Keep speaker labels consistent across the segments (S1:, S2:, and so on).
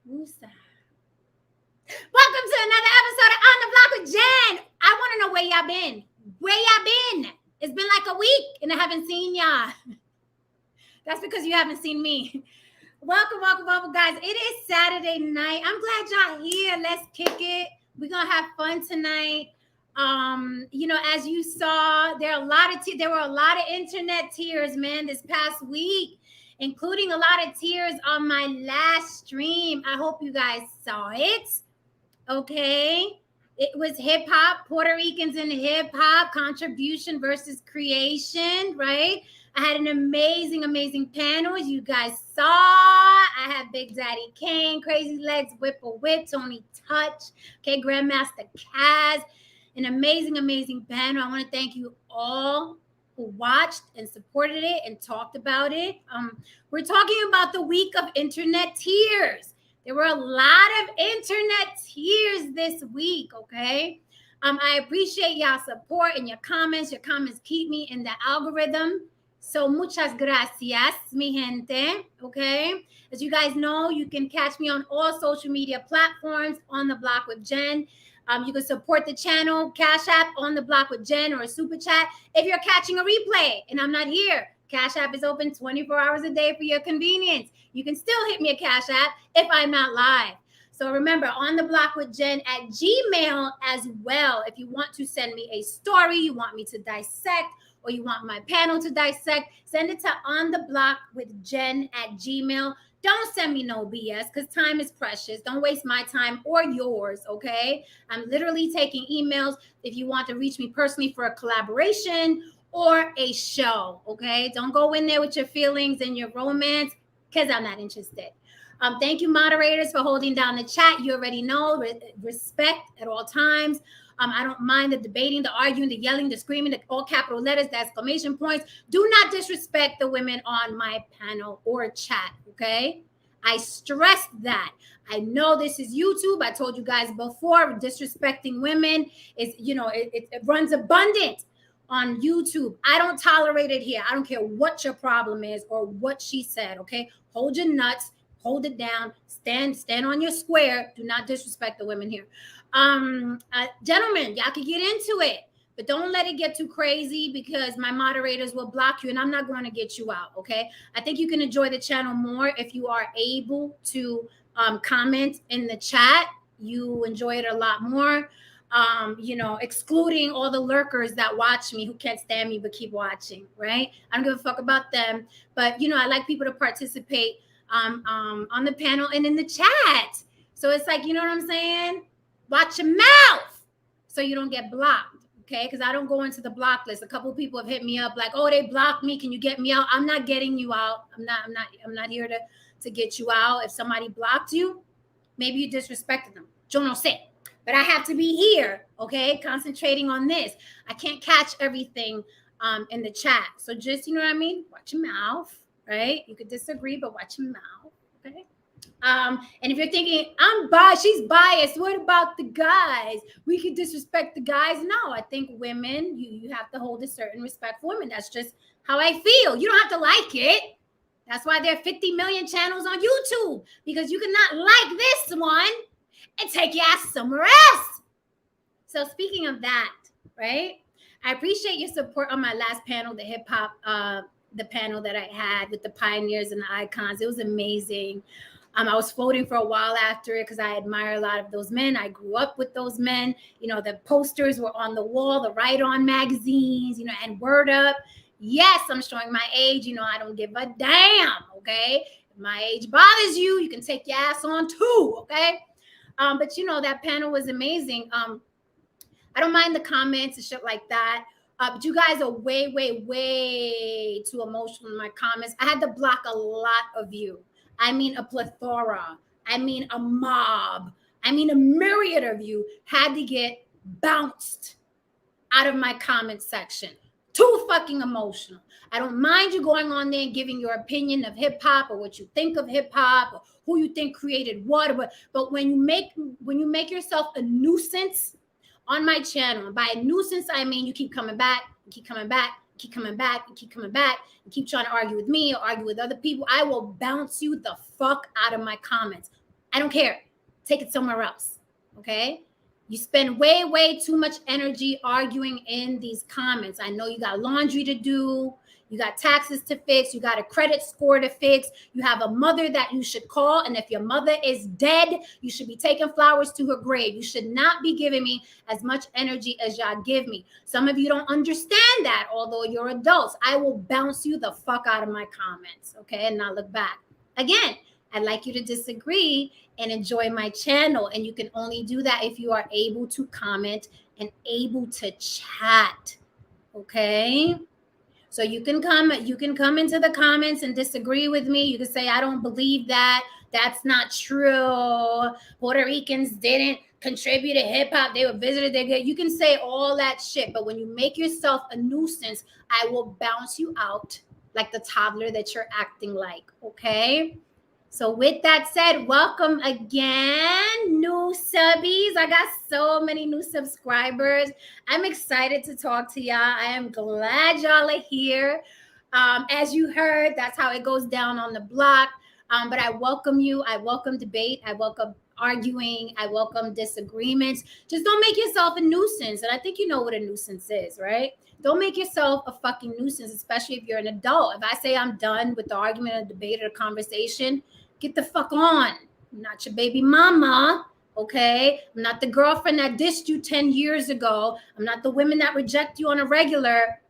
S1: Woosah. Welcome to another episode of On the Block with Jen. I want to know where y'all been. Where y'all been? It's been like a week and I haven't seen y'all. That's because you haven't seen me. Welcome, guys. It is Saturday night. I'm glad y'all here. Let's kick it. We're gonna have fun tonight. As you saw, there were a lot of internet tears, man, this past week, including a lot of tears on my last stream. I hope you guys saw it. Okay. It was hip hop, Puerto Ricans in hip hop, contribution versus creation, right? I had an amazing panel. As you guys saw, I had Big Daddy Kane, Crazy Legs, Whip a Whip, Tony Touch, okay, Grandmaster Kaz. An amazing panel. I want to thank you all who watched and supported it and talked about it. We're talking about the week of internet tears. There were a lot of internet tears this week, okay? I appreciate y'all support and your comments. Your comments keep me in the algorithm. So muchas gracias, mi gente, okay? As you guys know, you can catch me on all social media platforms, On the Block with Jen. You can support the channel, Cash App, On the Block with Jen, or a super chat. If you're catching a replay and I'm not here, Cash App is open 24 hours a day for your convenience. You can still hit me a Cash App if I'm not live. So remember, On the Block with Jen at Gmail as well. If you want to send me a story, you want me to dissect, or you want my panel to dissect, send it to On the Block with Jen at Gmail. Don't send me no BS because time is precious. Don't waste my time or yours, okay? I'm literally taking emails if you want to reach me personally for a collaboration or a show, okay? Don't go in there with your feelings and your romance because I'm not interested. Thank you, moderators, for holding down the chat. You already know, respect at all times. I don't mind the debating, the arguing, the yelling, the screaming, the all capital letters, the exclamation points. Do not disrespect the women on my panel or chat, okay? I stress that. I know this is YouTube. I told you guys before, disrespecting women is, it runs abundant on YouTube. I don't tolerate it here. I don't care what your problem is or what she said, okay? Hold your nuts, hold it down, stand on your square. Do not disrespect the women here. Gentlemen, y'all can get into it, but don't let it get too crazy because my moderators will block you and I'm not going to get you out, okay? I think you can enjoy the channel more if you are able to comment in the chat. You enjoy it a lot more, excluding all the lurkers that watch me who can't stand me but keep watching, right? I don't give a fuck about them, but, I like people to participate on the panel and in the chat. So it's like, you know what I'm saying? Watch your mouth so you don't get blocked, okay? Because I don't go into the block list. A couple of people have hit me up like, oh, they blocked me. Can you get me out? I'm not getting you out. I'm not here to get you out. If somebody blocked you, maybe you disrespected them. Yo no sé. But I have to be here, okay? Concentrating on this. I can't catch everything in the chat. So just, you know what I mean? Watch your mouth, right? You could disagree, but watch your mouth, okay? And if you're thinking, I'm biased, she's biased, what about the guys? We could disrespect the guys. No, I think women, you have to hold a certain respect for women. That's just how I feel. You don't have to like it. That's why there are 50 million channels on YouTube, because you cannot like this one and take your ass somewhere else. So speaking of that, right? I appreciate your support on my last panel, the hip hop, the panel that I had with the pioneers and the icons. It was amazing. I was floating for a while after it because I admire a lot of those men. I grew up with those men. The posters were on the wall, the Right On magazines, and Word Up. Yes, I'm showing my age. I don't give a damn, okay? If my age bothers you, you can take your ass on too, okay? But, that panel was amazing. I don't mind the comments and shit like that. But you guys are way too emotional in my comments. I had to block a lot of you. I mean, a plethora. I mean, a mob. I mean, a myriad of you had to get bounced out of my comment section. Too fucking emotional. I don't mind you going on there and giving your opinion of hip hop or what you think of hip hop or who you think created what. But when you make yourself a nuisance on my channel, and by a nuisance I mean you keep coming back, you keep coming back, keep coming back, you keep coming back, you keep trying to argue with me or argue with other people, I will bounce you the fuck out of my comments. I don't care. Take it somewhere else. Okay? You spend way, way too much energy arguing in these comments. I know you got laundry to do. You got taxes to fix. You got a credit score to fix. You have a mother that you should call. And if your mother is dead, you should be taking flowers to her grave. You should not be giving me as much energy as y'all give me. Some of you don't understand that, although you're adults. I will bounce you the fuck out of my comments, okay, and not look back. Again, I'd like you to disagree and enjoy my channel. And you can only do that if you are able to comment and able to chat, okay? So you can come into the comments and disagree with me. You can say, I don't believe that. That's not true. Puerto Ricans didn't contribute to hip hop. They were visited. You can say all that shit. But when you make yourself a nuisance, I will bounce you out like the toddler that you're acting like, okay? So with that said, welcome again, new subbies. I got so many new subscribers. I'm excited to talk to y'all. I am glad y'all are here. As you heard, that's how it goes down on the block. But I welcome you. I welcome debate. I welcome arguing. I welcome disagreements. Just don't make yourself a nuisance. And I think you know what a nuisance is, right? Don't make yourself a fucking nuisance, especially if you're an adult. If I say I'm done with the argument or debate or the conversation, get the fuck on. I'm not your baby mama, okay? I'm not the girlfriend that dissed you 10 years ago. I'm not the women that reject you on a regular.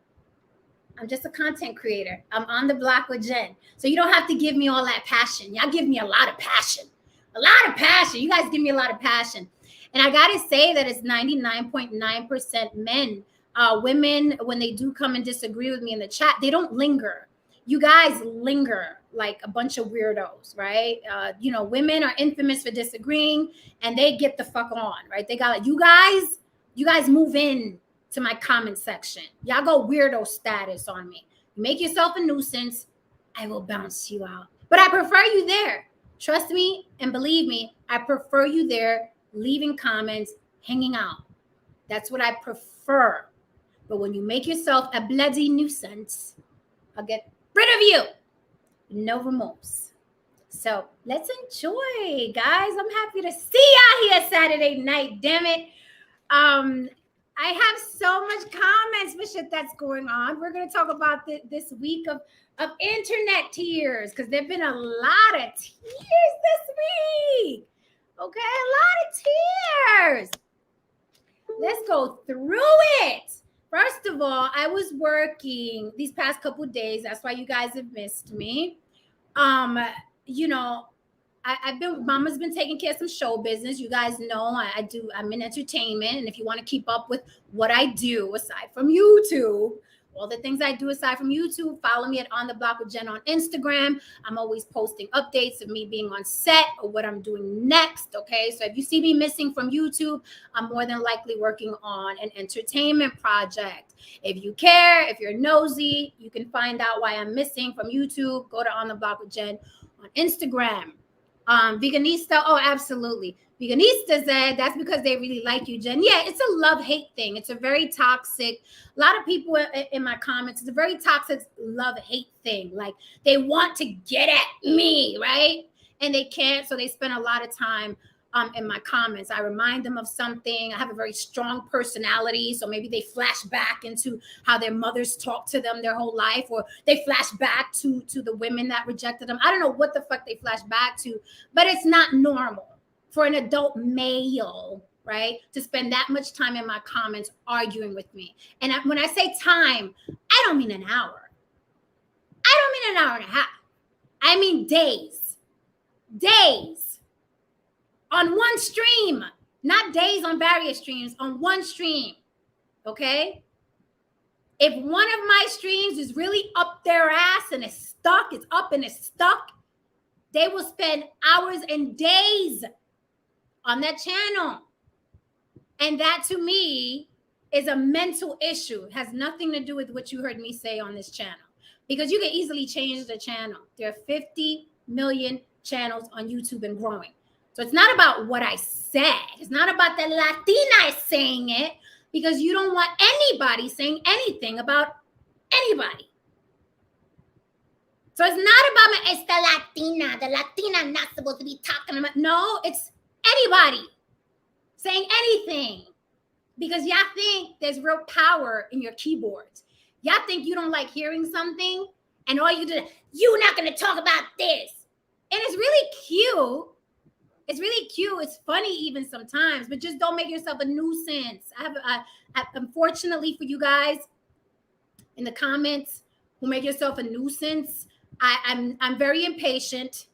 S1: I'm just a content creator. I'm on the block with Jen. So you don't have to give me all that passion. Y'all give me a lot of passion. A lot of passion. You guys give me a lot of passion. And I got to say that it's 99.9% men. Women, when they do come and disagree with me in the chat, they don't linger. You guys linger like a bunch of weirdos, right? You know, women are infamous for disagreeing and they get the fuck on, right? They got like, you guys move in to my comment section. Y'all go weirdo status on me. You make yourself a nuisance, I will bounce you out. But I prefer you there. Trust me and believe me, I prefer you there, leaving comments, hanging out. That's what I prefer. But when you make yourself a bloody nuisance, I'll get rid of you. No remorse. So let's enjoy, guys. I'm happy to see y'all here Saturday night. Damn it. I have so much comments for shit that's going on. We're going to talk about this week of internet tears, because there've been a lot of tears this week. Okay, a lot of tears. Let's go through it. First of all, I was working these past couple of days. That's why you guys have missed me. You know, Mama's been taking care of some show business. You guys know I'm in entertainment. And if you want to keep up with what I do aside from YouTube, all the things I do aside from YouTube, follow me at On The Block with Jen on Instagram. I'm always posting updates of me being on set or what I'm doing next, okay? So if you see me missing from YouTube, I'm more than likely working on an entertainment project. If you care, if you're nosy, you can find out why I'm missing from YouTube. Go to On The Block with Jen on Instagram. Veganista, oh, absolutely. Veganista said that's because they really like you, Jen. Yeah, it's a love-hate thing. It's a very toxic. A lot of people in my comments, it's a very toxic love-hate thing. Like they want to get at me, right? And they can't, so they spend a lot of time in my comments. I remind them of something. I have a very strong personality, so maybe they flash back into how their mothers talked to them their whole life, or they flash back to the women that rejected them. I don't know what the fuck they flash back to, but it's not normal for an adult male, right, to spend that much time in my comments arguing with me. And when I say time, I don't mean an hour. I don't mean an hour and a half. I mean days. Days. On one stream, not days on various streams, on one stream, okay? If one of my streams is really up their ass and it's stuck, it's up and it's stuck, they will spend hours and days on that channel. And that to me is a mental issue. It has nothing to do with what you heard me say on this channel, because you can easily change the channel. There are 50 million channels on YouTube and growing. So it's not about what I said. It's not about the Latina saying it, because you don't want anybody saying anything about anybody. So it's not about me, it's the Latina. The Latina not supposed to be talking about. No, it's anybody saying anything. Because y'all think there's real power in your keyboards. Y'all think you don't like hearing something, and all you do, you're not going to talk about this. And it's really cute. It's really cute. It's funny even sometimes, but just don't make yourself a nuisance. Unfortunately for you guys in the comments who make yourself a nuisance, I'm very impatient.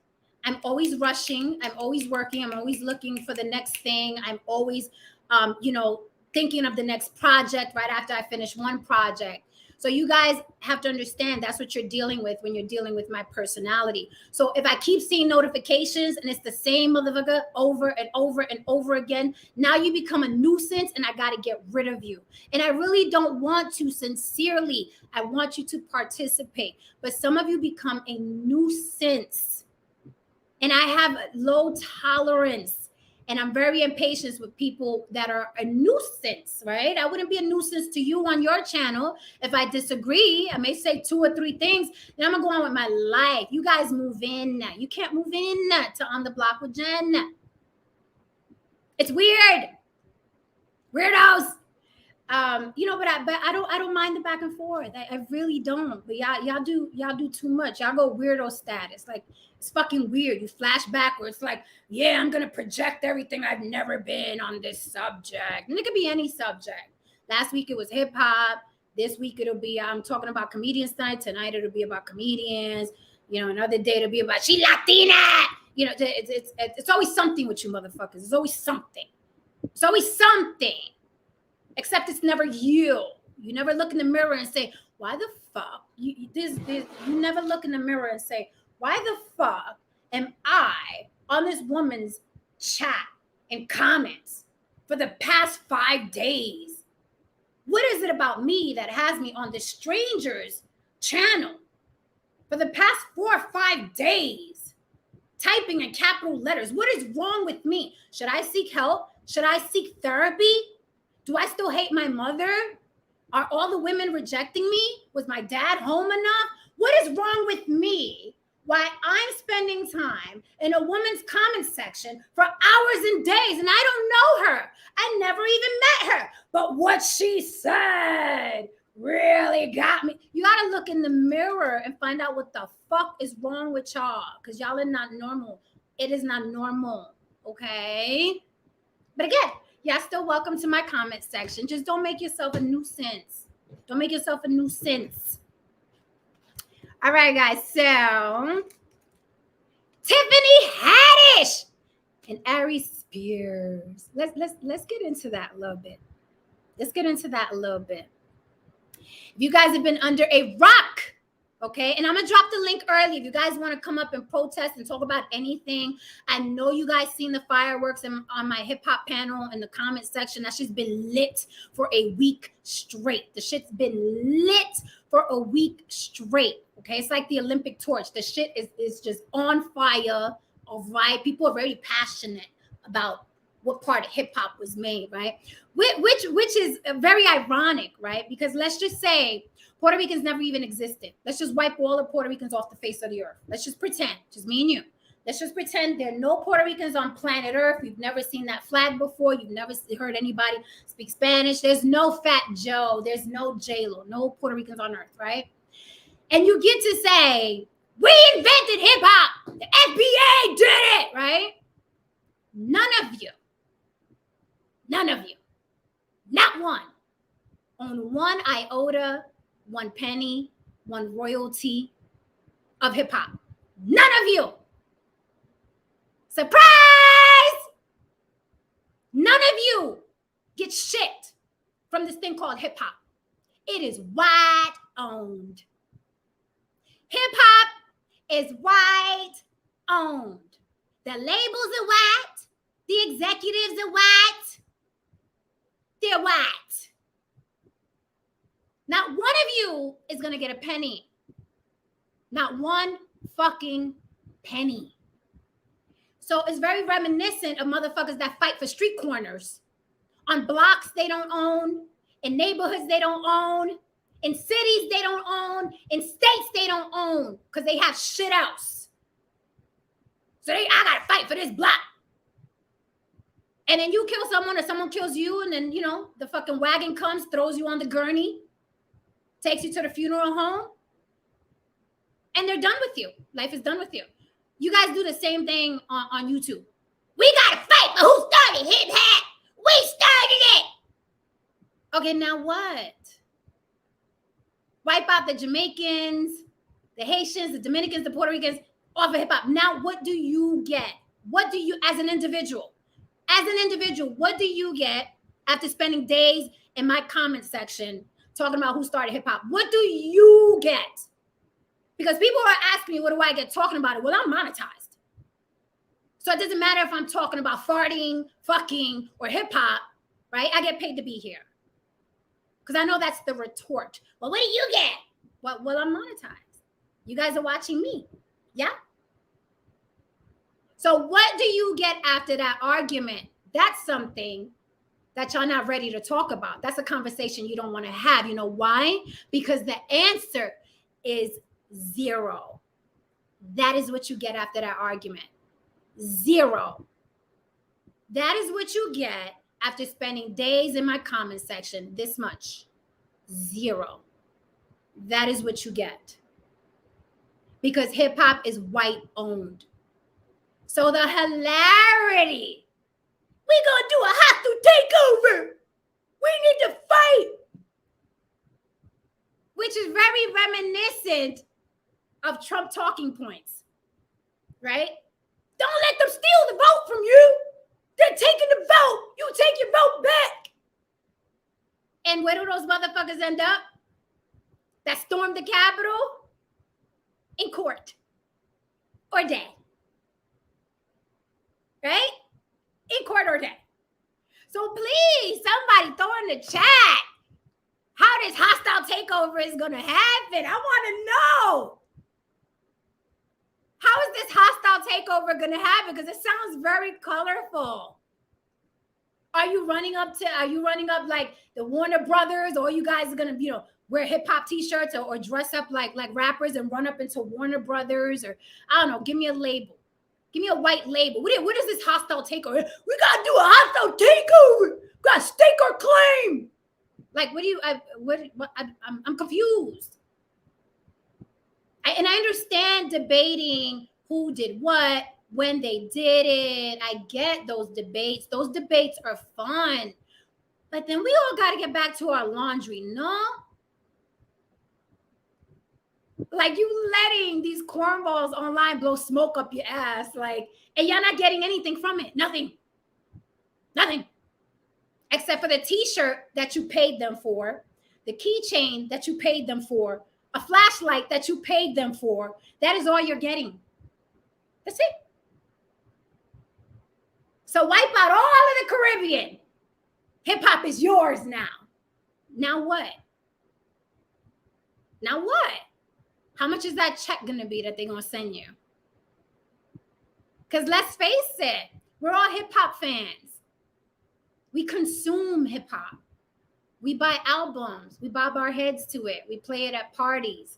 S1: I'm always rushing. I'm always working. I'm always looking for the next thing. I'm always, thinking of the next project right after I finish one project. So you guys have to understand that's what you're dealing with when you're dealing with my personality. So if I keep seeing notifications and it's the same motherfucker over and over and over again, now you become a nuisance and I got to get rid of you. And I really don't want to, sincerely. I want you to participate. But some of you become a nuisance. And I have low tolerance. And I'm very impatient with people that are a nuisance, right? I wouldn't be a nuisance to you on your channel if I disagree. I may say 2 or 3 things, then I'm gonna go on with my life. You guys move in. You can't move in to On the Block with Jen. It's weird. Weirdos. But I don't mind the back and forth. I really don't. But y'all do too much. Y'all go weirdo status. Like, it's fucking weird. You flash backwards, like, yeah, I'm gonna project everything I've never been on this subject. And it could be any subject. Last week it was hip hop. This week it'll be I'm talking about comedians tonight. Tonight it'll be about comedians. Another day it'll be about she Latina. It's always something with you motherfuckers. It's always something. It's always something. Except it's never you. You never look in the mirror and say, why the fuck? You never look in the mirror and say, why the fuck am I on this woman's chat and comments for the past 5 days? What is it about me that has me on this stranger's channel for the past 4 or 5 days, typing in capital letters? What is wrong with me? Should I seek help? Should I seek therapy? Do I still hate my mother? Are all the women rejecting me? Was my dad home enough? What is wrong with me? Why I'm spending time in a woman's comment section for hours and days, and I don't know her. I never even met her. But what she said really got me. You got to look in the mirror and find out what the fuck is wrong with y'all, because y'all are not normal. It is not normal, okay? But again, y'all still welcome to my comment section. Just don't make yourself a nuisance. Don't make yourself a nuisance. All right, guys. So, Tiffany Haddish and Ari Spears. Let's get into that a little bit. If you guys have been under a rock, okay, and I'm gonna drop the link early if you guys want to come up and protest and talk about anything. I know you guys seen the fireworks on my hip hop panel in the comment section. That shit's been lit for a week straight. The shit's been lit for a week straight. Okay, it's like the Olympic torch. The shit is just on fire. All right, people are very passionate about what part of hip hop was made, right? Which is very ironic, right? Because let's just say Puerto Ricans never even existed. Let's just wipe all the Puerto Ricans off the face of the earth. Let's just pretend, just me and you. Let's just pretend there are no Puerto Ricans on planet Earth. You've never seen that flag before. You've never heard anybody speak Spanish. There's no Fat Joe. There's no J-Lo. No Puerto Ricans on Earth, right? And you get to say, we invented hip hop. The FBA did it, right? None of you, not one, own one iota, one penny, one royalty of hip hop. None of you. Surprise! None of you get shit from this thing called hip hop. It is white owned. Hip hop is white owned. The labels are white. The executives are white. They're white. Not one of you is going to get a penny. Not one fucking penny. So it's very reminiscent of motherfuckers that fight for street corners on blocks they don't own, in neighborhoods they don't own, In cities they don't own. In states they don't own because they have shit else. So I gotta fight for this block. And then you kill someone or someone kills you, and then, the fucking wagon comes, throws you on the gurney, takes you to the funeral home, and they're done with you. Life is done with you. You guys do the same thing on YouTube. We gotta fight for who started hip hop. We started it. Okay, now what? Wipe out the Jamaicans, the Haitians, the Dominicans, the Puerto Ricans off of hip hop. Now what do you get? What do you, as an individual, what do you get after spending days in my comment section talking about who started hip hop? What do you get? Because people are asking me, what do I get talking about it? Well, I'm monetized. So it doesn't matter if I'm talking about farting, fucking, or hip hop, right? I get paid to be here. Because I know that's the retort. Well, what do you get? Well, I'm monetized. You guys are watching me. Yeah? So what do you get after that argument? That's something that y'all not ready to talk about. That's a conversation you don't want to have. You know why? Because the answer is zero. That is what you get after that argument. Zero. That is what you get after spending days in my comment section. This much. Zero. That is what you get. Because hip hop is white owned. So the hilarity, we gonna do a hostile takeover. We need to fight. Which is very reminiscent of Trump talking points, right? Don't let them steal the vote from you. They're taking the vote. You take your vote back. And where do those motherfuckers end up? That stormed the Capitol? In court. Or dead. Right? In court or dead. So please, somebody throw in the chat how this hostile takeover is going to happen. I want to know. How is this hostile takeover going to happen? Because it sounds very colorful. Are you running up like the Warner Brothers, or you guys are going to, wear hip hop t-shirts or dress up like rappers and run up into Warner Brothers, or I don't know, give me a label. Give me a white label. What is this hostile takeover? We got to do a hostile takeover. We got to stake our claim. Like, I'm confused. And I understand debating who did what, when they did it. I get those debates. Those debates are fun. But then we all got to get back to our laundry, no? Like, you letting these cornballs online blow smoke up your ass, and y'all not getting anything from it. Nothing. Except for the t-shirt that you paid them for, the keychain that you paid them for, a flashlight that you paid them for. That is all you're getting. That's it. So wipe out all of the Caribbean. Hip hop is yours now. Now what? How much is that check going to be that they're going to send you? Because let's face it, we're all hip hop fans. We consume hip hop. We buy albums. We bob our heads to it. We play it at parties.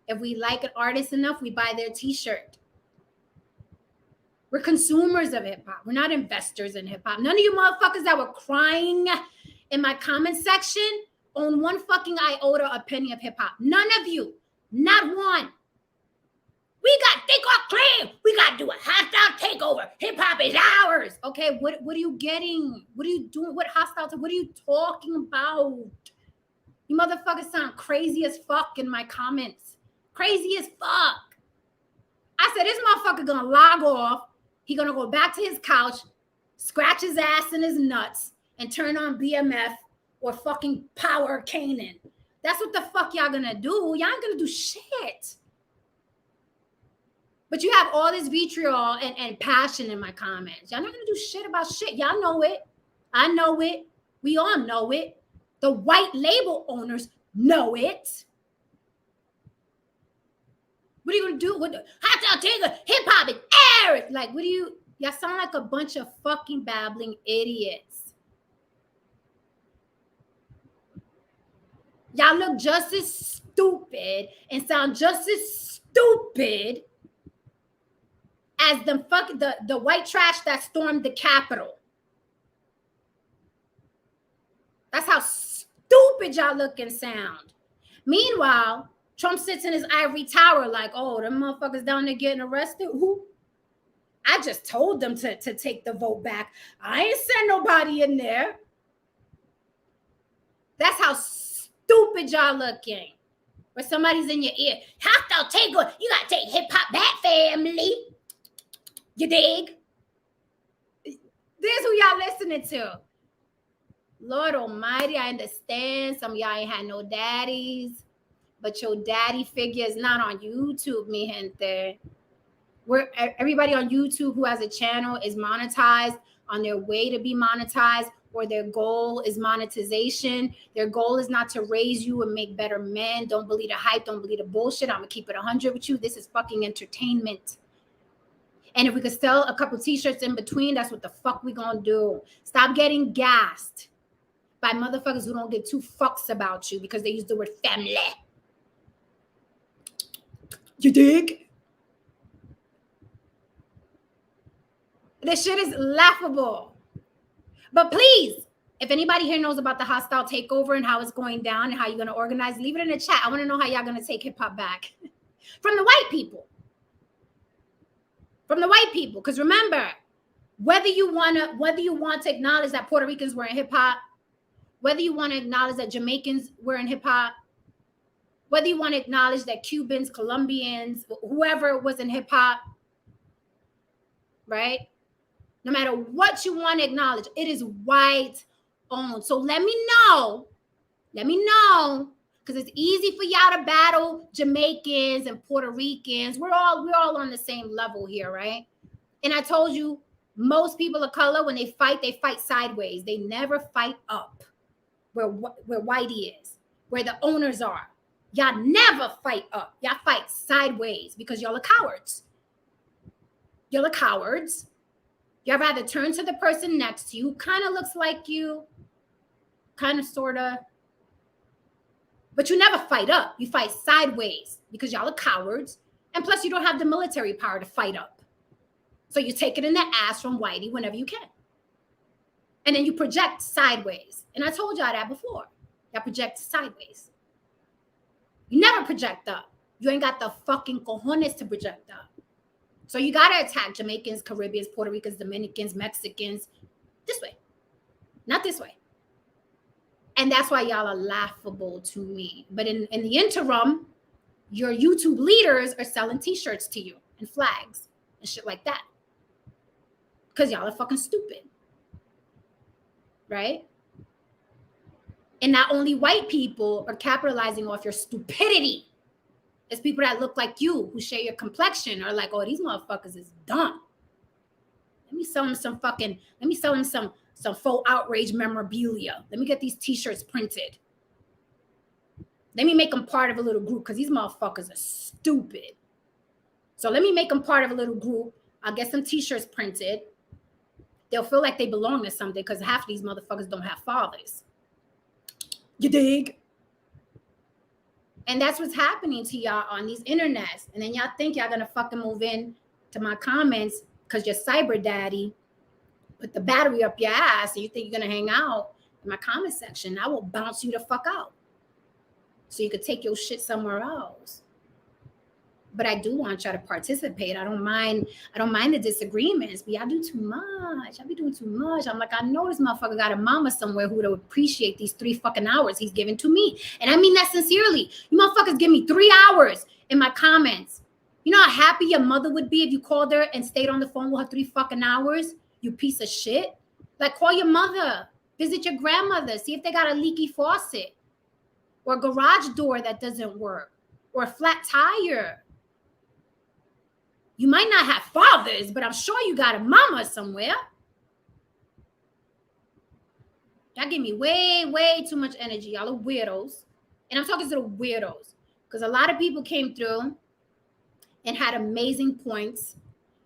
S1: If we like an artist enough, we buy their t-shirt. We're consumers of hip hop. We're not investors in hip hop. None of you motherfuckers that were crying in my comment section own one fucking iota, a penny of hip hop. None of you. Not one. We got to take our claim. We got to do a hostile takeover. Hip hop is ours. Okay, what are you getting? What are you doing? What hostile? What are you talking about? You motherfuckers sound crazy as fuck in my comments. Crazy as fuck. I said, this motherfucker gonna log off. He gonna go back to his couch, scratch his ass and his nuts, and turn on BMF or fucking Power Canaan. That's what the fuck y'all gonna do. Y'all ain't gonna do shit. But you have all this vitriol and passion in my comments. Y'all not gonna do shit about shit. Y'all know it. I know it. We all know it. The white label owners know it. What are you gonna do with the hostile takeover? Hip hop is ours. Like, y'all sound like a bunch of fucking babbling idiots. Y'all look just as stupid and sound just as stupid as the white trash that stormed the Capitol. That's how stupid y'all look and sound. Meanwhile, Trump sits in his ivory tower like, oh, them motherfuckers down there getting arrested. Who? I just told them to take the vote back. I ain't sent nobody in there. That's how stupid y'all looking. Or somebody's in your ear. Have to take it. You gotta take hip hop back, family. You dig? This who y'all listening to. Lord Almighty, I understand some of y'all ain't had no daddies, but your daddy figure is not on YouTube, mi gente. Where everybody on YouTube who has a channel is monetized, on their way to be monetized, or their goal is monetization. Their goal is not to raise you and make better men. Don't believe the hype. Don't believe the bullshit. I'm gonna keep it 100 with you. This is fucking entertainment. And if we could sell a couple t-shirts in between, that's what the fuck we gonna do. Stop getting gassed by motherfuckers who don't give two fucks about you because they use the word family. You dig? This shit is laughable. But please, if anybody here knows about the hostile takeover and how it's going down and how you're going to organize, leave it in the chat. I want to know how y'all going to take hip hop back from the white people. From the white people. Because remember, whether you want to acknowledge that Puerto Ricans were in hip hop, whether you want to acknowledge that Jamaicans were in hip hop, whether you want to acknowledge that Cubans, Colombians, whoever was in hip hop, right? No matter what you want to acknowledge, it is white owned. So let me know, because it's easy for y'all to battle Jamaicans and Puerto Ricans. We're all on the same level here, right? And I told you, most people of color, when they fight sideways. They never fight up where whitey is, where the owners are. Y'all never fight up. Y'all fight sideways because y'all are cowards. Y'all are cowards. Y'all rather turn to the person next to you, kind of looks like you, kind of, sort of. But you never fight up. You fight sideways because y'all are cowards. And plus, you don't have the military power to fight up. So you take it in the ass from whitey whenever you can. And then you project sideways. And I told y'all that before. Y'all project sideways. You never project up. You ain't got the fucking cojones to project up. So you got to attack Jamaicans, Caribbeans, Puerto Ricans, Dominicans, Mexicans this way, not this way. And that's why y'all are laughable to me. But in the interim, your YouTube leaders are selling t-shirts to you and flags and shit like that. Because y'all are fucking stupid. Right? And not only white people are capitalizing off your stupidity. It's people that look like you, who share your complexion, are like, oh, these motherfuckers is dumb. Let me sell them some faux outrage memorabilia. Let me get these t-shirts printed. Let me make them part of a little group because these motherfuckers are stupid. So let me make them part of a little group. I'll get some t-shirts printed. They'll feel like they belong to something because half of these motherfuckers don't have fathers. You dig? And that's what's happening to y'all on these internets. And then y'all think y'all gonna fucking move in to my comments because your cyber daddy put the battery up your ass and you think you're gonna hang out in my comment section. I will bounce you the fuck out so you could take your shit somewhere else. But I do want y'all to participate. I don't mind the disagreements, but y'all do too much. Y'all be doing too much. I'm like, I know this motherfucker got a mama somewhere who would appreciate these 3 fucking hours he's giving to me. And I mean that sincerely. You motherfuckers give me 3 hours in my comments. You know how happy your mother would be if you called her and stayed on the phone with her 3 fucking hours? You piece of shit. Like, call your mother. Visit your grandmother. See if they got a leaky faucet. Or a garage door that doesn't work. Or a flat tire. You might not have fathers, but I'm sure you got a mama somewhere. Y'all give me way, way too much energy. Y'all are weirdos. And I'm talking to the weirdos. Because a lot of people came through and had amazing points.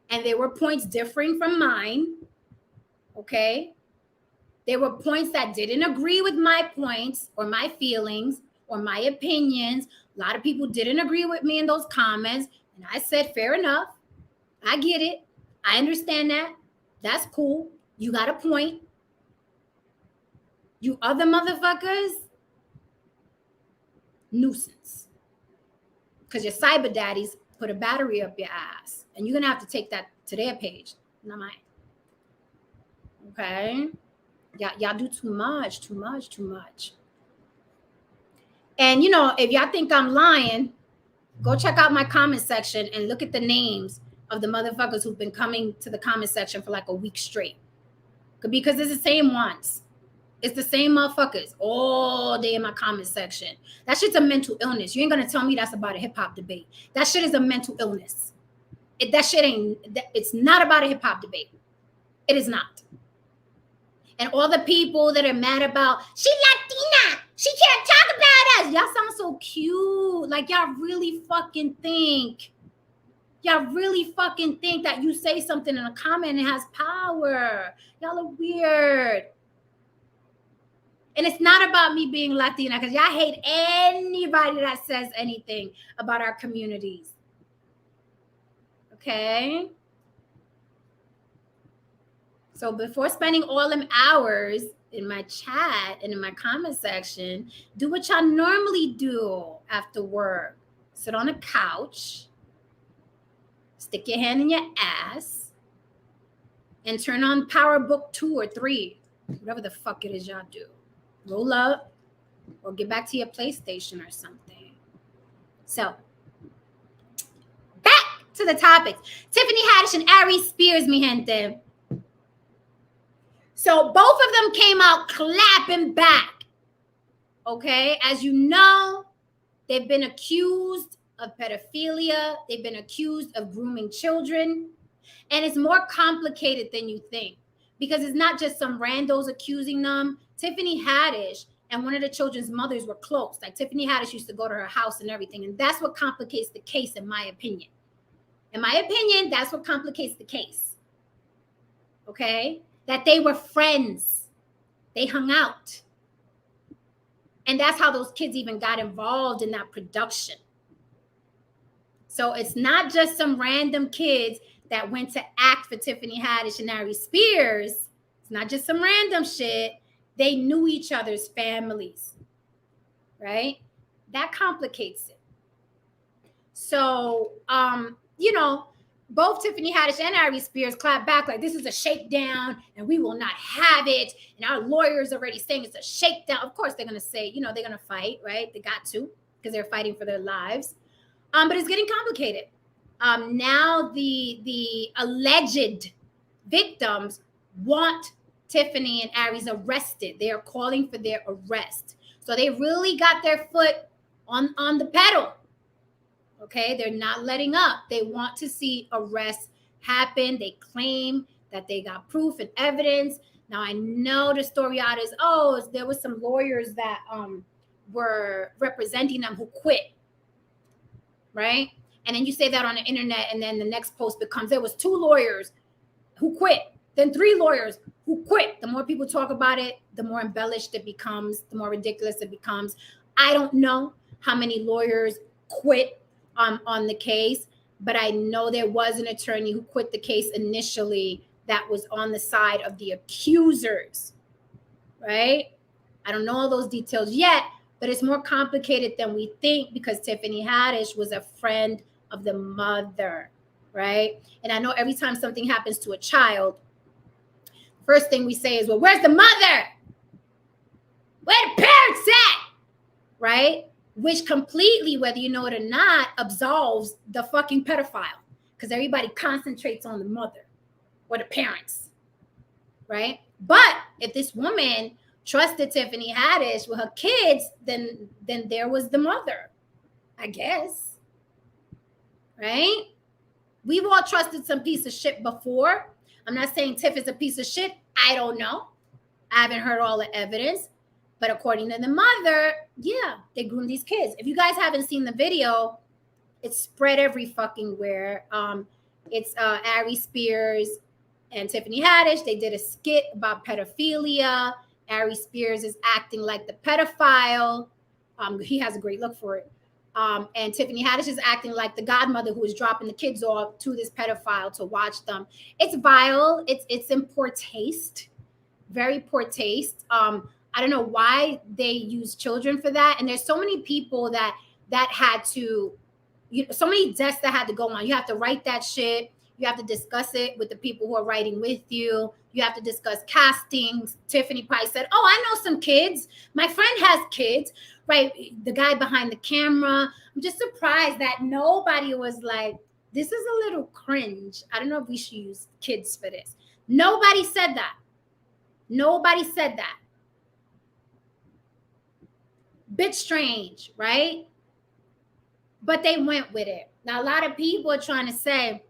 S1: And they were points differing from mine. Okay? There were points that didn't agree with my points or my feelings or my opinions. A lot of people didn't agree with me in those comments. And I said, fair enough. I get it. I understand that. That's cool. You got a point. You other motherfuckers, nuisance. Because your cyber daddies put a battery up your ass. And you're going to have to take that to their page, not mine. Okay? Y'all do too much. And, if y'all think I'm lying, go check out my comment section and look at the names of the motherfuckers who've been coming to the comment section for like a week straight. Because it's the same ones. It's the same motherfuckers all day in my comment section. That shit's a mental illness. You ain't gonna tell me that's about a hip hop debate. That shit is a mental illness. It's not about a hip hop debate. It is not. And all the people that are mad about, she Latina, she can't talk about us. Y'all sound so cute. Like y'all really fucking think that you say something in a comment and it has power. Y'all are weird. And it's not about me being Latina, because y'all hate anybody that says anything about our communities. Okay? So before spending all them hours in my chat and in my comment section, do what y'all normally do after work. Sit on a couch, stick your hand in your ass, and turn on Power Book 2 or 3, whatever the fuck it is y'all do. Roll up or get back to your PlayStation or something. So, back to the topics. Tiffany Haddish and Ari Spears, mi gente. So, both of them came out clapping back. Okay? As you know, they've been accused of pedophilia. They've been accused of grooming children. And it's more complicated than you think. Because it's not just some randos accusing them. Tiffany Haddish and one of the children's mothers were close. Like Tiffany Haddish used to go to her house and everything. And that's what complicates the case, in my opinion. In my opinion, that's what complicates the case. Okay? That they were friends. They hung out. And that's how those kids even got involved in that production. So it's not just some random kids that went to act for Tiffany Haddish and Ari Spears. It's not just some random shit. They knew each other's families, right? That complicates it. So, both Tiffany Haddish and Ari Spears clapped back like this is a shakedown and we will not have it. And our lawyers already saying it's a shakedown. Of course, they're going to say, they're going to fight, right? They got to, because they're fighting for their lives. But it's getting complicated. Now the alleged victims want Tiffany and Ari's arrested. They are calling for their arrest. So they really got their foot on the pedal. Okay, they're not letting up. They want to see arrests happen. They claim that they got proof and evidence. Now I know the story out is, there was some lawyers that were representing them who quit, right? And then you say that on the internet, and then the next post becomes there was 2 lawyers who quit, then 3 lawyers who quit. The more people talk about it, the more embellished it becomes, the more ridiculous it becomes. I don't know how many lawyers quit on the case, but I know there was an attorney who quit the case initially that was on the side of the accusers, right? I don't know all those details yet, but it's more complicated than we think because Tiffany Haddish was a friend of the mother, right? And I know every time something happens to a child, first thing we say is, well, where's the mother? Where the parents at? Right? Which completely, whether you know it or not, absolves the fucking pedophile because everybody concentrates on the mother or the parents, right? But if this woman trusted Tiffany Haddish with her kids, then there was the mother, I guess, right? We've all trusted some piece of shit before. I'm not saying Tiff is a piece of shit. I don't know. I haven't heard all the evidence. But according to the mother, yeah, they groomed these kids. If you guys haven't seen the video, it's spread every fucking where. It's Ari Spears and Tiffany Haddish. They did a skit about pedophilia. Ari Spears is acting like the pedophile. He has a great look for it. And Tiffany Haddish is acting like the godmother who is dropping the kids off to this pedophile to watch them. It's vile. It's in poor taste, very poor taste. I don't know why they use children for that. And there's so many people that had to, so many deaths that had to go on. You have to write that shit. You have to discuss it with the people who are writing with you. You have to discuss castings. Tiffany probably said, "Oh, I know some kids. My friend has kids." Right? The guy behind the camera. I'm just surprised that nobody was like, "This is a little cringe. I don't know if we should use kids for this." Nobody said that. Nobody said that. Bit strange, right? But they went with it. Now, a lot of people are trying to say,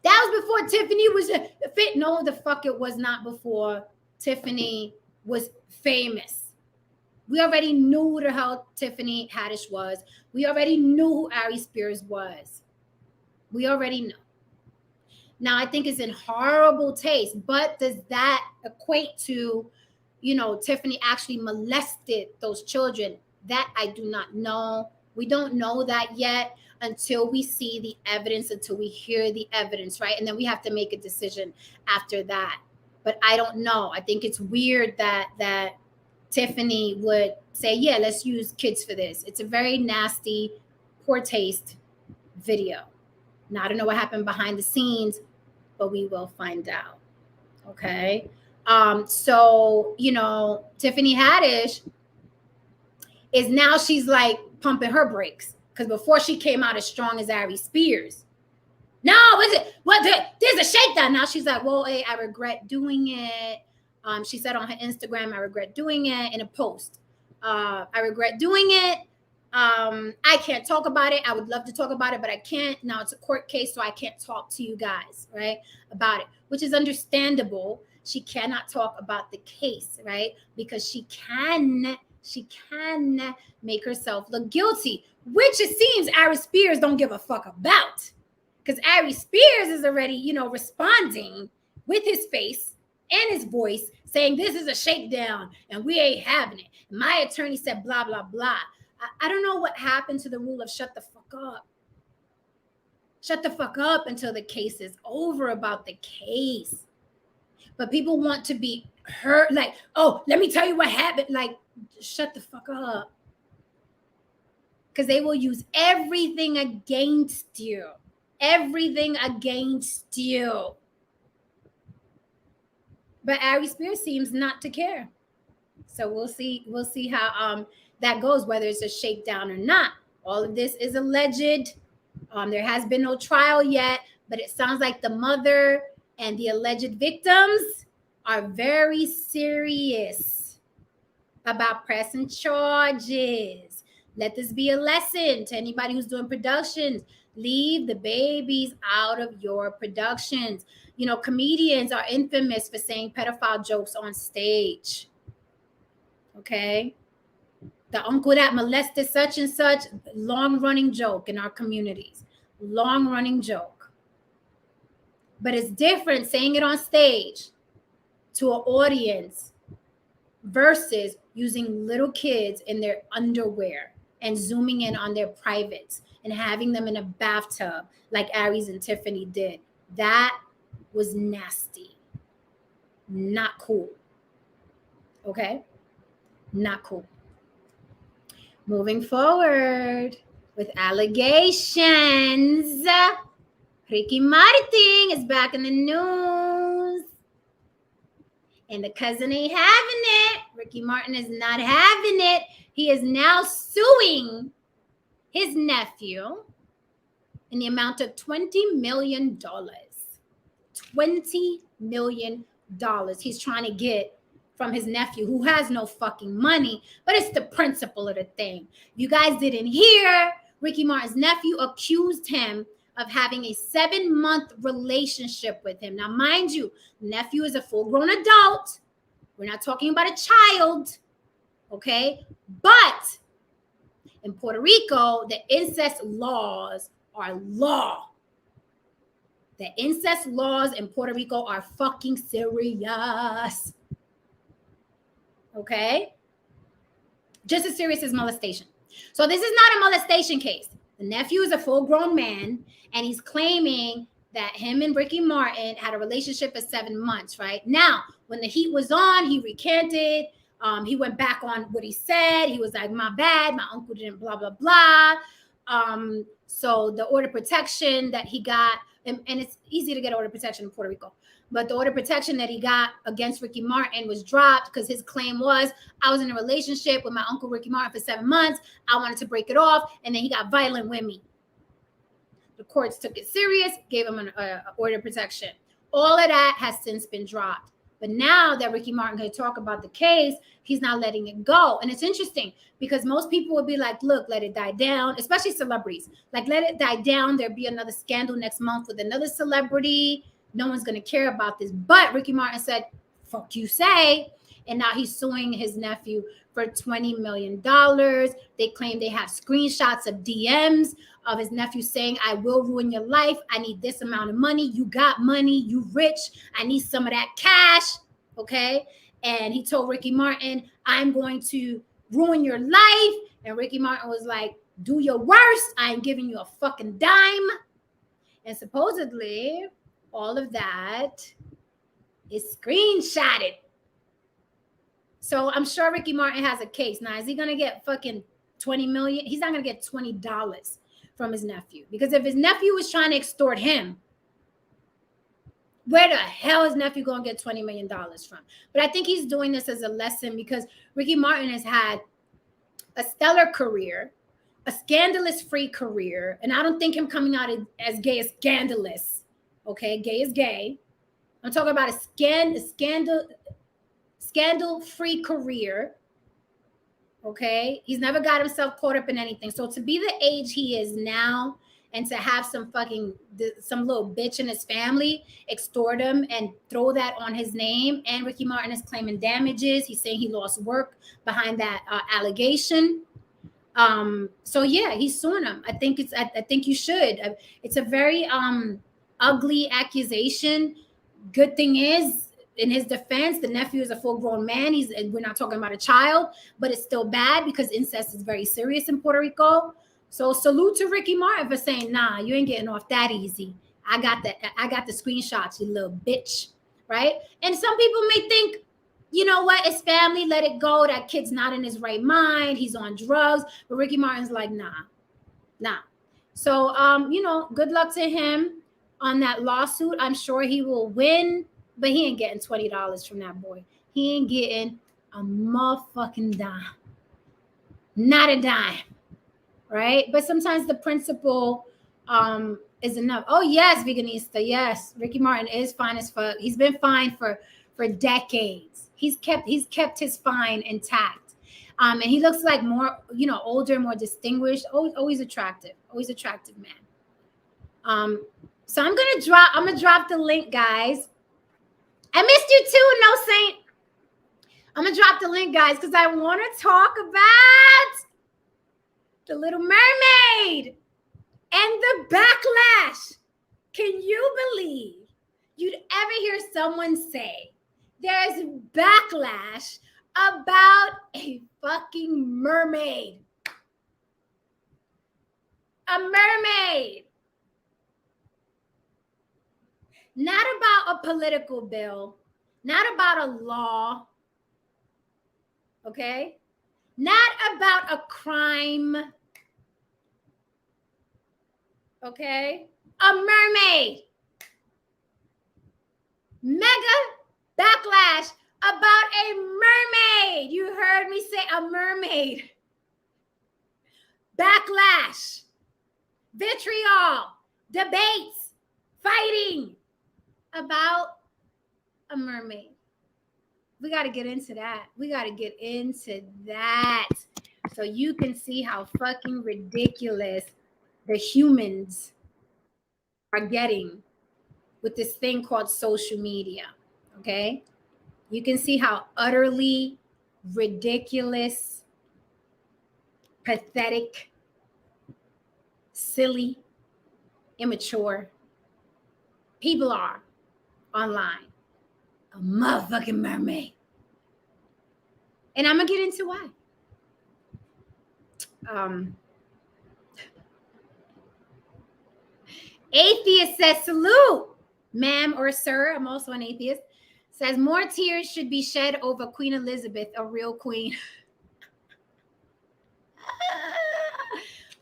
S1: that was before Tiffany was fit. No, the fuck it was not before Tiffany was famous. We already knew who the hell Tiffany Haddish was. We already knew who Ari Spears was. We already know. Now, I think it's in horrible taste, but does that equate to, Tiffany actually molested those children? That I do not know. We don't know that yet until we see the evidence, until we hear the evidence, right? And then we have to make a decision after that. But I don't know. I think it's weird that Tiffany would say, yeah, let's use kids for this. It's a very nasty, poor taste video. Now, I don't know what happened behind the scenes, but we will find out. Okay. So, Tiffany Haddish is now, she's like pumping her brakes, because before she came out as strong as Ari Spears. No, there's a shakedown. Now she's like, well, hey, I regret doing it. She said on her Instagram, I regret doing it, in a post. I regret doing it. I can't talk about it. I would love to talk about it, but I can't. Now it's a court case, so I can't talk to you guys, right, about it, which is understandable. She cannot talk about the case, right, because she can make herself look guilty, which it seems Ari Spears don't give a fuck about, because Ari Spears is already, responding with his face and his voice saying this is a shakedown and we ain't having it. My attorney said blah, blah, blah. I don't know what happened to the rule of shut the fuck up. Shut the fuck up until the case is over about the case. But people want to be heard, like, oh, let me tell you what happened. Like, shut the fuck up. Because they will use everything against you. Everything against you. But Ari Spears seems not to care. So we'll see how that goes, whether it's a shakedown or not. All of this is alleged. There has been no trial yet, but it sounds like the mother and the alleged victims are very serious about pressing charges. Let this be a lesson to anybody who's doing productions. Leave the babies out of your productions. Comedians are infamous for saying pedophile jokes on stage. Okay? The uncle that molested such and such, long-running joke in our communities. Long-running joke. But it's different saying it on stage to an audience versus using little kids in their underwear and zooming in on their privates and having them in a bathtub like Aries and Tiffany did. That was nasty. Not cool. Okay? Not cool. Moving forward with allegations. Ricky Martin is back in the news. And the cousin ain't having it. Ricky Martin is not having it. He is now suing his nephew in the amount of $20 million. $20 million he's trying to get from his nephew, who has no fucking money, but it's the principle of the thing. You guys didn't hear. Ricky Martin's nephew accused him of having a 7-month relationship with him. Now, mind you, nephew is a full-grown adult. We're not talking about a child, okay? But in Puerto Rico, the incest laws are law. The incest laws in Puerto Rico are fucking serious. Okay? just as serious as molestation. So this is not a molestation case. The nephew is a full-grown man, and he's claiming that him and Ricky Martin had a relationship for 7 months, right? Now, when the heat was on, he recanted. He went back on what he said. He was like, my bad, my uncle didn't blah, blah, blah. So the order of protection that he got, and it's easy to get order of protection in Puerto Rico, but the order of protection that he got against Ricky Martin was dropped because his claim was, I was in a relationship with my uncle Ricky Martin for 7 months. I wanted to break it off, and then he got violent with me. The courts took it serious, gave him an order of protection. All of that has since been dropped. But now that Ricky Martin can talk about the case, he's not letting it go. And it's interesting because most people would be like, look, let it die down, especially celebrities. Like, let it die down. There'll be another scandal next month with another celebrity. No one's going to care about this. But Ricky Martin said, fuck you say. And now he's suing his nephew for $20 million. They claim they have screenshots of DMs of his nephew saying, I will ruin your life. I need this amount of money. You got money. You rich. I need some of that cash. Okay. And he told Ricky Martin, I'm going to ruin your life. And Ricky Martin was like, do your worst. I ain't giving you a fucking dime. And supposedly all of that is screenshotted. So I'm sure Ricky Martin has a case. Now, is he going to get fucking 20 million? He's not going to get $20 from his nephew. Because if his nephew was trying to extort him, where the hell is nephew going to get $20 million from? But I think he's doing this as a lesson because Ricky Martin has had a stellar career, a scandalous-free career. And I don't think him coming out as gay is scandalous. Okay, gay is gay. I'm talking about a scandal-free career. Okay, he's never got himself caught up in anything. So to be the age he is now and to have some little bitch in his family extort him and throw that on his name, and Ricky Martin is claiming damages. He's saying he lost work behind that allegation. So yeah, he's suing him. I think you should. It's a very ugly accusation. Good thing is, in his defense, the nephew is a full-grown man. We're not talking about a child, but it's still bad because incest is very serious in Puerto Rico. So salute to Ricky Martin for saying, nah, you ain't getting off that easy. I got the screenshots, you little bitch, right? And some people may think, you know what, it's family, let it go. That kid's not in his right mind. He's on drugs. But Ricky Martin's like, nah. So, good luck to him on that lawsuit. I'm sure he will win. But he ain't getting $20 from that boy. He ain't getting a motherfucking dime. Not a dime. Right? But sometimes the principle is enough. Oh, yes, Veganista. Yes. Ricky Martin is fine as fuck. He's been fine for decades. He's kept his fine intact. And he looks like more, older, more distinguished. Always attractive. Always attractive man. So I'm gonna drop the link, guys. I missed you too, No Saint. I'm going to drop the link, guys, because I want to talk about the Little Mermaid and the backlash. Can you believe you'd ever hear someone say there's backlash about a fucking mermaid? A mermaid. Not about a political bill, not about a law, okay? Not about a crime, okay? A mermaid. Mega backlash about a mermaid. You heard me say a mermaid. Backlash, vitriol, debates, fighting about a mermaid. We got to get into that. So you can see how fucking ridiculous the humans are getting with this thing called social media. Okay? You can see how utterly ridiculous, pathetic, silly, immature people are online. A motherfucking mermaid. And I'm going to get into why. Atheist says, salute, ma'am or sir. I'm also an atheist. Says, more tears should be shed over Queen Elizabeth, a real queen.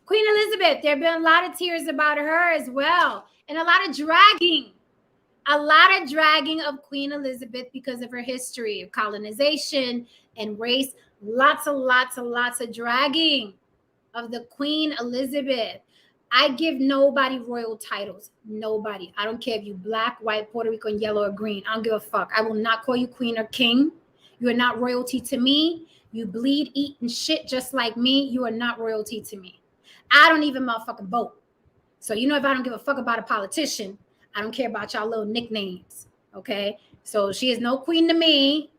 S1: Queen Elizabeth, there have been a lot of tears about her as well. And a lot of dragging. A lot of dragging of Queen Elizabeth because of her history of colonization and race. Lots of dragging of the Queen Elizabeth. I give nobody royal titles. Nobody. I don't care if you black, white, Puerto Rican, yellow, or green. I don't give a fuck. I will not call you queen or king. You are not royalty to me. You bleed, eat, and shit just like me. You are not royalty to me. I don't even motherfucking vote. So you know if I don't give a fuck about a politician, I don't care about y'all little nicknames. Okay? So she is no queen to me.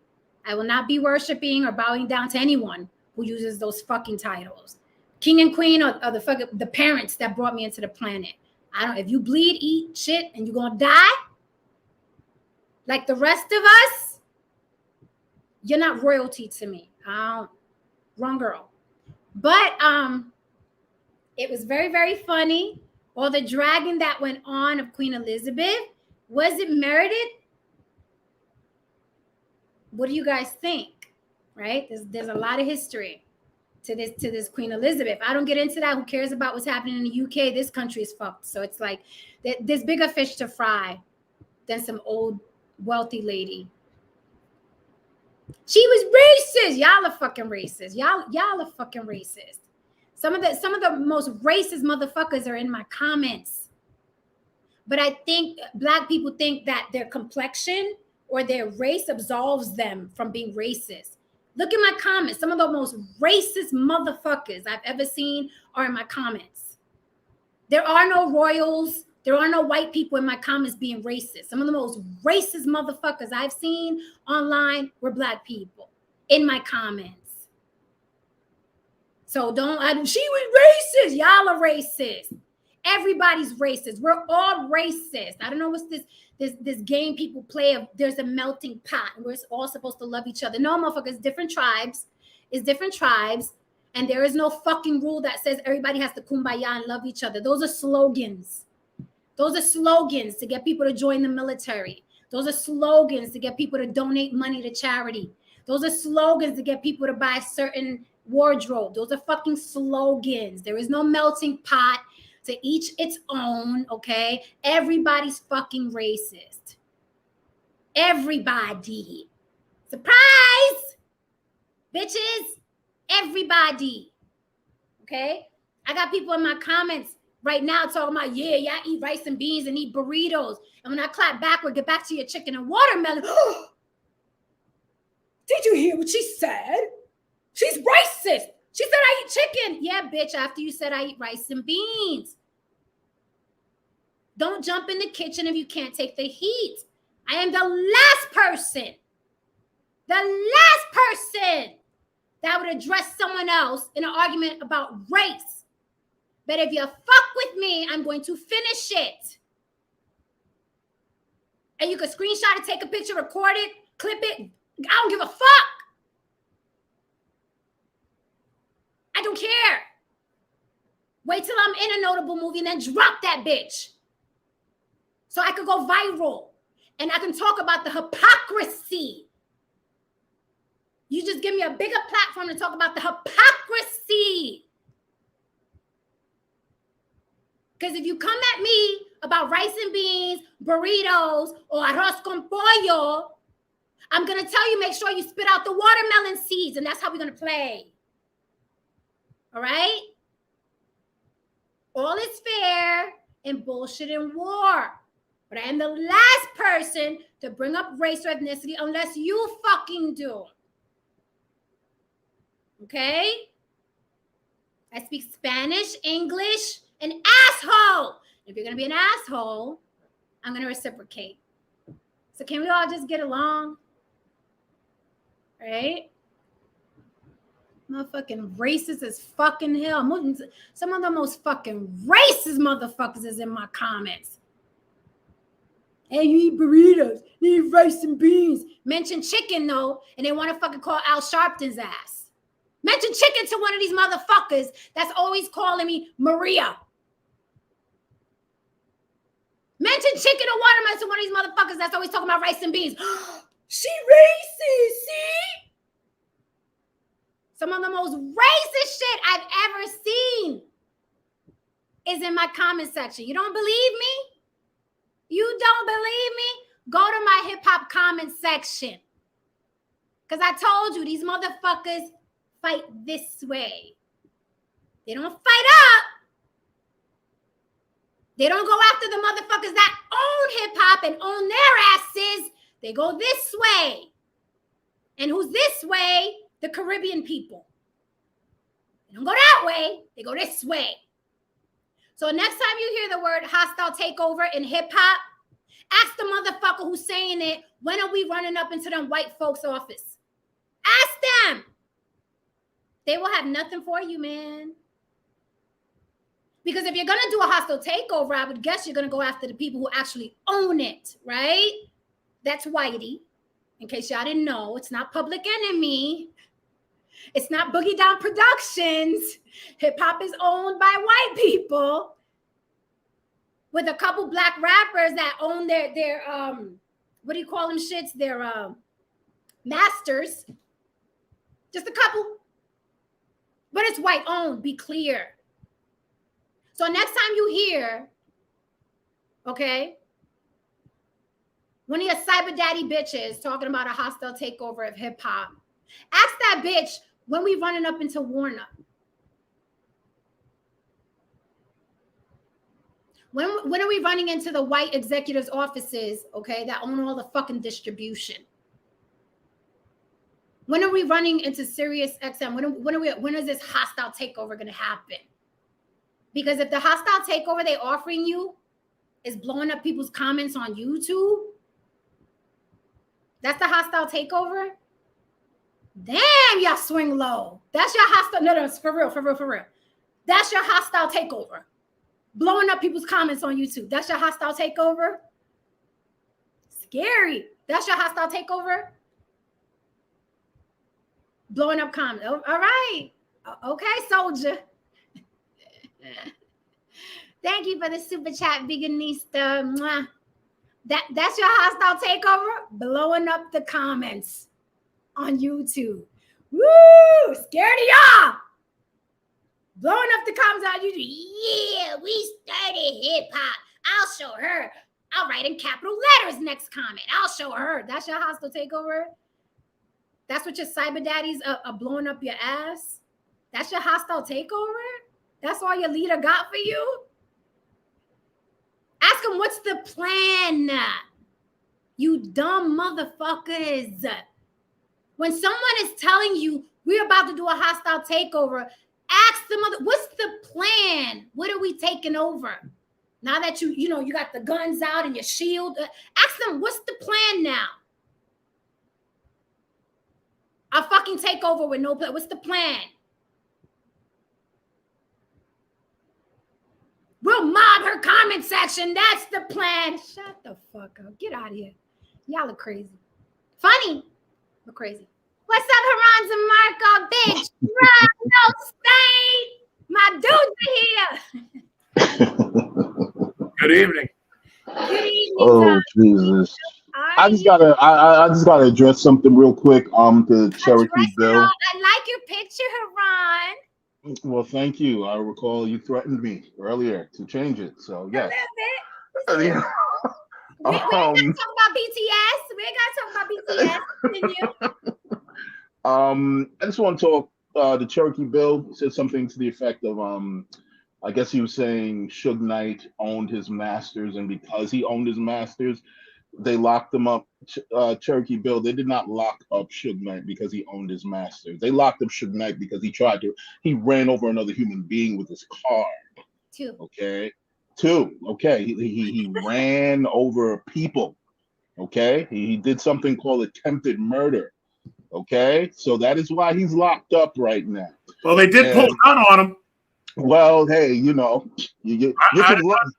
S1: I will not be worshiping or bowing down to anyone who uses those fucking titles. King and queen are the parents that brought me into the planet. If you bleed, eat shit, and you're gonna die like the rest of us, you're not royalty to me. Wrong girl. But it was very, very funny. All the dragging that went on of Queen Elizabeth. Was it merited? What do you guys think? Right? There's a lot of history to this Queen Elizabeth. I don't get into that. Who cares about what's happening in the UK? This country is fucked. So it's like there's bigger fish to fry than some old wealthy lady. She was racist. Y'all are fucking racist. Y'all are fucking racist. Some of the most racist motherfuckers are in my comments. But I think black people think that their complexion or their race absolves them from being racist. Look at my comments. Some of the most racist motherfuckers I've ever seen are in my comments. There are no royals. There are no white people in my comments being racist. Some of the most racist motherfuckers I've seen online were black people in my comments. So she was racist. Y'all are racist. Everybody's racist. We're all racist. I don't know what's this game people play of there's a melting pot and we're all supposed to love each other. No, motherfuckers, different tribes. It's different tribes. And there is no fucking rule that says everybody has to kumbaya and love each other. Those are slogans. Those are slogans to get people to join the military. Those are slogans to get people to donate money to charity. Those are slogans to get people to buy certain wardrobe. Those are fucking slogans. There is no melting pot. To each its own, okay? Everybody's fucking racist. Everybody. Surprise! Bitches. Everybody. Okay? I got people in my comments right now talking about, yeah, y'all eat rice and beans and eat burritos. And when I clap backward, get back to your chicken and watermelon. Did you hear what she said? She's racist. She said I eat chicken. Yeah, bitch, after you said I eat rice and beans. Don't jump in the kitchen if you can't take the heat. I am the last person that would address someone else in an argument about race. But if you fuck with me, I'm going to finish it. And you can screenshot it, take a picture, record it, clip it. I don't give a fuck. I don't care. Wait till I'm in a notable movie and then drop that bitch. So I could go viral and I can talk about the hypocrisy. You just give me a bigger platform to talk about the hypocrisy. Because if you come at me about rice and beans, burritos, or arroz con pollo, I'm going to tell you, make sure you spit out the watermelon seeds, and that's how we're going to play. All right? All is fair in bullshit and war. But I am the last person to bring up race or ethnicity unless you fucking do. Okay? I speak Spanish, English, and asshole. If you're going to be an asshole, I'm going to reciprocate. So can we all just get along? Right? Motherfucking racist as fucking hell. Some of the most fucking racist motherfuckers is in my comments. Hey, you eat burritos, you eat rice and beans. Mention chicken though, and they want to fucking call Al Sharpton's ass. Mention chicken to one of these motherfuckers that's always calling me Maria. Mention chicken or watermelon to one of these motherfuckers that's always talking about rice and beans. She racist, see? Some of the most racist shit I've ever seen is in my comment section. You don't believe me? You don't believe me? Go to my hip-hop comment section. Because I told you, these motherfuckers fight this way. They don't fight up. They don't go after the motherfuckers that own hip-hop and own their asses. They go this way. And who's this way? The Caribbean people. They don't go that way. They go this way. So next time you hear the word hostile takeover in hip-hop, ask the motherfucker who's saying it, when are we running up into them white folks' office? Ask them. They will have nothing for you, man. Because if you're going to do a hostile takeover, I would guess you're going to go after the people who actually own it, right? That's Whitey. In case y'all didn't know, it's not Public Enemy. It's not Boogie Down Productions. Hip-hop is owned by white people with a couple black rappers that own their what do you call them shits? Their masters. Just a couple. But it's white owned, be clear. So next time you hear, okay, one of your cyber daddy bitches talking about a hostile takeover of hip hop, ask that bitch, when we running up into Warner? When are we running into the white executives' offices, okay, that own all the fucking distribution? When are we running into Sirius XM? When is this hostile takeover going to happen? Because if the hostile takeover they offering you is blowing up people's comments on YouTube, that's the hostile takeover? Damn, y'all swing low. That's your hostile. No, for real. That's your hostile takeover. Blowing up people's comments on YouTube. That's your hostile takeover? Scary. That's your hostile takeover? Blowing up comments. Oh, all right. Okay, soldier. Thank you for the super chat, Veganista. Mwah. That's your hostile takeover? Blowing up the comments on YouTube. Woo! Scared of y'all. Blowing up the comments on YouTube. Yeah, we started hip hop. I'll show her. I'll write in capital letters next comment. I'll show her. That's your hostile takeover? That's what your cyber daddies are blowing up your ass? That's your hostile takeover? That's all your leader got for you? Ask him, what's the plan? You dumb motherfuckers. When someone is telling you we're about to do a hostile takeover, ask them, what's the plan? What are we taking over? Now that you got the guns out and your shield, ask them, what's the plan now? A fucking takeover with no plan. What's the plan? We'll mob her comment section. That's the plan. Shut the fuck up. Get out of here. Y'all are crazy. Funny, but crazy. What's up, Haranza Marco? Bitch. No Spain. My dudes are here.
S2: Good evening.
S1: Good evening.
S3: Oh, Jesus. I just gotta address something real quick. The Cherokee Bill.
S1: I like your picture, Haran.
S3: Well, thank you. I recall you threatened me earlier to change it. So yes.
S1: A little bit. We ain't gotta talk about BTS. We ain't gotta talk about BTS.
S3: I just want to talk. The Cherokee Bill said something to the effect of I guess he was saying Suge Knight owned his masters, and because he owned his masters, they locked him up. Cherokee Bill, they did not lock up Suge Knight because he owned his masters. They locked up Suge Knight because he ran over another human being with his car.
S1: Two.
S3: Okay. He ran over people. Okay. He did something called attempted murder. Okay. So that is why he's locked up right now.
S2: Well, they did pull a gun on him.
S3: Well, hey, you get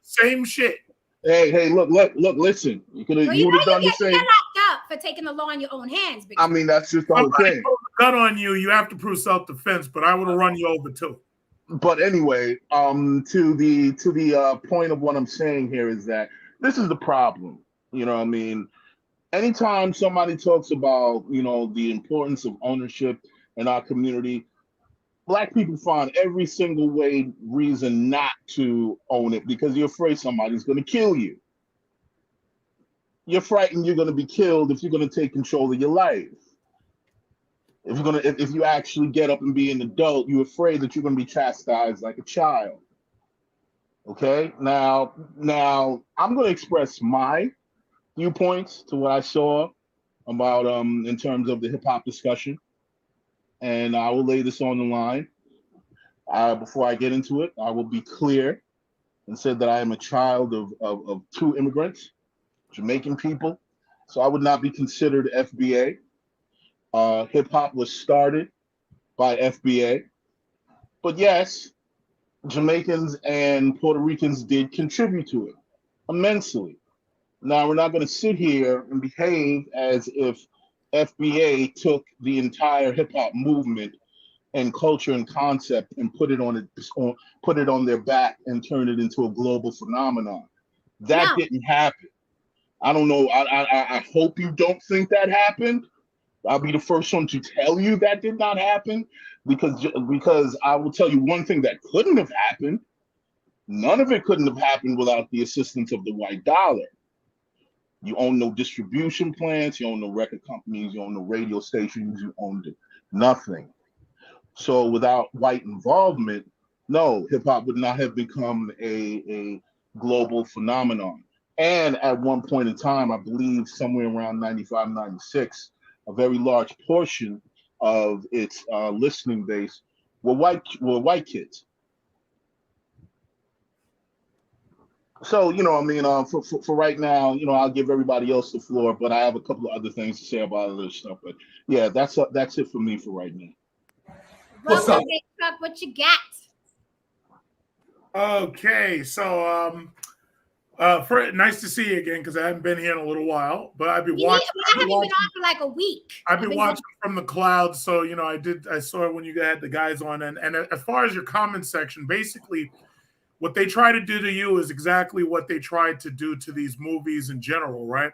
S2: same shit.
S3: Hey, look, listen. You would have done the same.
S1: You get locked up for taking the law in your own hands.
S3: I mean, that's just the whole thing.
S2: gun on you, you have to prove self-defense, but I would have run you over too.
S3: But anyway, to the point of what I'm saying here is that this is the problem. You know what I mean? Anytime somebody talks about, the importance of ownership in our community, Black people find every single reason not to own it because you're afraid somebody's going to kill you. You're frightened you're going to be killed if you're going to take control of your life. If you actually get up and be an adult, you're afraid that you're going to be chastised like a child. Okay, now I'm going to express my viewpoints to what I saw about in terms of the hip hop discussion, and I will lay this on the line. Before I get into it, I will be clear and said that I am a child of two immigrants, Jamaican people, so I would not be considered FBA. Hip hop was started by FBA, but yes, Jamaicans and Puerto Ricans did contribute to it immensely. Now, we're not going to sit here and behave as if FBA took the entire hip hop movement and culture and concept and put it on their back and turn it into a global phenomenon. That didn't happen. I don't know. I hope you don't think that happened. I'll be the first one to tell you that did not happen because I will tell you one thing that couldn't have happened. None of it couldn't have happened without the assistance of the white dollar. You own no distribution plants, you own no record companies, you own no radio stations, you owned nothing. So without white involvement, no, hip hop would not have become a global phenomenon. And at one point in time, I believe somewhere around 95, 96, a very large portion of its listening base were white kids. So, for right now, I'll give everybody else the floor, but I have a couple of other things to say about other stuff. But yeah, that's it for me for right now.
S1: What's up? What you got?
S2: Okay, so nice to see you again because I haven't been here in a little while, but I've been watching.
S1: I haven't been on for like a week.
S2: I've been watching from the clouds, so I saw it when you had the guys on, and as far as your comment section, basically. What they try to do to you is exactly what they tried to do to these movies in general, right?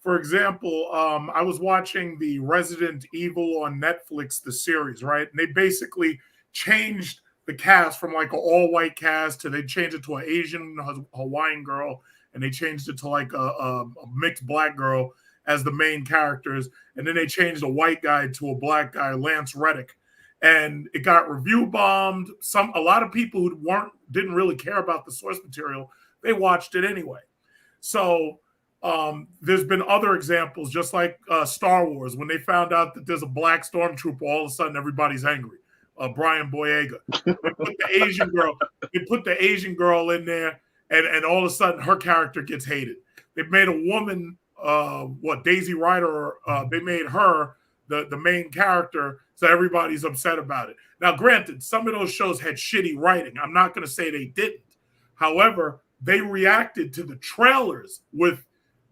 S2: For example, I was watching the Resident Evil on Netflix, the series, right? And they basically changed the cast from like an all-white cast to they changed it to an Asian Hawaiian girl, and they changed it to like a mixed black girl as the main characters, and then they changed a white guy to a black guy, Lance Reddick. And it got review bombed. A lot of people who didn't really care about the source material, they watched it anyway. So there's been other examples, just like Star Wars. When they found out that there's a black stormtrooper, all of a sudden everybody's angry. Brian Boyega. They put the Asian girl in there, and all of a sudden her character gets hated. They made a woman, Daisy Ryder. They made her the main character. So everybody's upset about it. Now, granted, some of those shows had shitty writing. I'm not going to say they didn't. However, they reacted to the trailers with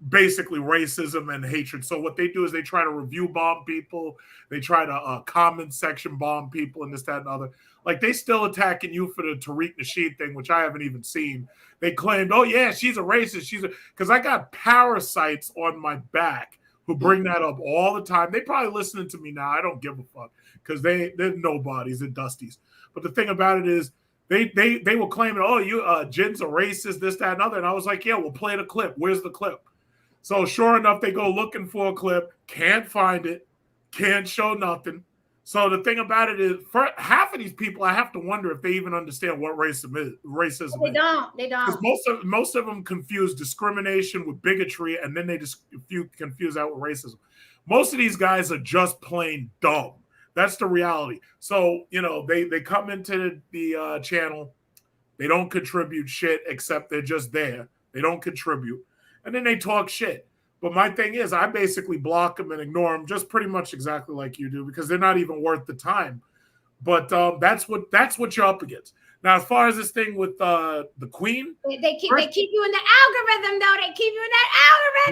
S2: basically racism and hatred. So what they do is they try to review bomb people. They try to comment section bomb people and this, that, and other. Like, they still attacking you for the Tariq Nasheed thing, which I haven't even seen. They claimed, oh, yeah, she's a racist. Because I got parasites on my back who bring that up all the time. They probably listening to me now. I don't give a fuck because they're nobodies, they're dusties. But the thing about it is they were claiming, oh, you Jin's a racist, this, that, and other. And I was like, yeah, we'll play the clip. Where's the clip? So sure enough, they go looking for a clip, can't find it, can't show nothing. So the thing about it is, for half of these people, I have to wonder if they even understand what racism is.
S1: They don't.
S2: Because most of them confuse discrimination with bigotry, and then they just confuse that with racism. Most of these guys are just plain dumb. That's the reality. So, they come into the channel. They don't contribute shit except they're just there. They don't contribute. And then they talk shit. But my thing is, I basically block them and ignore them just pretty much exactly like you do because they're not even worth the time. But that's what you're up against. Now, as far as this thing with the Queen,
S1: they keep you in the algorithm, though. They keep you in that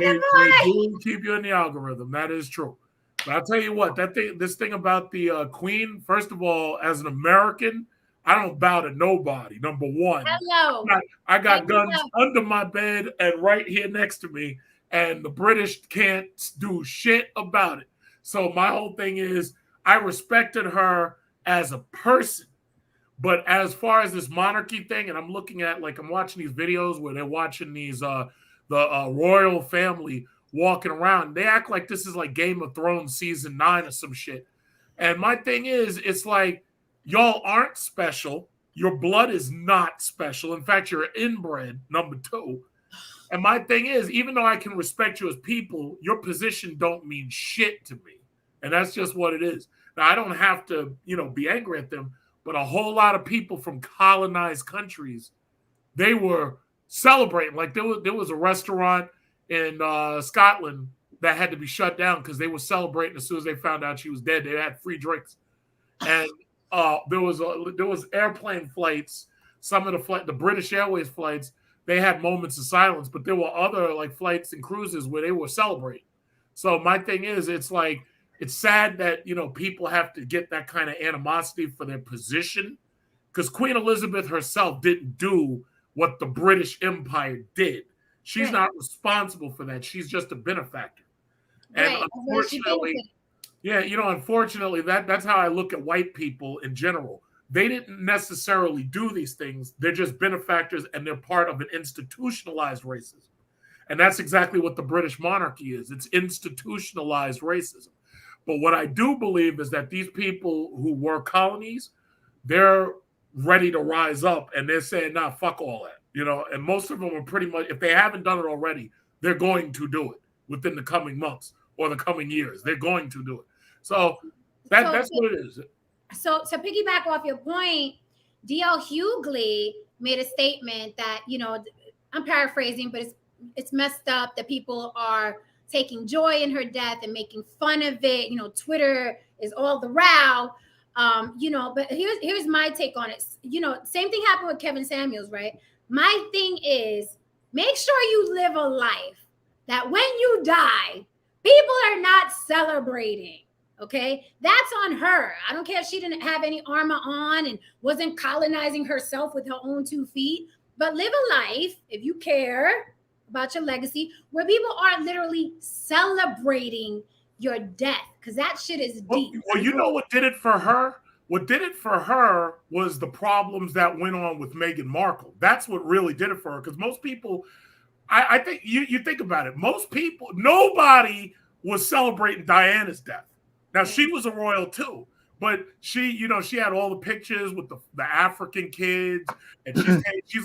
S1: algorithm, boy.
S2: They do keep you in the algorithm. That is true. But I'll tell you what, this thing about the Queen. First of all, as an American, I don't bow to nobody. Number one,
S1: Hello.
S2: I got guns under my bed and right here next to me, and the British can't do shit about it. So my whole thing is, I respected her as a person. But as far as this monarchy thing, and I'm looking at, like, I'm watching these videos where they're watching these the royal family walking around. They act like this is like Game of Thrones season 9 or some shit. And my thing is, it's like, y'all aren't special. Your blood is not special. In fact, you're inbred, number 2. And my thing is, even though I can respect you as people, your position don't mean shit to me. And that's just what it is. Now, I don't have to, be angry at them, but a whole lot of people from colonized countries, they were celebrating. Like, there was a restaurant in Scotland that had to be shut down because they were celebrating as soon as they found out she was dead. They had free drinks. And there was airplane flights. Some of the British Airways flights, they had moments of silence, but there were other like flights and cruises where they were celebrating. So my thing is, it's like, it's sad that, people have to get that kind of animosity for their position, because Queen Elizabeth herself didn't do what the British Empire did. She's not responsible for that. She's just a benefactor. And unfortunately, unfortunately, that's how I look at white people in general. They didn't necessarily do these things. They're just benefactors, and they're part of an institutionalized racism. And that's exactly what the British monarchy is. It's institutionalized racism. But what I do believe is that these people who were colonies, they're ready to rise up, and they're saying, nah, fuck all that. And most of them are pretty much, if they haven't done it already, they're going to do it within the coming months or the coming years. They're going to do it. So that's what it is.
S1: So to piggyback off your point, D.L. Hughley made a statement that, I'm paraphrasing, but it's messed up that people are taking joy in her death and making fun of it. Twitter is all the row. But here's my take on it. Same thing happened with Kevin Samuels, right? My thing is, make sure you live a life that when you die, people are not celebrating. Okay, that's on her. I don't care if she didn't have any armor on and wasn't colonizing herself with her own 2 feet, but live a life, if you care about your legacy, where people are literally celebrating your death, because that shit is deep.
S2: Well, you know what did it for her? What did it for her was the problems that went on with Meghan Markle. That's what really did it for her, because most people, I think, you think about it, most people, nobody was celebrating Diana's death. Now, she was a royal too, but she had all the pictures with the African kids, and she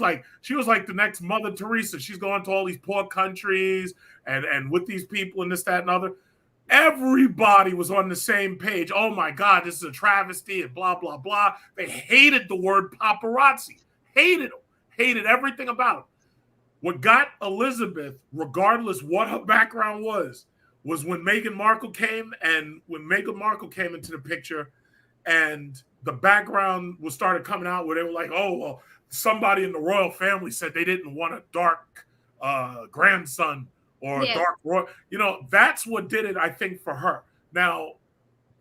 S2: was like the next Mother Teresa. She's going to all these poor countries and with these people and this, that, and other. Everybody was on the same page. Oh my God, this is a travesty and blah, blah, blah. They hated the word paparazzi. Hated them. Hated everything about them. What got Elizabeth, regardless what her background was when Meghan Markle came, and when Meghan Markle came into the picture and the background started coming out where they were like, oh, well, somebody in the royal family said they didn't want a dark grandson or a dark royal. That's what did it, I think, for her. Now,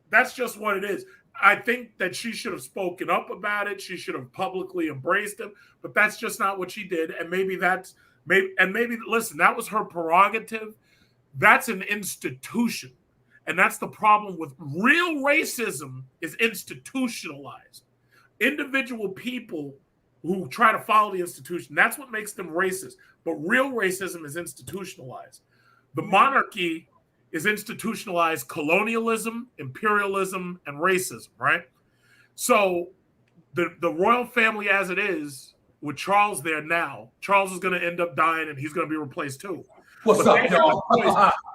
S2: that's just what it is. I think that she should have spoken up about it. She should have publicly embraced him, but that's just not what she did. And maybe listen, that was her prerogative. That's an institution. And that's the problem with real racism, is institutionalized. Individual people who try to follow the institution, that's what makes them racist. But real racism is institutionalized. The monarchy is institutionalized colonialism, imperialism, and racism, right? So the royal family as it is, with Charles there now, Charles is going to end up dying and he's going to be replaced too.
S4: What's up, y'all?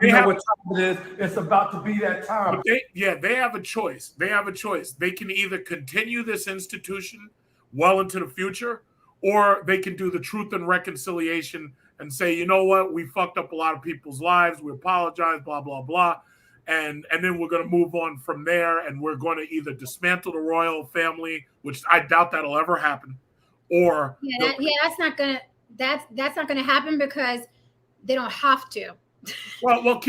S4: You know what time it is. It's about to be that time.
S2: But they have a choice. They have a choice. They can either continue this institution well into the future, or they can do the truth and reconciliation and say, you know what, we fucked up a lot of people's lives. We apologize, blah, blah, blah. And then we're going to move on from there, and we're going to either dismantle the royal family, which I doubt that'll ever happen, or
S1: that's not gonna happen because they don't have to.
S2: Well,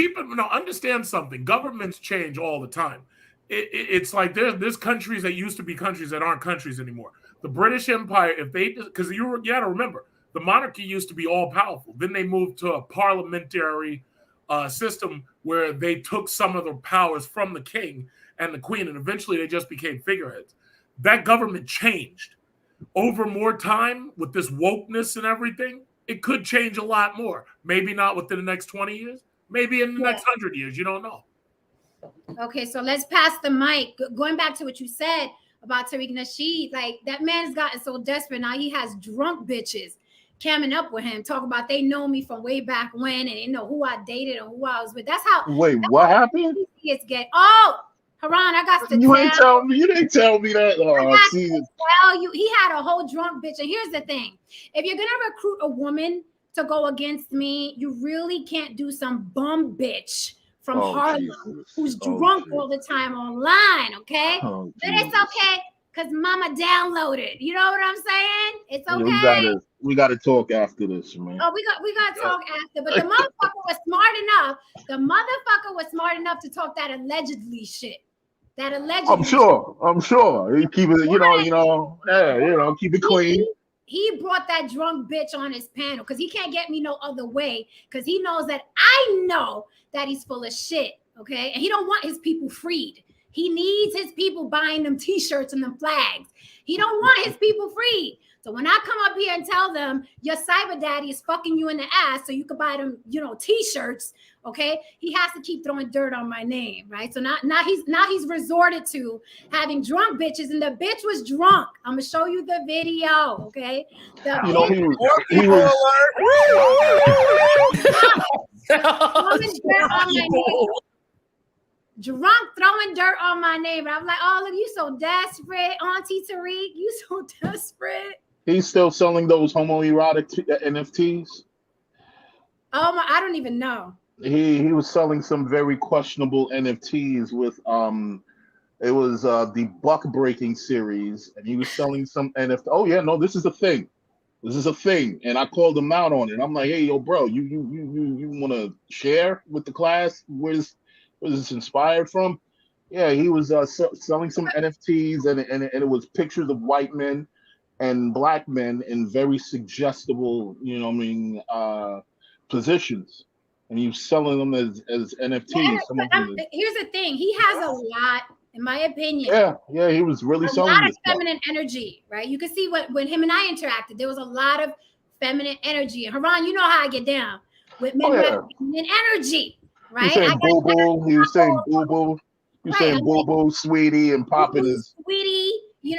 S2: understand something. Governments change all the time. It's like there's countries that used to be countries that aren't countries anymore. The British Empire, because you got to remember, the monarchy used to be all powerful. Then they moved to a parliamentary system where they took some of the powers from the king and the queen, and eventually they just became figureheads. That government changed over more time with this wokeness and everything. It could change a lot more. Maybe not within the next 20 years. Maybe in the next 100 years. You don't know.
S1: Okay, so let's pass the mic. Going back to what you said about Tariq Nasheed, like that man has gotten so desperate now. He has drunk bitches camming up with him, talk about they know me from way back when, and they know who I dated and who I was with. That's how.
S3: Wait, what happened?
S1: Haran, I got to
S3: You ain't tell me. You didn't tell me that.
S1: Well, he had a whole drunk bitch. And here's the thing: if you're gonna recruit a woman to go against me, you really can't do some bum bitch from Harlem who's drunk all the time online. Okay, but it's okay because Mama downloaded. You know what I'm saying? It's okay.
S3: We gotta talk after this, man.
S1: Oh, we got to talk after. But the motherfucker was smart enough. The motherfucker was smart enough to talk that allegedly shit. That allegedly.
S3: I'm sure. He keep it, keep it clean.
S1: He brought that drunk bitch on his panel because he can't get me no other way because he knows that I know that he's full of shit. Okay, and he don't want his people freed. He needs his people buying them t-shirts and them flags. He don't want his people freed. So when I come up here and tell them your cyber daddy is fucking you in the ass so you could buy them, t-shirts, okay? He has to keep throwing dirt on my name, right? So now he's resorted to having drunk bitches, and the bitch was drunk. I'm gonna show you the video, okay?
S3: He was
S1: drunk, throwing dirt on my name. I'm like, oh, look, you so desperate, Auntie Tariq. You so desperate.
S3: He's still selling those homoerotic NFTs.
S1: Oh, I don't even know.
S3: He was selling some very questionable NFTs with it was the Buck Breaking series, and he was selling some NFT. Oh yeah, no, this is a thing. This is a thing, and I called him out on it. I'm like, hey, yo, bro, you want to share with the class? Where's this inspired from? Yeah, he was selling some NFTs, and it was pictures of white men and black men in very suggestible, positions, and he was selling them as NFTs.
S1: Yeah, here's the thing: he has a lot, in my opinion.
S3: Yeah, he was really selling
S1: a lot of feminine energy, right? You can see when him and I interacted, there was a lot of feminine energy. And Haran, you know how I get down with men feminine energy, right?
S3: He was saying boo boo. He was saying boo boo. He was saying boo boo, sweetie, and popping his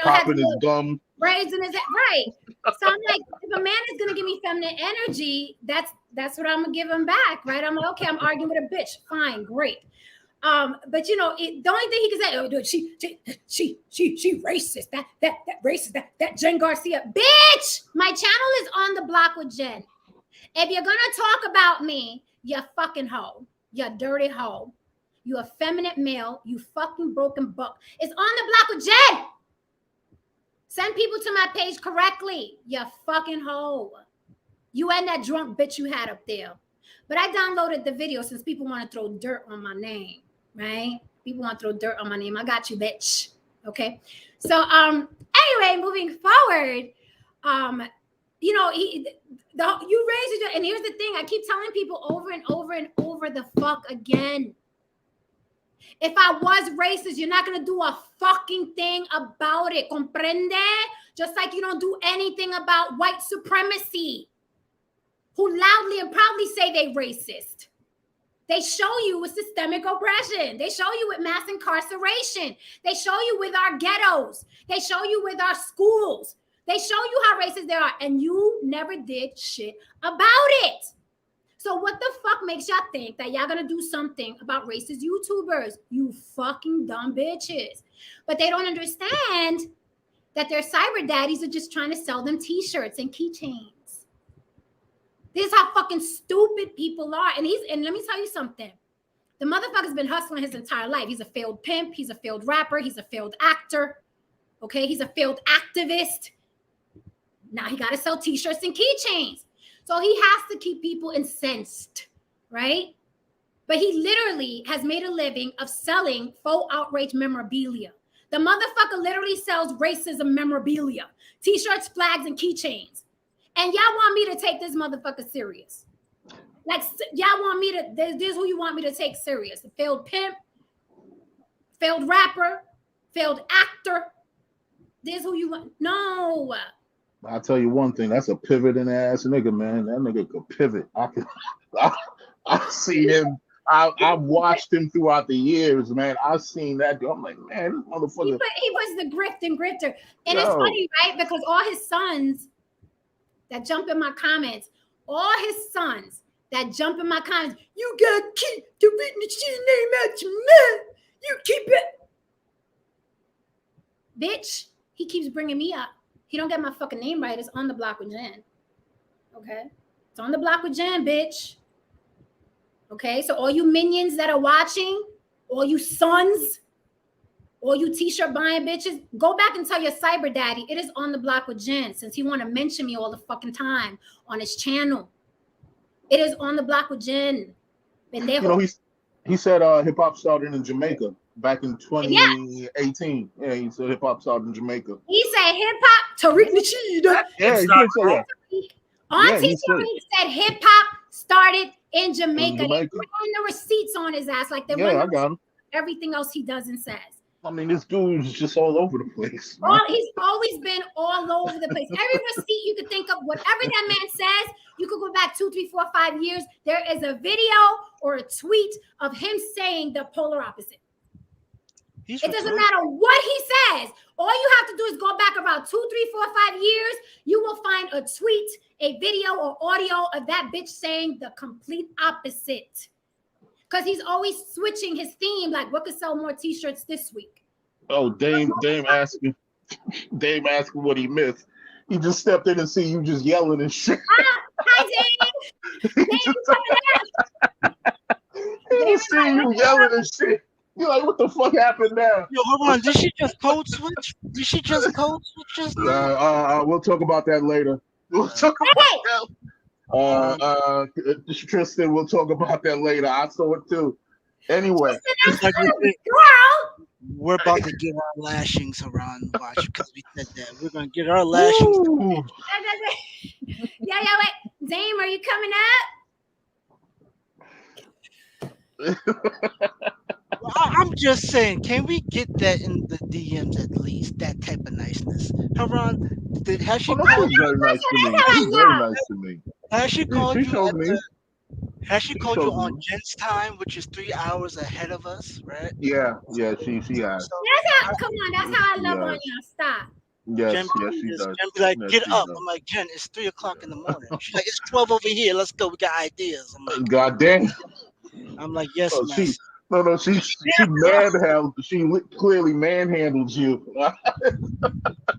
S3: popping his gum.
S1: Raising his right. So I'm like, if a man is gonna give me feminine energy, that's what I'm gonna give him back, right? I'm like, okay, I'm arguing with a bitch. Fine, great. But the only thing he can say, oh, she racist. That racist. That Jen Garcia, bitch. My channel is on the block with Jen. If you're gonna talk about me, you fucking hoe, you dirty hoe, you effeminate male, you fucking broken book. It's on the block with Jen. Send people to my page correctly, you fucking hoe. You and that drunk bitch you had up there. But I downloaded the video since people want to throw dirt on my name, right? People want to throw dirt on my name. I got you, bitch. Okay. So anyway, moving forward, you raised it, and here's the thing: I keep telling people over and over and over the fuck again. If I was racist, you're not gonna do a fucking thing about it. Comprende? Just like you don't do anything about white supremacy, who loudly and proudly say they racist. They show you with systemic oppression. They show you with mass incarceration. They show you with our ghettos. They show you with our schools. They show you how racist they are, and you never did shit about it. So what the fuck makes y'all think that y'all gonna do something about racist YouTubers? You fucking dumb bitches. But they don't understand that their cyber daddies are just trying to sell them t-shirts and keychains. This is how fucking stupid people are. And let me tell you something. The motherfucker's been hustling his entire life. He's a failed pimp. He's a failed rapper. He's a failed actor. Okay, he's a failed activist. Now he got to sell t-shirts and keychains. So he has to keep people incensed, right? but he literally has made a living of selling faux outrage memorabilia. The motherfucker literally sells racism memorabilia, t-shirts, flags, and keychains. And y'all want me to take this motherfucker serious. Like, y'all want me to, this is who you want me to take serious. A failed pimp, failed rapper, failed actor. This is who you want. No.
S3: I'll tell you one thing, that's a pivoting ass nigga, man. That nigga could pivot. I see him. I've watched him throughout the years, man. I've seen that. I'm like, man, this motherfucker.
S1: He was the grift and grifter. And it's funny, right? Because all his sons that jump in my comments, you gotta keep the witness name out your mouth. You keep it. Bitch, he keeps bringing me up. He don't get my fucking name right. It's On the Block with Jen. Okay? It's On the Block with Jen, bitch. Okay? So all you minions that are watching, all you sons, all you t-shirt buying bitches, go back and tell your cyber daddy it is On the Block with Jen, since he want to mention me all the fucking time on his channel. It is On the Block with Jen. Pendejo.
S3: You know, he said hip hop started in Jamaica back in 2018. Yeah, he said hip hop started in Jamaica.
S1: He said hip hop. Tariq Nasheed.
S3: Yeah, he did say that.
S1: On he said hip hop started in Jamaica. They ran the receipts on his ass like they
S3: I got him.
S1: Everything else he does and says.
S3: I mean, this dude's just all over the place.
S1: He's always been all over the place. Every receipt you could think of, whatever that man says, you could go back 2, 3, 4, 5 years. There is a video or a tweet of him saying the polar opposite. It doesn't matter what he says. All you have to do is go back about 2, 3, 4, 5 years. You will find a tweet, a video, or audio of that bitch saying the complete opposite. Because he's always switching his theme, like what could sell more t-shirts this week? Oh,
S3: Dame asking what he missed. He just stepped in and see you just yelling and shit.
S1: Hi, Dame. Dame, you coming out?
S3: He just see you yelling and shit. You're like, what the fuck happened now?
S5: Yo, hold on. Did she just code switch? Just now?
S3: We'll talk about that later. Tristan, we'll talk about that later. I saw it too. Anyway,
S5: we're about to get our lashings around. Watch, because we said that we're gonna get our lashings.
S1: Yeah, wait, Dame, are you coming up?
S5: I'm just saying, can we get that in the DMs at least? That type of niceness. Haran, has she called you?
S3: Very nice to me. Very nice to me.
S5: Has she called you? Has she called you on
S3: me.
S5: Jen's time, which is 3 hours ahead of us, right?
S3: Yeah, she has.
S1: Come on, that's how I love on y'all. Stop.
S3: Yes, she does.
S5: Jen be like, get up. I'm like, Jen, it's 3 o'clock in the morning. She's like, it's 12 over here. Let's go. We got ideas. I'm like,
S3: God damn.
S5: I'm like, yes,
S3: she manhandled. She clearly manhandled you.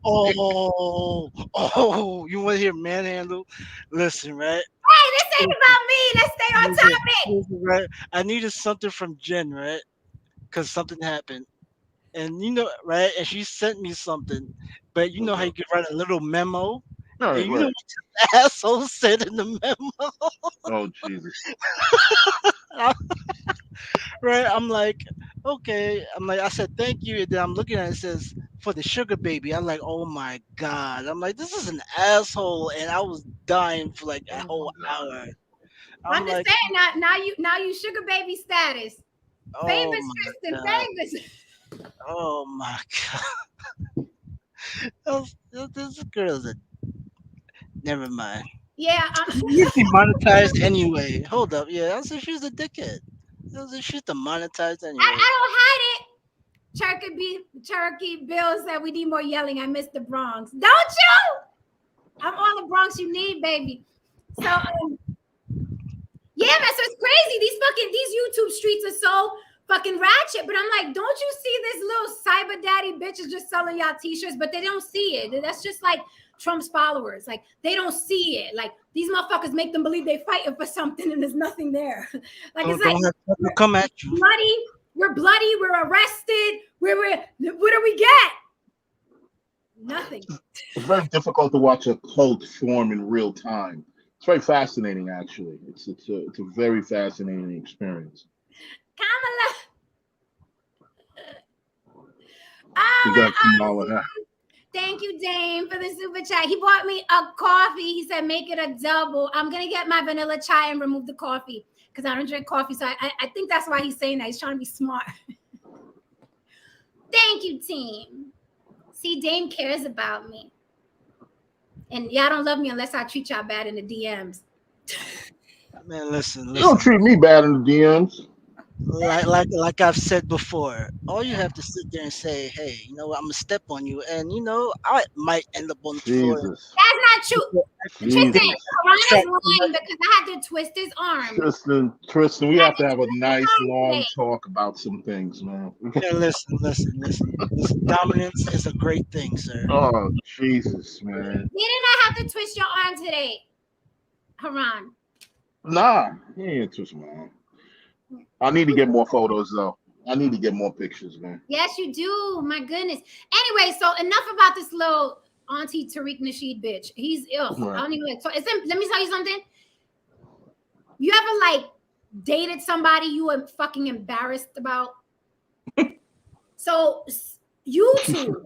S5: Oh, you want to hear manhandle? Listen, right?
S1: Hey, this ain't about me. Let's stay on topic.
S5: Right? I needed something from Jen, right? Because something happened. And you know, right? And she sent me something. But you know how you can write a little memo?
S3: Right,
S5: and you know what the asshole said in the memo?
S3: Oh, Jesus.
S5: Right? I'm like, okay. I said, thank you. And then I'm looking at it, says, for the sugar baby. I'm like, oh my God. I'm like, this is an asshole. And I was dying for like a whole hour.
S1: I'm just saying, now you sugar baby status. Famous Tristan, famous.
S5: Oh my God. This girl's a... Never mind.
S1: Yeah.
S5: She's demonetized anyway. Hold up. Yeah, I said she's a dickhead. She's demonetized anyway.
S1: I don't hide it. Turkey Bill said we need more yelling. I miss the Bronx. Don't you? I'm all the Bronx you need, baby. So yeah, man. So it's crazy. These YouTube streets are so fucking ratchet. But I'm like, don't you see this little cyber daddy bitches just selling y'all t-shirts, but they don't see it. That's just like Trump's followers. Like, they don't see it. Like, these motherfuckers make them believe they're fighting for something and there's nothing there. Like, it's like,
S5: come at you.
S1: We're bloody, we're arrested, what do we get? Nothing.
S3: It's very difficult to watch a cult form in real time. It's very fascinating, actually. It's a very fascinating experience.
S1: Kamala.
S3: We got Kamala.
S1: Thank you, Dame, for the super chat. He bought me a coffee. He said, make it a double. I'm going to get my vanilla chai and remove the coffee because I don't drink coffee. So I think that's why he's saying that. He's trying to be smart. Thank you, team. See, Dame cares about me. And y'all don't love me unless I treat y'all bad in the DMs.
S5: Man, listen.
S3: You don't treat me bad in the DMs.
S5: Like I've said before, all you have to sit there and say, hey, you know what, I'm gonna step on you, and you know, I might end up on the floor.
S3: Jesus.
S1: That's not true. Tristan, Ron is lying because I had to twist his arm.
S3: Tristan, we have to have a nice long talk about some things, man.
S5: Yeah, listen. Dominance is a great thing, sir.
S3: Oh, Jesus, man.
S1: Didn't I have to twist your arm today, Haran?
S3: Nah, he ain't twist my arm. I need to get more photos, though. I need to get more pictures, man.
S1: Yes, you do. My goodness. Anyway, so enough about this little Auntie Tariq Nasheed bitch. He's ill.
S3: Right.
S1: I don't even like. So let me tell you something. You ever like dated somebody you were fucking embarrassed about? So YouTube.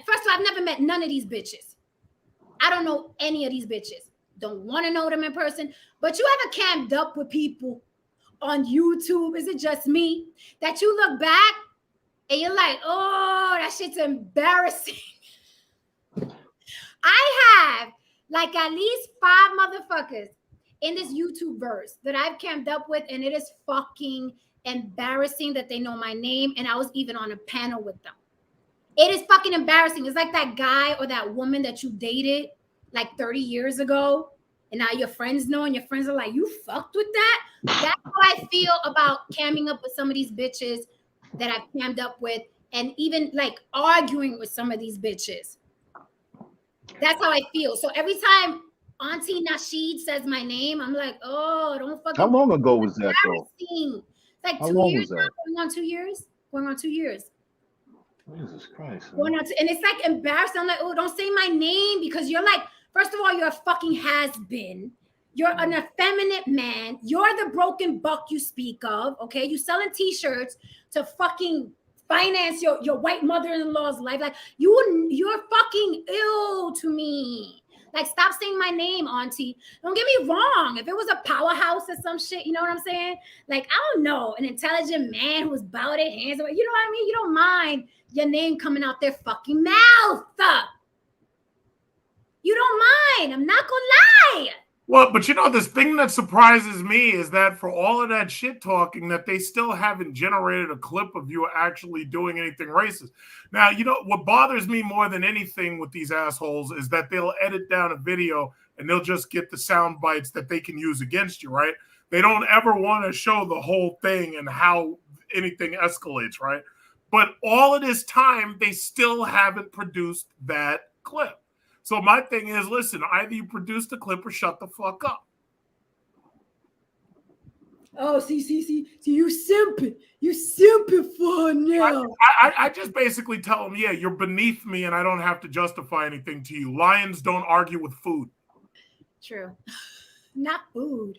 S1: First of all, I've never met none of these bitches. I don't know any of these bitches. Don't want to know them in person. But you ever camped up with people on YouTube? Is it just me that you look back and you're like, oh, that shit's embarrassing? I have like at least 5 motherfuckers in this YouTube verse that I've camped up with, and it is fucking embarrassing that they know my name, and I was even on a panel with them. It is fucking embarrassing. It's like that guy or that woman that you dated like 30 years ago, and now your friends know, and your friends are like, you fucked with that? That's how I feel about camming up with some of these bitches that I've cammed up with, and even like arguing with some of these bitches. That's how I feel. So every time Auntie Nasheed says my name, I'm like, oh, don't fucking.
S3: How long ago was that, though?
S1: It's like
S3: How
S1: 2
S3: long
S1: years
S3: was that?
S1: now, going on 2 years. Going on 2 years.
S3: Jesus Christ.
S1: Going on and it's like embarrassing. I'm like, oh, don't say my name, because you're like, first of all, you're a fucking has-been. You're an effeminate man. You're the broken buck you speak of, okay? You selling t-shirts to fucking finance your white mother-in-law's life. Like, you're fucking ill to me. Like, stop saying my name, Auntie. Don't get me wrong. If it was a powerhouse or some shit, you know what I'm saying? Like, I don't know, an intelligent man who was bowed at hands, you know what I mean? You don't mind your name coming out their fucking mouth. You don't mind. I'm not gonna lie.
S2: Well, but you know, this thing that surprises me is that for all of that shit talking, that they still haven't generated a clip of you actually doing anything racist. Now, you know, what bothers me more than anything with these assholes is that they'll edit down a video and they'll just get the sound bites that they can use against you, right? They don't ever want to show the whole thing and how anything escalates, right? But all of this time, they still haven't produced that clip. So my thing is, listen, either you produce the clip or shut the fuck up.
S1: Oh, see, you simping. You simping for now.
S2: I just basically tell them, yeah, you're beneath me and I don't have to justify anything to you. Lions don't argue with food.
S1: True. Not food.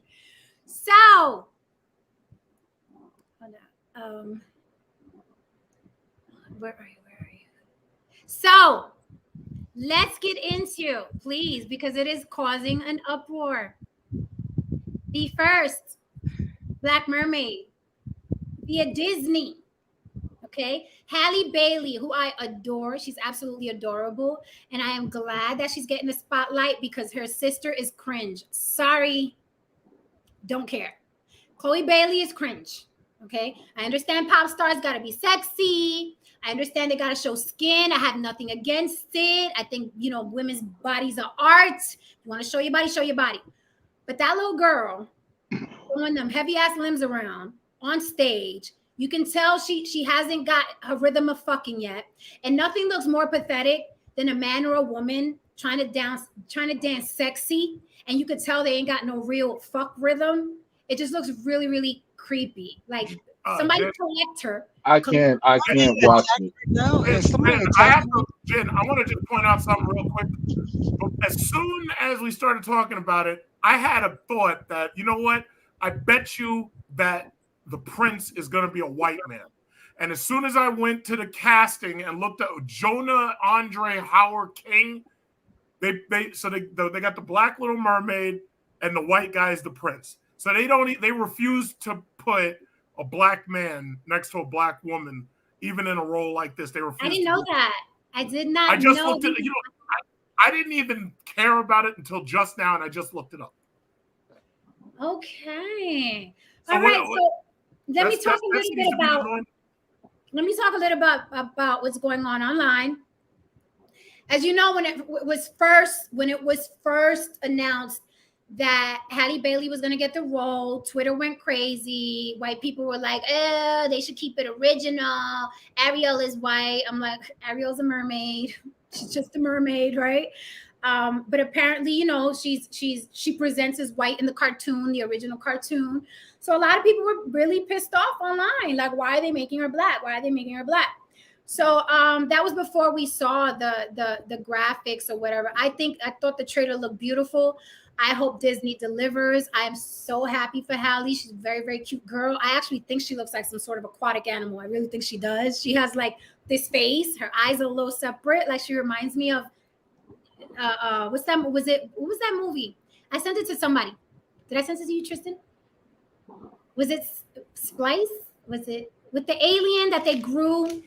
S1: So, where are you? So, let's get into, please, because it is causing an uproar. The first Black Mermaid via Disney. Okay. Halle Bailey, who I adore. She's absolutely adorable. And I am glad that she's getting the spotlight because her sister is cringe. Sorry. Don't care. Chloe Bailey is cringe. Okay. I understand pop stars got to be sexy. I understand they got to show skin. I have nothing against it. I think, you know, women's bodies are art. If you want to show your body, show your body. But that little girl throwing them heavy ass limbs around on stage, you can tell she hasn't got her rhythm of fucking yet. And nothing looks more pathetic than a man or a woman trying to dance sexy. And you could tell they ain't got no real fuck rhythm. It just looks really, really creepy. Like somebody collect her.
S3: I can't watch it.
S5: No,
S2: Jen, I want to just point out something real quick. As soon as we started talking about it, I had a thought that, you know what? I bet you that the prince is going to be a white man. And as soon as I went to the casting and looked at Jonah Andre Howard King, they got the black Little Mermaid and the white guy is the prince. So they refuse to put a black man next to a black woman, even in a role like this. They refuse.
S1: I didn't know that. I did not.
S2: I just looked at I didn't even care about it until just now, and I just looked it up.
S1: Okay. So all right. So let me talk a little bit about what's going on online. As you know, when it was first announced that Halle Bailey was going to get the role, Twitter went crazy. White people were like, they should keep it original. Ariel is white. I'm like, Ariel's a mermaid. She's just a mermaid, right? But apparently, she presents as white in the cartoon, the original cartoon. So a lot of people were really pissed off online. Like, why are they making her black? Why are they making her black? So that was before we saw the graphics or whatever. I thought the trailer looked beautiful. I hope Disney delivers. I am so happy for Halle. She's a very, very cute girl. I actually think she looks like some sort of aquatic animal. I really think she does. She has like this face. Her eyes are a little separate. Like she reminds me of what was that movie? I sent it to somebody. Did I send it to you, Tristan? Was it Splice? Was it with the alien that they grew?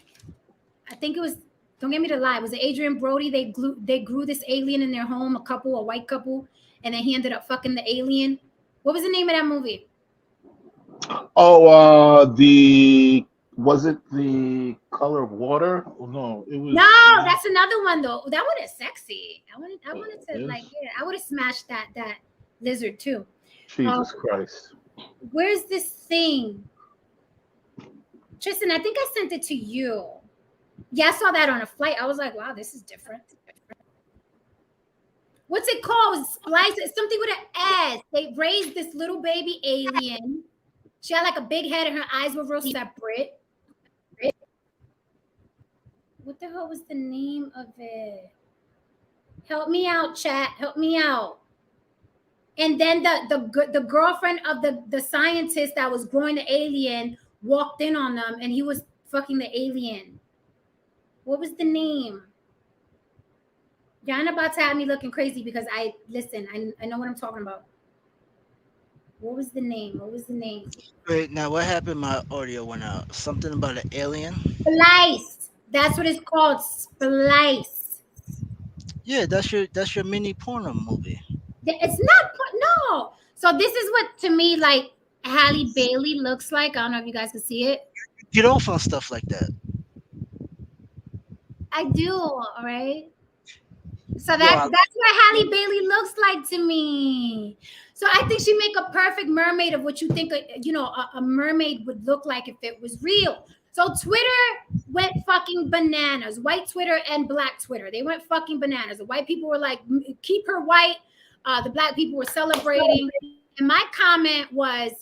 S1: I think it was, don't get me to lie, was it Adrian Brody? They grew this alien in their home, a white couple, and then he ended up fucking the alien. What was the name of that movie?
S3: Oh, was it The Color of Water? Oh, no, it was.
S1: No, that's another one though. That one is sexy. I wanted to I would have smashed that lizard too.
S3: Jesus Christ.
S1: Where's this thing? Tristan, I think I sent it to you. Yeah, I saw that on a flight. I was like, wow, this is different. What's it called? Splice. It's something with an S. They raised this little baby alien. She had like a big head and her eyes were real separate. What the hell was the name of it? Help me out, chat. Help me out. And then the girlfriend of the scientist that was growing the alien walked in on them and he was fucking the alien. What was the name? Y'all about to have me looking crazy because I know what I'm talking about. What was the name?
S5: Wait, now what happened? My audio went out. Something about an alien?
S1: Splice. That's what it's called. Splice.
S5: Yeah, that's your mini porno movie.
S1: It's not, no. So this is what to me like Halle Bailey looks like. I don't know if you guys can see it.
S5: Get off on stuff like that.
S1: I do, all right. So that's what Halle Bailey looks like to me. So I think she make a perfect mermaid of what you think a mermaid would look like if it was real. So Twitter went fucking bananas. White Twitter and black Twitter. They went fucking bananas. The white people were like, keep her white. The black people were celebrating. And my comment was,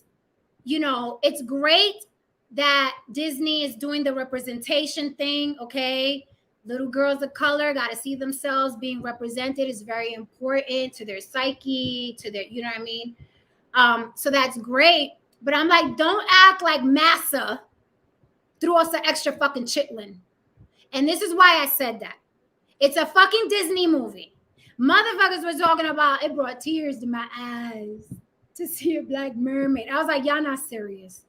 S1: it's great that Disney is doing the representation thing, okay? Little girls of color got to see themselves being represented is very important to their psyche, to their, you know what I mean? So that's great. But I'm like, don't act like Massa threw us an extra fucking chitlin. And this is why I said that. It's a fucking Disney movie. Motherfuckers were talking about, it brought tears to my eyes to see a black mermaid. I was like, y'all not serious.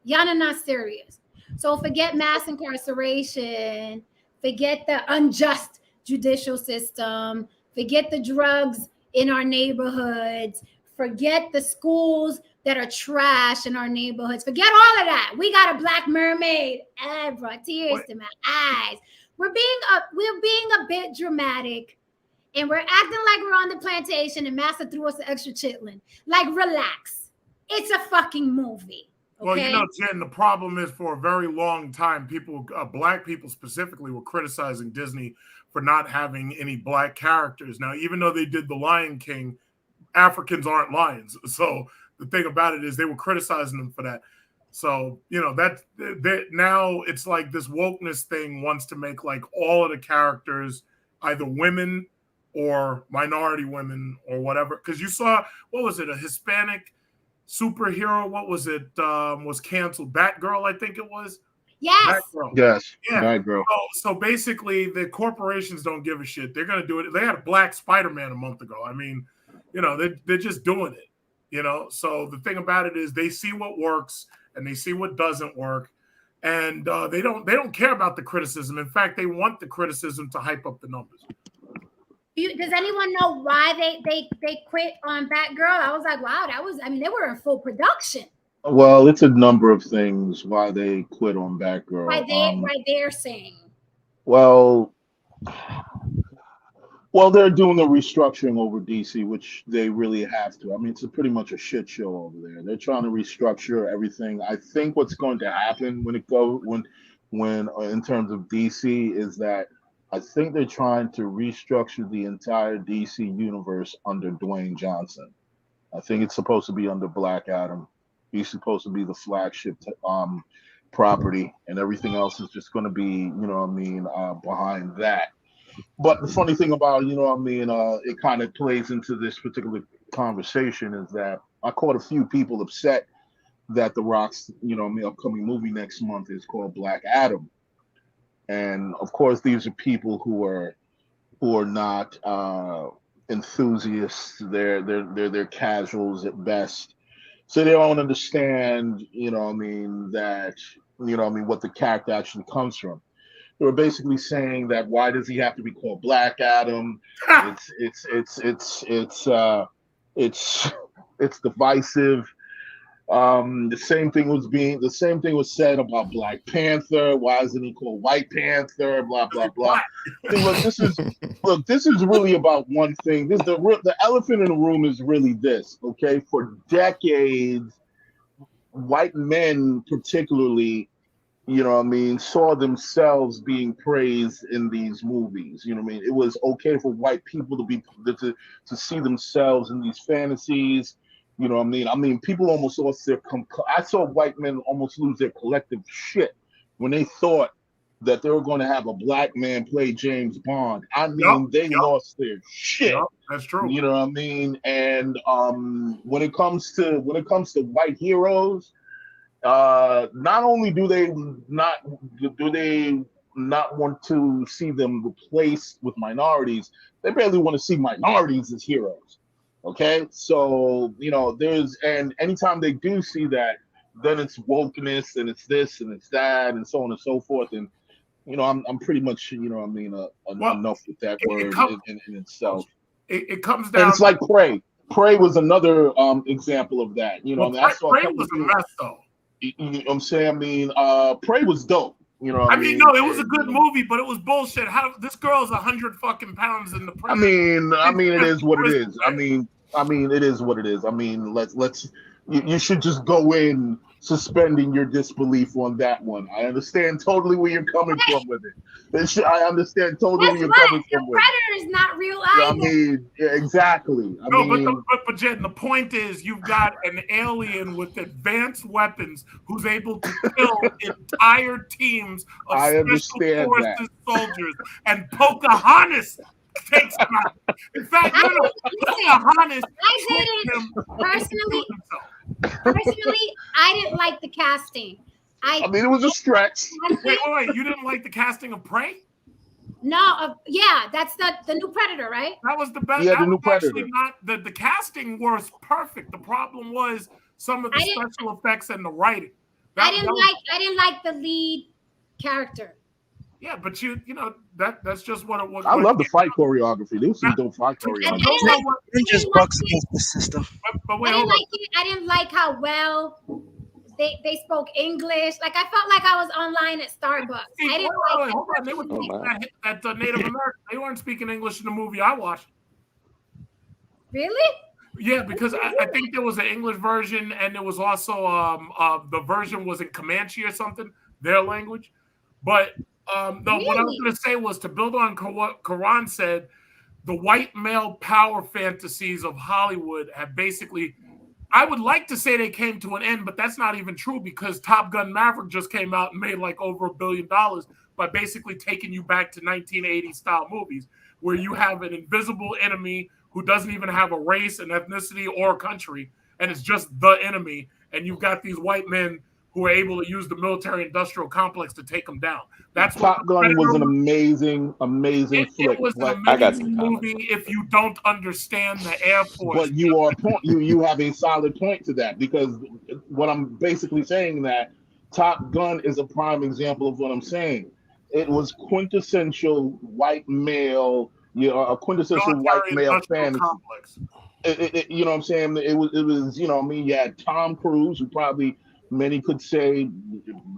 S1: Y'all are not serious. So forget mass incarceration. Forget the unjust judicial system. Forget the drugs in our neighborhoods. Forget the schools that are trash in our neighborhoods. Forget all of that. We got a black mermaid. It brought tears to my eyes. We're being a bit dramatic, and we're acting like we're on the plantation and Massa threw us an extra chitlin. Like, relax. It's a fucking movie. Okay?
S2: Well, Jen, the problem is for a very long time, people, black people specifically, were criticizing Disney for not having any black characters. Now, even though they did The Lion King, Africans aren't lions. So the thing about it is they were criticizing them for that. So, that now it's like this wokeness thing wants to make like all of the characters either women or minority women or whatever. Because you saw, what was it, a Hispanic superhero. What was it? Was canceled. Batgirl, I think it was.
S1: Yes.
S2: Batgirl.
S3: Yes.
S2: Yeah.
S3: Bad girl.
S2: So basically, the corporations don't give a shit. They're gonna do it. They had a Black Spider-Man a month ago. I mean, they're just doing it. So the thing about it is they see what works and they see what doesn't work, and they don't care about the criticism. In fact, they want the criticism to hype up the numbers.
S1: Does anyone know why they quit on Batgirl? I was like, wow, they were in full production.
S3: Well, it's a number of things why they quit on Batgirl.
S1: Why they're saying.
S3: Well, they're doing a restructuring over DC, which they really have to. I mean, it's pretty much a shit show over there. They're trying to restructure everything. I think what's going to happen when in terms of DC is that I think they're trying to restructure the entire DC universe under Dwayne Johnson. I think it's supposed to be under Black Adam. He's supposed to be the flagship property, and everything else is just going to be, behind that. But the funny thing about, it kind of plays into this particular conversation is that I caught a few people upset that The Rock's, upcoming movie next month is called Black Adam. And of course, these are people who are not enthusiasts. They're casuals at best. So they don't understand, that, what the character actually comes from. They were basically saying that why does he have to be called Black Adam? It's divisive. The same thing was said about Black Panther. Why isn't he called White Panther? Blah blah blah. This is really about one thing. The elephant in the room is really this. Okay, for decades, white men particularly, saw themselves being praised in these movies. It was okay for white people to see themselves in these fantasies. People almost lost I saw white men almost lose their collective shit when they thought that they were going to have a black man play James Bond. They lost their shit.
S2: Yep, that's true.
S3: And when it comes to white heroes, not only do they not want to see them replaced with minorities, they barely want to see minorities as heroes. Okay, so and anytime they do see that, then it's wokeness and it's this and it's that and so on and so forth. And I'm pretty much enough with that word in itself.
S2: It comes down.
S3: And it's like Prey. Prey was another example of that.
S2: Prey was a mess, though.
S3: I'm saying, Prey was dope.
S2: No, it was a good movie, but it was bullshit. How this girl's 100 fucking pounds in the prison.
S3: It is what it is. It is what it is. Let's. You should just go in suspending your disbelief on that one. I understand totally where you're coming from with it. I understand totally where you're coming from with it.
S1: Predator is not real either.
S3: Exactly.
S2: But Jen, the point is you've got an alien with advanced weapons who's able to kill entire teams of special forces soldiers, and Pocahontas takes him out. In fact, Pocahontas
S1: I didn't personally, I didn't like the casting.
S3: It was a stretch.
S2: Wait, you didn't like the casting of Prey?
S1: No, that's the new Predator, right?
S2: That was the best.
S3: Yeah, the new Predator.
S2: Actually not the casting was perfect. The problem was some of the special effects and the writing.
S1: I didn't like the lead character.
S2: Yeah, but that's just what it was.
S3: I love the fight choreography. There was some dope fight choreography.
S5: Just bucks against the system.
S2: But wait,
S1: I didn't like how well they spoke English. Like I felt like I was online at Starbucks. I didn't like
S2: that. They were speaking at Native American. They weren't speaking English in the movie I watched.
S1: Really?
S2: Yeah, because I think there was an English version, and there was also the version was in Comanche or something, their language. But really? What I was going to say was to build on what Karan said, the white male power fantasies of Hollywood have basically, I would like to say they came to an end, but that's not even true because Top Gun Maverick just came out and made like over $1 billion by basically taking you back to 1980s style movies where you have an invisible enemy who doesn't even have a race, an ethnicity, or a country, and it's just the enemy, and you've got these white men who are able to use the military-industrial complex to take them down. That's what
S3: Top Gun was an amazing flick.
S2: It was an
S6: I got
S2: amazing
S6: some comments.
S2: movie if you don't understand the Air Force.
S3: But you have a solid point to that, because what I'm basically saying that Top Gun is a prime example of what I'm saying. It was quintessential white male, a quintessential white male
S2: military-industrial
S3: fantasy.
S2: complex.
S3: You know what I'm saying? It was, you know what I mean? You had Tom Cruise, who probably many could say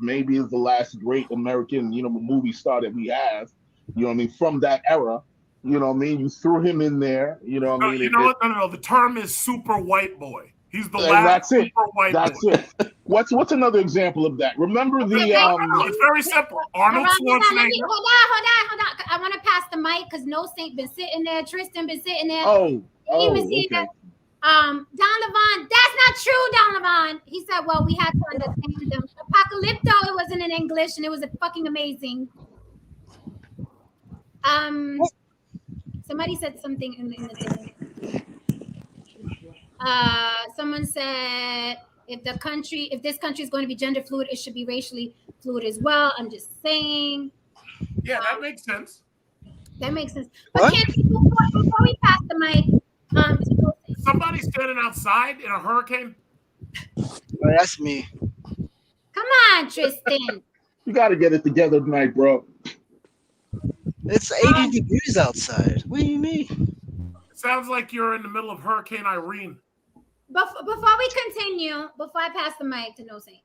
S3: maybe is the last great American, movie star that we have, you know what I mean, from that era. You know what I mean? You threw him in there, you know what I mean?
S2: You know what? No. The term is super white boy. He's the
S3: And
S2: last
S3: that's it.
S2: super white
S3: That's
S2: boy.
S3: it. What's another example of that? Remember
S2: It's very simple. Arnold Schwarzenegger.
S1: Hold on. I want to pass the mic because No Saint been sitting there. Tristan been sitting there.
S3: okay.
S1: Don Levon, that's not true, Don Levon. He said, well, we had to understand them. Apocalypto, it wasn't in English, and it was fucking amazing. Somebody said something in the thing. Someone said, if this country is going to be gender fluid, it should be racially fluid as well. I'm just saying.
S2: Yeah, that makes sense.
S1: That makes sense. But can't people, before we pass the mic,
S2: somebody standing outside in a hurricane?
S5: Oh, that's me.
S1: Come on, Tristan.
S3: You got to get it together tonight, bro.
S1: It's
S5: 80 degrees outside. What do you mean?
S2: It sounds like you're in the middle of Hurricane Irene.
S1: Before we continue, before I pass the mic to No Saint,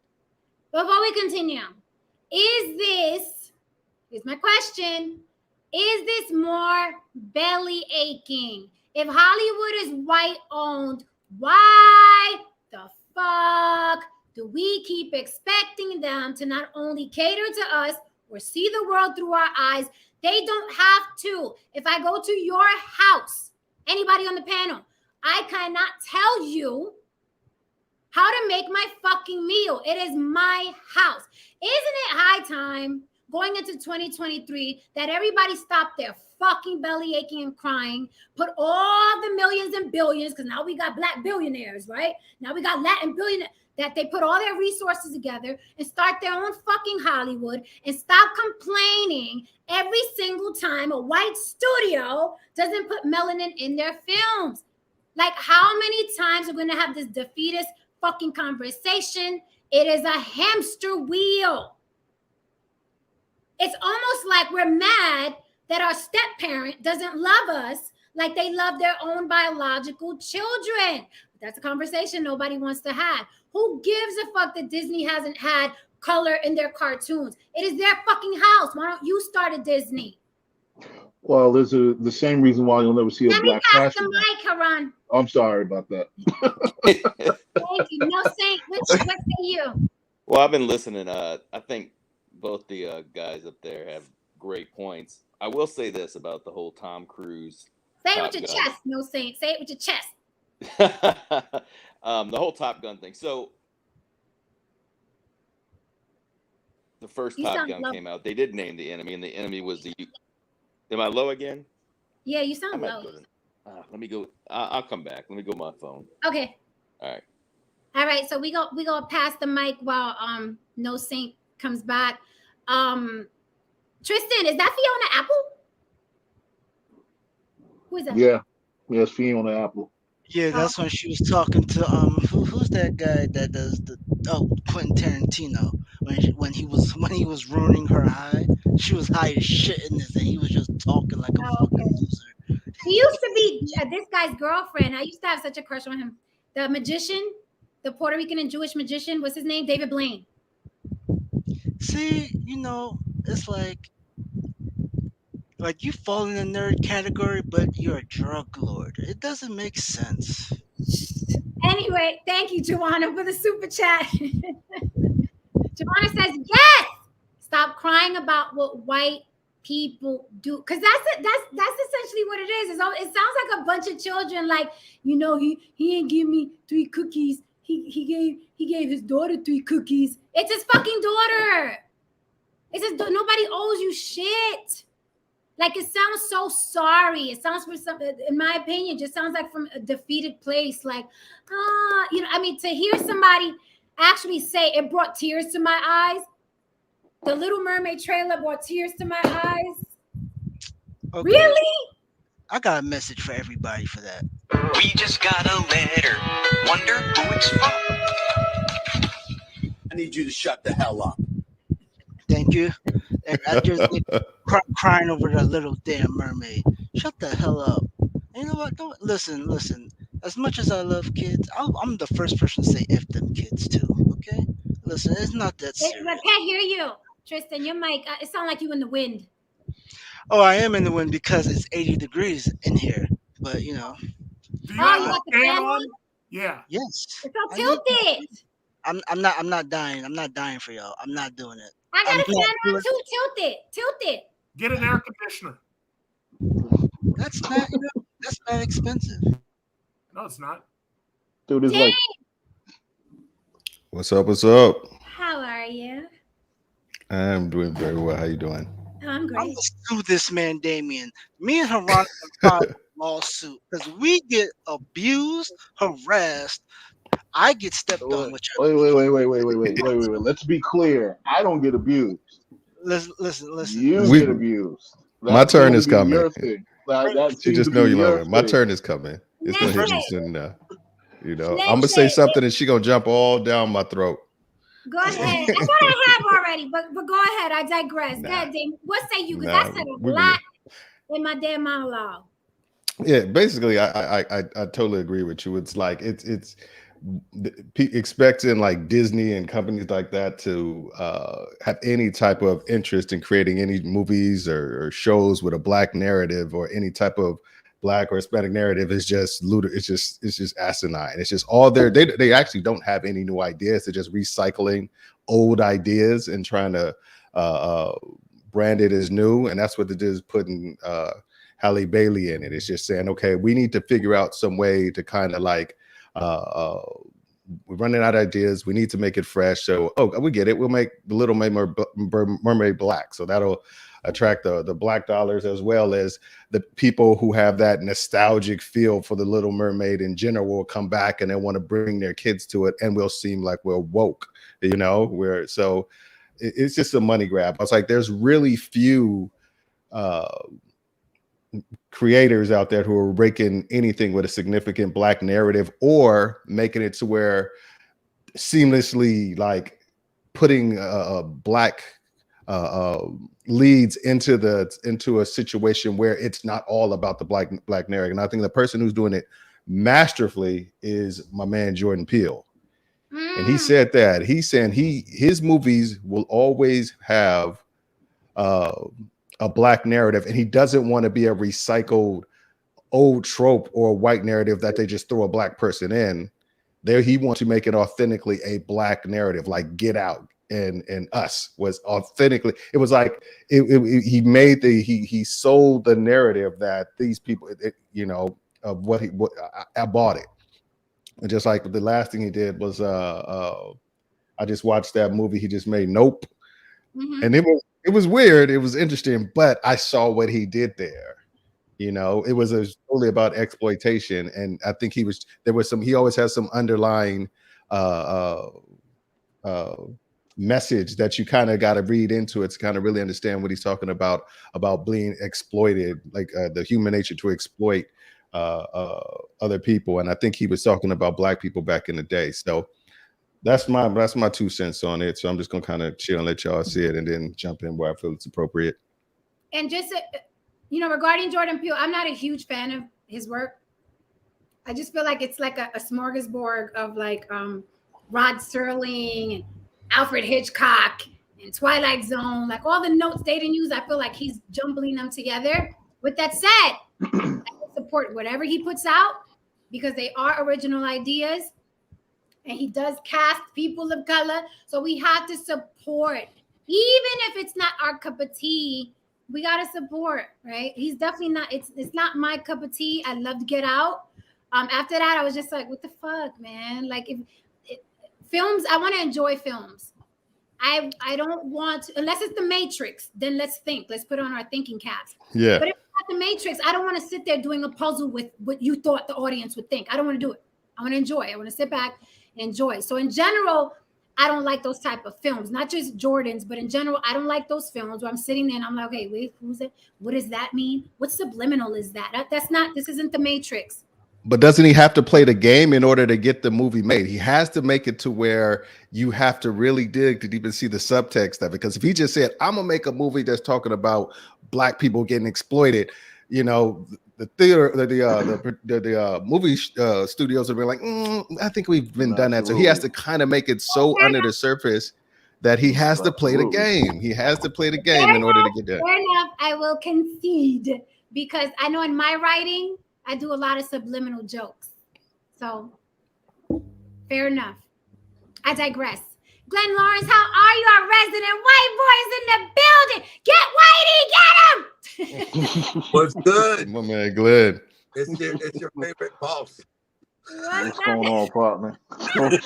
S1: before we continue, here's my question. Is this more belly aching? If Hollywood is white owned, why the fuck do we keep expecting them to not only cater to us or see the world through our eyes? They don't have to. If I go to your house, anybody on the panel, I cannot tell you how to make my fucking meal. It is my house. Isn't it high time going into 2023 that everybody stop their fucking belly aching and crying, put all the millions and billions, because now we got black billionaires, right? Now we got Latin billionaires, that they put all their resources together and start their own fucking Hollywood and stop complaining every single time a white studio doesn't put melanin in their films. Like, how many times are we going to have this defeatist fucking conversation? It is a hamster wheel. It's almost like we're mad that our step parent doesn't love us like they love their own biological children. That's a conversation nobody wants to have. Who gives a fuck that Disney hasn't had color in their cartoons? It is their fucking house. Why don't you start a Disney?
S3: Well, there's the same reason why you'll never see a
S1: Let me
S3: black
S1: pass
S3: pastor.
S1: the mic, Haran.
S3: I'm sorry about that.
S1: Thank you. No Saint, what say you?
S6: Well, I've been listening. I think both the guys up there have great points. I will say this about the whole Tom Cruise.
S1: Say it with your chest, No Saint. Say it with your chest.
S6: The whole Top Gun thing. So the first Top Gun came out. They did name the enemy, and the enemy was the. Am I low again?
S1: Yeah, you sound low.
S6: Let me go. I'll come back. Let me go my phone.
S1: Okay.
S6: All right.
S1: All right. So we go pass the mic while No Saint comes back. Tristan, is that Fiona Apple? Who is that?
S3: Yeah, it's Fiona Apple.
S5: Yeah, that's when she was talking to who's that guy that does the Quentin Tarantino when he was ruining her high. She was high as shit in this, and he was just talking like a fucking loser.
S1: He used to be this guy's girlfriend. I used to have such a crush on him. The magician, the Puerto Rican and Jewish magician. What's his name? David Blaine.
S5: See, it's like you fall in the nerd category, but you're a drug lord. It doesn't make sense.
S1: Anyway, thank you, Joanna, for the super chat. Joanna says, yes, stop crying about what white people do. Because that's essentially what it is. It sounds like a bunch of children, like, he ain't give me 3 cookies. He gave his daughter 3 cookies. It's his fucking daughter. It's his nobody owes you shit. Like it sounds so sorry. It sounds, for some, in my opinion, just sounds like from a defeated place. Like, you know, I mean, to hear somebody actually say it brought tears to my eyes. The Little Mermaid trailer brought tears to my eyes.
S5: Okay.
S1: Really?
S5: I got a message for everybody for that.
S7: We just got a letter. Wonder who it's from.
S8: I need you to shut the hell up.
S5: Thank you. And I just crying over the little damn mermaid. Shut the hell up. And you know what? Don't listen. As much as I love kids, I'm the first person to say F them kids too. Okay? Listen, it's not that
S1: I
S5: serious.
S1: can't hear you, Tristan. Your mic. It sounds like you in the wind.
S5: Oh, I am in the wind because it's 80 degrees in here. But you know.
S2: Do you have a fan on? Yeah.
S5: Yes.
S1: It's all tilted.
S5: I'm not dying. I'm not dying for y'all. I'm not doing it.
S1: I got a fan on too. Tilt it.
S2: Get an air conditioner.
S5: That's not. That's not expensive.
S2: No, it's not.
S3: Dude is like.
S9: What's up? What's up?
S1: How are you?
S9: I'm doing very well. How you doing?
S1: I'm great.
S5: I'm gonna sue this man, Damien. Me and Haran filed a lawsuit because we get abused, harassed. I get stepped on.
S3: Wait. Let's be clear. I don't get abused.
S5: Listen.
S3: You get abused.
S9: My turn is coming.
S3: Your thing.
S9: You just know you love it. My turn is coming. It's gonna hit me soon enough. You know, I'm gonna say something and she gonna jump all down my throat.
S1: Go ahead. I thought I have already, but go ahead. I digress. Go ahead, Dame. What say you? Because I said a lot in my damn monologue.
S9: Yeah, basically, I totally agree with you. It's like it's expecting like Disney and companies like that to have any type of interest in creating any movies or shows with a black narrative or any type of Black or Hispanic narrative is just it's just asinine. It's just all they actually don't have any new ideas. They're just recycling old ideas and trying to brand it as new. And that's what it is, putting Halle Bailey in it. It's just saying, okay, we need to figure out some way to kind of like we're running out of ideas. We need to make it fresh. So, we get it. We'll make the Little Mermaid black. So that'll attract the black dollars, as well as the people who have that nostalgic feel for the Little Mermaid in general will come back and they want to bring their kids to it, and we'll seem like we're woke, you know. It's just a money grab. I was like, there's really few creators out there who are breaking anything with a significant black narrative or making it to where seamlessly like putting black leads into a situation where it's not all about the black narrative. And I think the person who's doing it masterfully is my man Jordan Peele. And he said that his movies will always have a black narrative, and he doesn't want to be a recycled old trope or a white narrative that they just throw a black person in there. He wants to make it authentically a black narrative, like Get Out and Us was authentically. It was like he sold the narrative that these people, of what I bought it. And just like the last thing he did was I just watched that movie he just made, Nope. Mm-hmm. And it was weird. It was interesting, but I saw what he did there. You know, it was totally about exploitation. And I think he always has some underlying message that you kind of got to read into it to kind of really understand what he's talking about being exploited, like the human nature to exploit other people. And I think he was talking about black people back in the day. So that's my 2 cents on it. So I'm just gonna kind of chill and let y'all see it and then jump in where I feel it's appropriate.
S1: And just regarding Jordan Peele, I'm not a huge fan of his work. I just feel like it's like a smorgasbord of like Rod Serling and Alfred Hitchcock and Twilight Zone, like all the notes they didn't use. I feel like he's jumbling them together. With that said, I support whatever he puts out because they are original ideas. And he does cast people of color. So we have to support. Even if it's not our cup of tea, we got to support, right? He's definitely not, it's not my cup of tea. I love to Get Out. After that, I was just like, what the fuck, man? Like films, I want to enjoy films. I don't want to, unless it's the Matrix, then let's think. Let's put on our thinking caps.
S9: Yeah.
S1: But if it's not the Matrix, I don't want to sit there doing a puzzle with what you thought the audience would think. I don't want to do it. I want to enjoy. I want to sit back and enjoy. So in general, I don't like those type of films, not just Jordan's, but in general, I don't like those films where I'm sitting there and I'm like, okay, wait, who's it? What does that mean? What subliminal is that? That's not, this isn't the Matrix.
S9: But doesn't he have to play the game in order to get the movie made? He has to make it to where you have to really dig to even see the subtext of it. Because if he just said, I'm gonna make a movie that's talking about black people getting exploited, you know, the theater, the movie studios have been like, I think we've been done that. So he has to kind of make it so under the surface that he has to play the game. He has to play the game in order to get there.
S1: Fair enough. I will concede because I know in my writing, I do a lot of subliminal jokes. So, fair enough. I digress. Glenn Lawrence, how are you? Our resident white boys in the building. Get Whitey, get him!
S8: What's good?
S9: My man, Glenn.
S8: It's your favorite boss.
S3: What's going on, partner?
S1: Glenn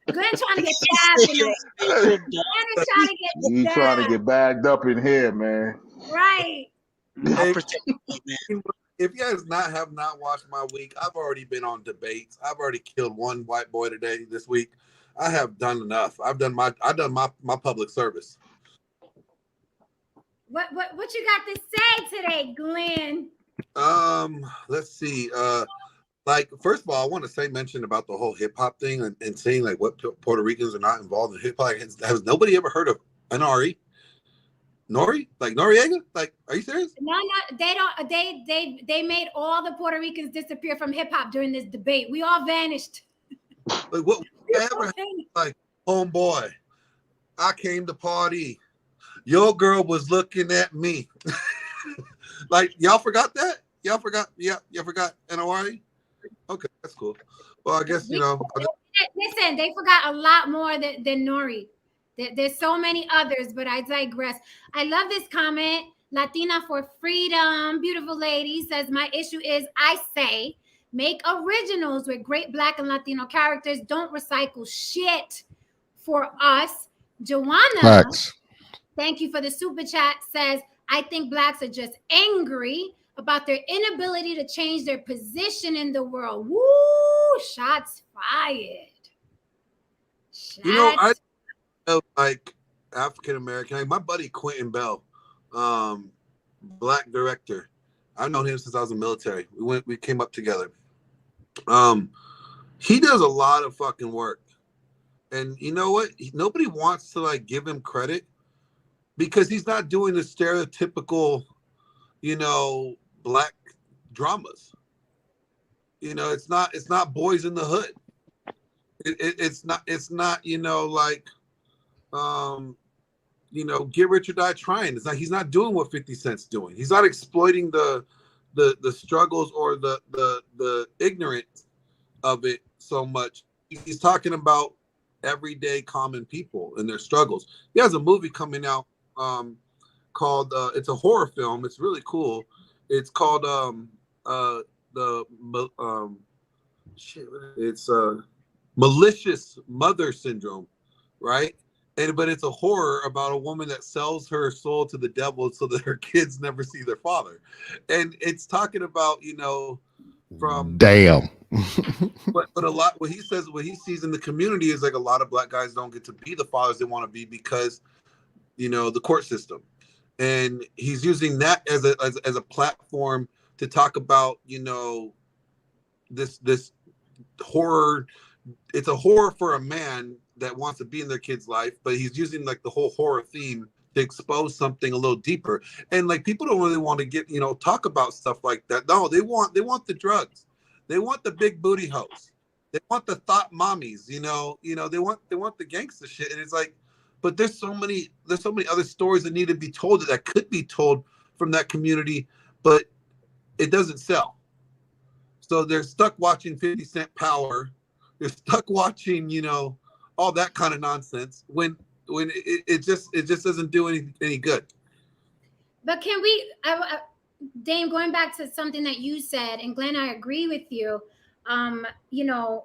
S1: trying to get tabbed. Glenn is trying to get
S3: You trying to get bagged up in here, man.
S1: right.
S8: If you guys have not watched my week, I've already been on debates. I've already killed one white boy this week. I have done enough. I've done my public service.
S1: What you got to say today, Glenn?
S8: Let's see. Like, first of all, I want to mention about the whole hip hop thing and saying like what Puerto Ricans are not involved in hip hop. Has nobody ever heard of NRE? Nori? Like Noriega? Like, are you serious?
S1: No, they don't. They made all the Puerto Ricans disappear from hip hop during this debate. We all vanished.
S8: Like, what ever like, homeboy, I came to party. Your girl was looking at me. Like, y'all forgot that? Y'all forgot? Yeah, y'all forgot NORE? Okay, that's cool. Well, I guess, you know.
S1: Listen, they forgot a lot more than Nori. There's so many others, but I digress. I love this comment. Latina for Freedom, beautiful lady, says, my issue is, I say, make originals with great Black and Latino characters. Don't recycle shit for us. Joanna,
S9: Facts.
S1: Thank you for the super chat, says, I think Blacks are just angry about their inability to change their position in the world. Woo! Shots fired.
S8: You know, I like African American. Like my buddy Quentin Bell, Black director. I've known him since I was in the military. We came up together. He does a lot of fucking work, and you know what? Nobody wants to like give him credit because he's not doing the stereotypical, you know, Black dramas. You know, it's not Boys in the Hood. It's not you know, like. You know, Get Rich or Die Trying. It's like he's not doing what 50 Cent's doing. He's not exploiting the struggles or the ignorance of it so much. He's talking about everyday common people and their struggles. He has a movie coming out called it's a horror film. It's really cool. It's called it's Malicious Mother Syndrome, right? But it's a horror about a woman that sells her soul to the devil so that her kids never see their father. And it's talking about, you know, from
S9: damn.
S8: but a lot what he sees in the community is like a lot of Black guys don't get to be the fathers they want to be because, you know, the court system. And he's using that as a platform to talk about, you know, this horror. It's a horror for a man that wants to be in their kid's life, but he's using like the whole horror theme to expose something a little deeper. And like people don't really want to get, you know, talk about stuff like that. No, they want the drugs. They want the big booty hoes. They want the thought mommies, you know, they want the gangster shit. And it's like, but there's so many other stories that need to be told that could be told from that community, but it doesn't sell. So they're stuck watching 50 Cent Power. They're stuck watching, you know, all that kind of nonsense when it just doesn't do any good.
S1: But can we, Dame, going back to something that you said, and Glenn, I agree with you. You know,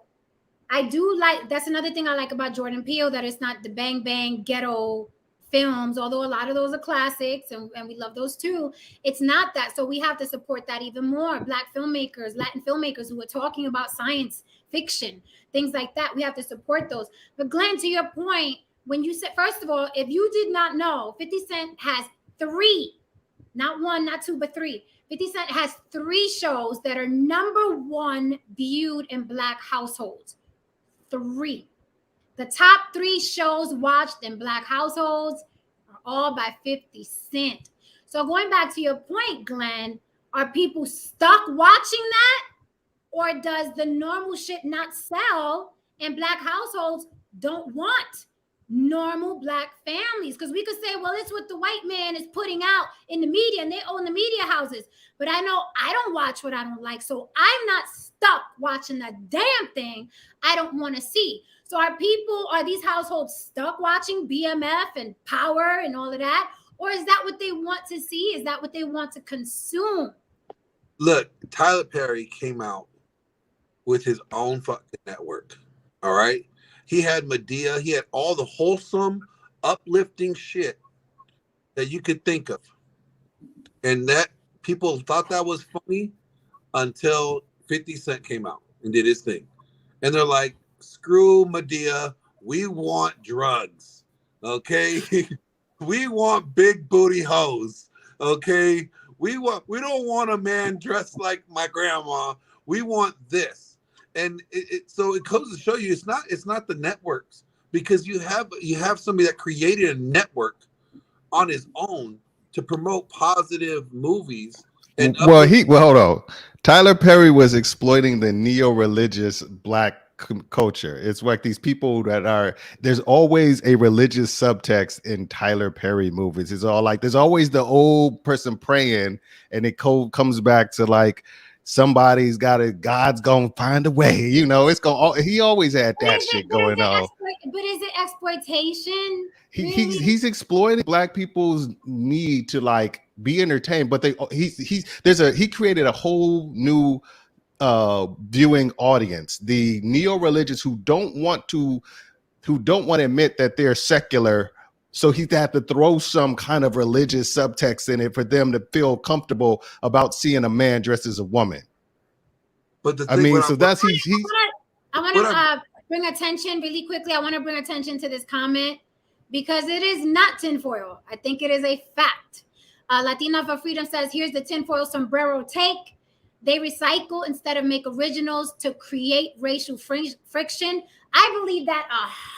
S1: I do like, that's another thing I like about Jordan Peele, that it's not the bang bang ghetto films, although a lot of those are classics and we love those too. It's not that. So we have to support that even more. Black filmmakers, Latin filmmakers who are talking about science fiction, things like that. We have to support those. But Glenn, to your point, when you said, first of all, if you did not know, 50 Cent has 3, not 1, not 2, but 3. 50 Cent has 3 shows that are #1 viewed in Black households. 3. The top 3 shows watched in Black households are all by 50 Cent. So going back to your point, Glenn, are people stuck watching that? Or does the normal shit not sell and Black households don't want normal Black families? Because we could say, well, it's what the white man is putting out in the media and they own the media houses. But I know I don't watch what I don't like. So I'm not stuck watching the damn thing I don't want to see. So are these households stuck watching BMF and Power and all of that? Or is that what they want to see? Is that what they want to consume?
S8: Look, Tyler Perry came out with his own fucking network. All right. He had Medea. He had all the wholesome, uplifting shit that you could think of. And that people thought that was funny until 50 Cent came out and did his thing. And they're like, screw Medea. We want drugs. Okay. We want big booty hoes. Okay. We don't want a man dressed like my grandma. We want this. And so it goes to show you it's not the networks, because you have somebody that created a network on his own to promote positive movies. And
S9: well, hold on. Tyler Perry was exploiting the neo-religious Black culture. It's like these people there's always a religious subtext in Tyler Perry movies. It's all like there's always the old person praying, and it comes back to like, somebody's God's gonna find a way, he always had that shit going on.
S1: But is it exploitation?
S9: He's exploiting Black people's need to like be entertained, but he created a whole new viewing audience, the neo-religious who don't want to admit that they're secular. So he'd have to throw some kind of religious subtext in it for them to feel comfortable about seeing a man dressed as a woman.
S8: But the
S9: thing, I
S1: want to bring attention really quickly. I want to bring attention to this comment because it is not tinfoil. I think it is a fact. Latina for Freedom says, here's the tinfoil sombrero take. They recycle instead of make originals to create racial friction. I believe that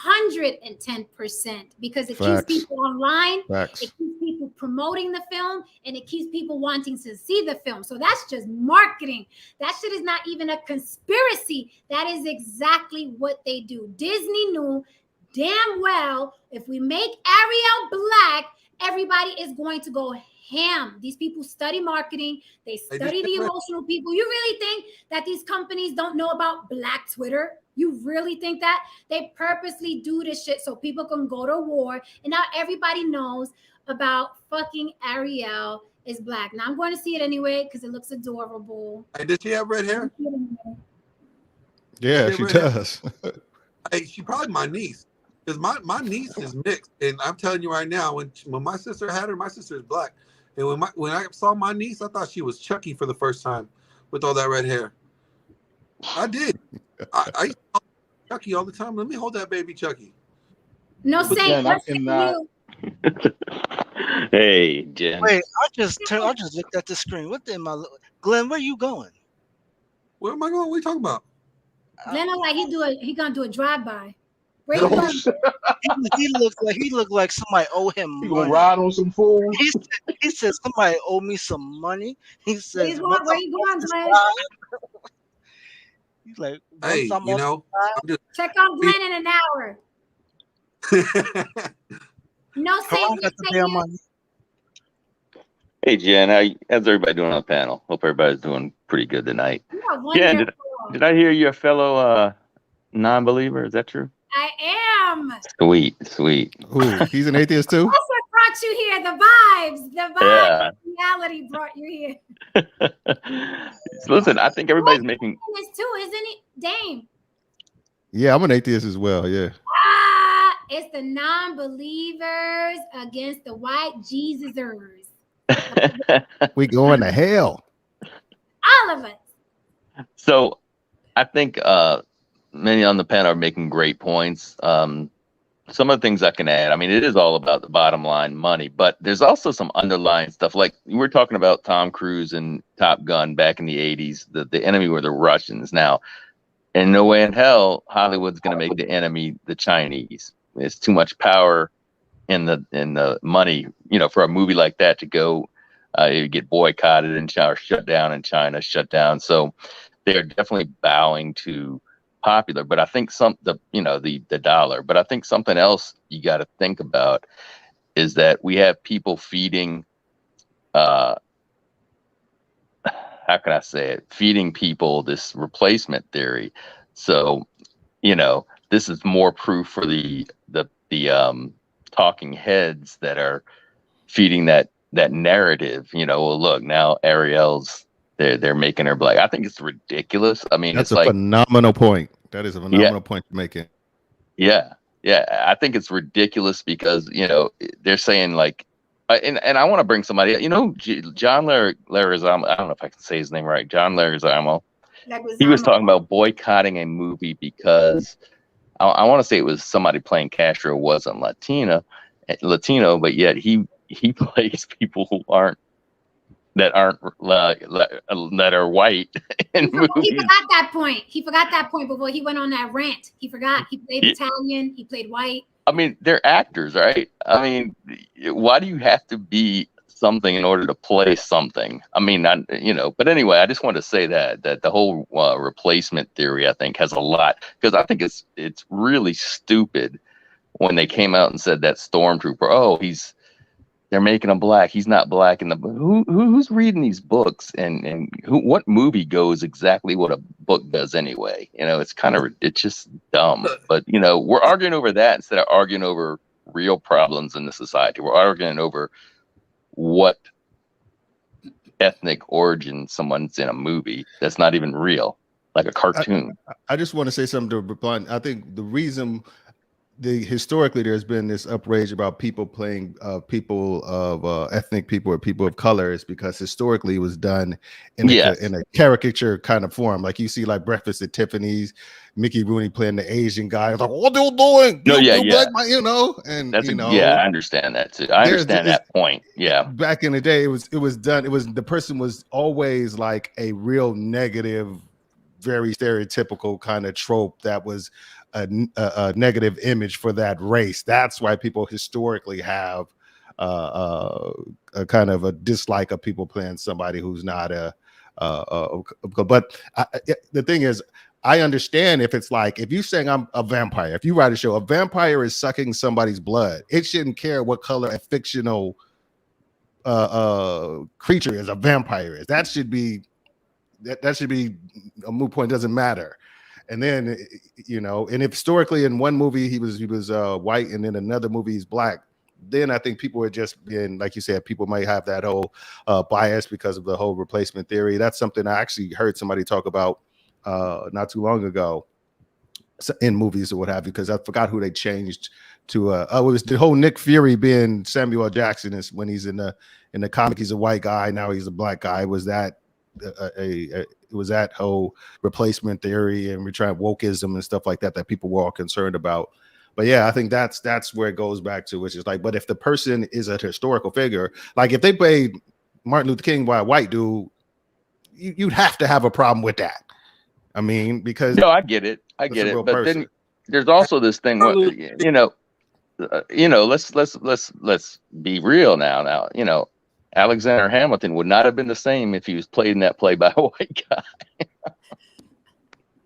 S1: 110% because it keeps people online. It keeps people promoting the film, and it keeps people wanting to see the film. So that's just marketing. That shit is not even a conspiracy. That is exactly what they do. Disney knew damn well if we make Ariel Black, everybody is going to go ham. These people study marketing. They study the emotional people. You really think that these companies don't know about Black Twitter? You really think that? They purposely do this shit so people can go to war. And now everybody knows about fucking Ariel is Black. Now I'm going to see it anyway because it looks adorable.
S8: Hey, does she have red hair?
S9: Yeah, she does.
S8: Hey, she probably my niece. Because my niece is mixed. And I'm telling you right now, when my sister had her, my sister is Black. And when I saw my niece, I thought she was Chucky for the first time with all that red hair. I did. I saw Chucky all the time. Let me hold that baby Chucky.
S1: No, Saint, I cannot.
S6: Hey, Jen.
S5: Wait, I just looked at the screen. What the Glenn? Where you going?
S8: Where am I going? What are you talking about?
S1: Glenn look like he gonna do a drive-by. Where
S5: you going? he looked like somebody owe him money.
S3: He gonna ride on some food.
S5: He said somebody owe me some money. He says,
S1: where you going, Glenn?
S5: He's like,
S8: hey,
S1: check on Glenn in an hour. No, Saint.
S6: Hey, Jen, how's everybody doing on the panel? Hope everybody's doing pretty good tonight. Jen, did I hear you're a fellow non-believer? Is that true?
S1: I am.
S6: Sweet.
S9: Ooh, he's an atheist too?
S1: That's what brought you here. The vibes. Reality brought you here.
S6: Listen, I think everybody's making
S1: this too, isn't it? Dame.
S9: Yeah, I'm an atheist as well. Yeah.
S1: It's the non-believers against the white Jesusers.
S9: We going to hell.
S1: All of us.
S6: So I think many on the panel are making great points. Some of the things I can add, I mean, it is all about the bottom line money, but there's also some underlying stuff. Like we were talking about Tom Cruise and Top Gun back in the 80s. The enemy were the Russians. Now, in no way in hell, Hollywood's going to make the enemy the Chinese. There's too much power in the money, for a movie like that to go, you get boycotted and shut down in China, shut down. So they're definitely bowing to popular, but I think the dollar. But I think something else you got to think about is that we have people feeding, how can I say it? Feeding people this replacement theory. So, this is more proof for the talking heads that are feeding that narrative. Well, look, now Ariel's they're making her black. I think it's ridiculous. I mean,
S9: that's
S6: it's
S9: a phenomenal point. That is a phenomenal point you're making.
S6: Yeah. I think it's ridiculous because they're saying like, and I want to bring somebody. John Leguizamo. I don't know if I can say his name right. John Leguizamo. He was talking about boycotting a movie because I want to say it was somebody playing Castro wasn't Latino, but yet he plays people who aren't that are white in movies.
S1: He forgot that point. He forgot that point before he went on that rant. He forgot. He played Italian. He played white.
S6: I mean, they're actors, right? I mean, why do you have to be something in order to play something? I mean, but anyway, I just want to say that the whole replacement theory, I think, has a lot, because I think it's really stupid when they came out and said that Stormtrooper, they're making him black. He's not black in the book. Who's reading these books, and what movie goes exactly what a book does anyway? It's just dumb. But we're arguing over that instead of arguing over real problems in the society. We're arguing over what ethnic origin someone's in a movie that's not even real, like a cartoon.
S9: I just want to say something to reply. I think the reason historically there's been this outrage about people playing people of ethnic people or people of color is because historically it was done in a caricature kind of form. Like you see like Breakfast at Tiffany's, Mickey Rooney playing the Asian guy. It's like, what are you doing?
S6: I understand that too. I understand that point. Yeah.
S9: Back in the day, it was done. The person was always like a real negative, very stereotypical kind of trope that was a negative image for that race. That's why people historically have a kind of a dislike of people playing somebody who's not but the thing is, I understand if it's like, if you're saying I'm a vampire, if you write a show, a vampire is sucking somebody's blood. It shouldn't care what color a fictional creature is, a vampire is. That should be a moot point. It doesn't matter. And then, and if historically in one movie he was white and in another movie he's black, then I think people are just being, like you said, people might have that whole bias because of the whole replacement theory. That's something I actually heard somebody talk about not too long ago in movies or what have you, because I forgot who they changed to. It was the whole Nick Fury being Samuel L. Jackson is when he's in the comic, he's a white guy. Now he's a black guy. Was that it was that whole replacement theory and we're trying wokeism and stuff like that people were all concerned about. But yeah, I think that's where it goes back to, which is like, but if the person is a historical figure, like if they played Martin Luther King by a white dude, you'd have to have a problem with that. I mean, because
S6: I get it, but person. Then there's also this thing, let's be real now. Alexander Hamilton would not have been the same if he was played in that play by a white guy.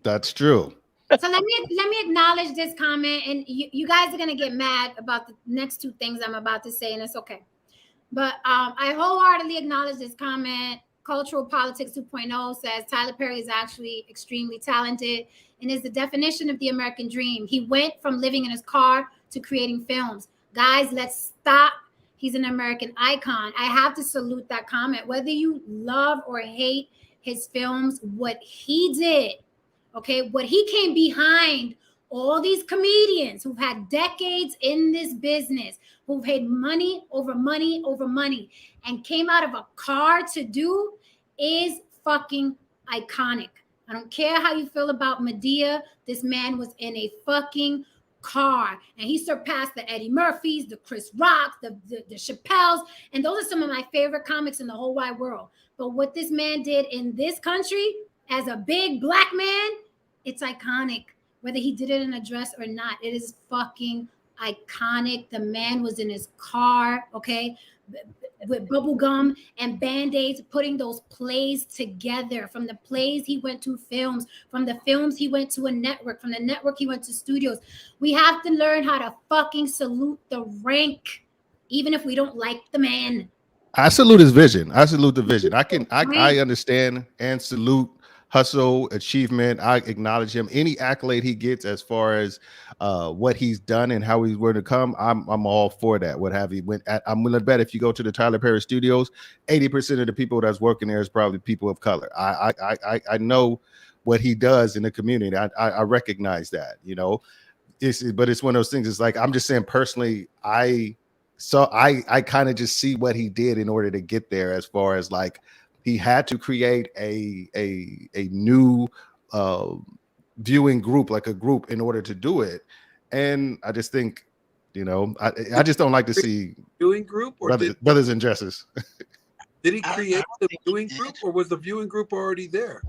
S9: That's true.
S1: So let me acknowledge this comment, and you guys are gonna get mad about the next two things I'm about to say, and it's okay. But I wholeheartedly acknowledge this comment. Cultural Politics 2.0 says Tyler Perry is actually extremely talented and is the definition of the American dream. He went from living in his car to creating films. Guys, let's stop. He's an American icon. I have to salute that comment. Whether you love or hate his films, what he did, okay, what he came behind all these comedians who've had decades in this business, who've had money over money over money, and came out of a car to do is fucking iconic. I don't care how you feel about Medea. This man was in a fucking car, and he surpassed the Eddie Murphys, the Chris Rocks, the Chappelles, and those are some of my favorite comics in the whole wide world. But what this man did in this country as a big black man, it's iconic. Whether he did it in a dress or not, it is fucking iconic. The man was in his car, okay, with bubble gum and band-aids, putting those plays together. From the plays he went to films, from the films he went to a network, from the network he went to studios. We have to learn how to fucking salute the rank, even if we don't like the man.
S9: I salute his vision. I salute the vision. I understand and salute hustle, achievement. I acknowledge him. Any accolade he gets as far as what he's done and how he's going to come, I'm all for that. What have you? I'm willing to bet if you go to the Tyler Perry Studios, 80% of the people that's working there is probably people of color. I know what he does in the community. I recognize that, you know. But it's one of those things. It's like, I'm just saying personally, I kind of just see what he did in order to get there, as far as like he had to create a new viewing group, like a group, in order to do it. And I just think, you know, I just don't like to see
S8: viewing group or
S9: brothers in dresses.
S8: Did he create the viewing group, or was the viewing group already there?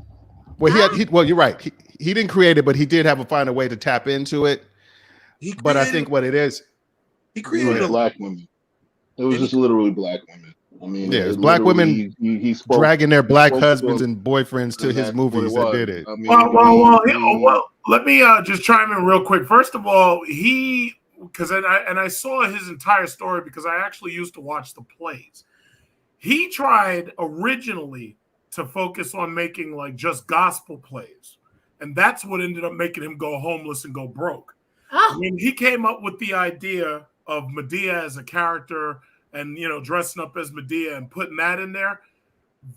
S9: Well, well, you're right. He didn't create it, but he did find a way to tap into it. But I think what it is,
S8: he created
S3: black women. It was just literally black women. I mean,
S9: yeah, it was black women dragging their black husbands and boyfriends to his movies that did it.
S2: I mean, well, let me just chime in real quick. First of all, I saw his entire story because I actually used to watch the plays. He tried originally to focus on making like just gospel plays, and that's what ended up making him go homeless and go broke. When he came up with the idea of Medea as a character and, you know, dressing up as Medea and putting that in there,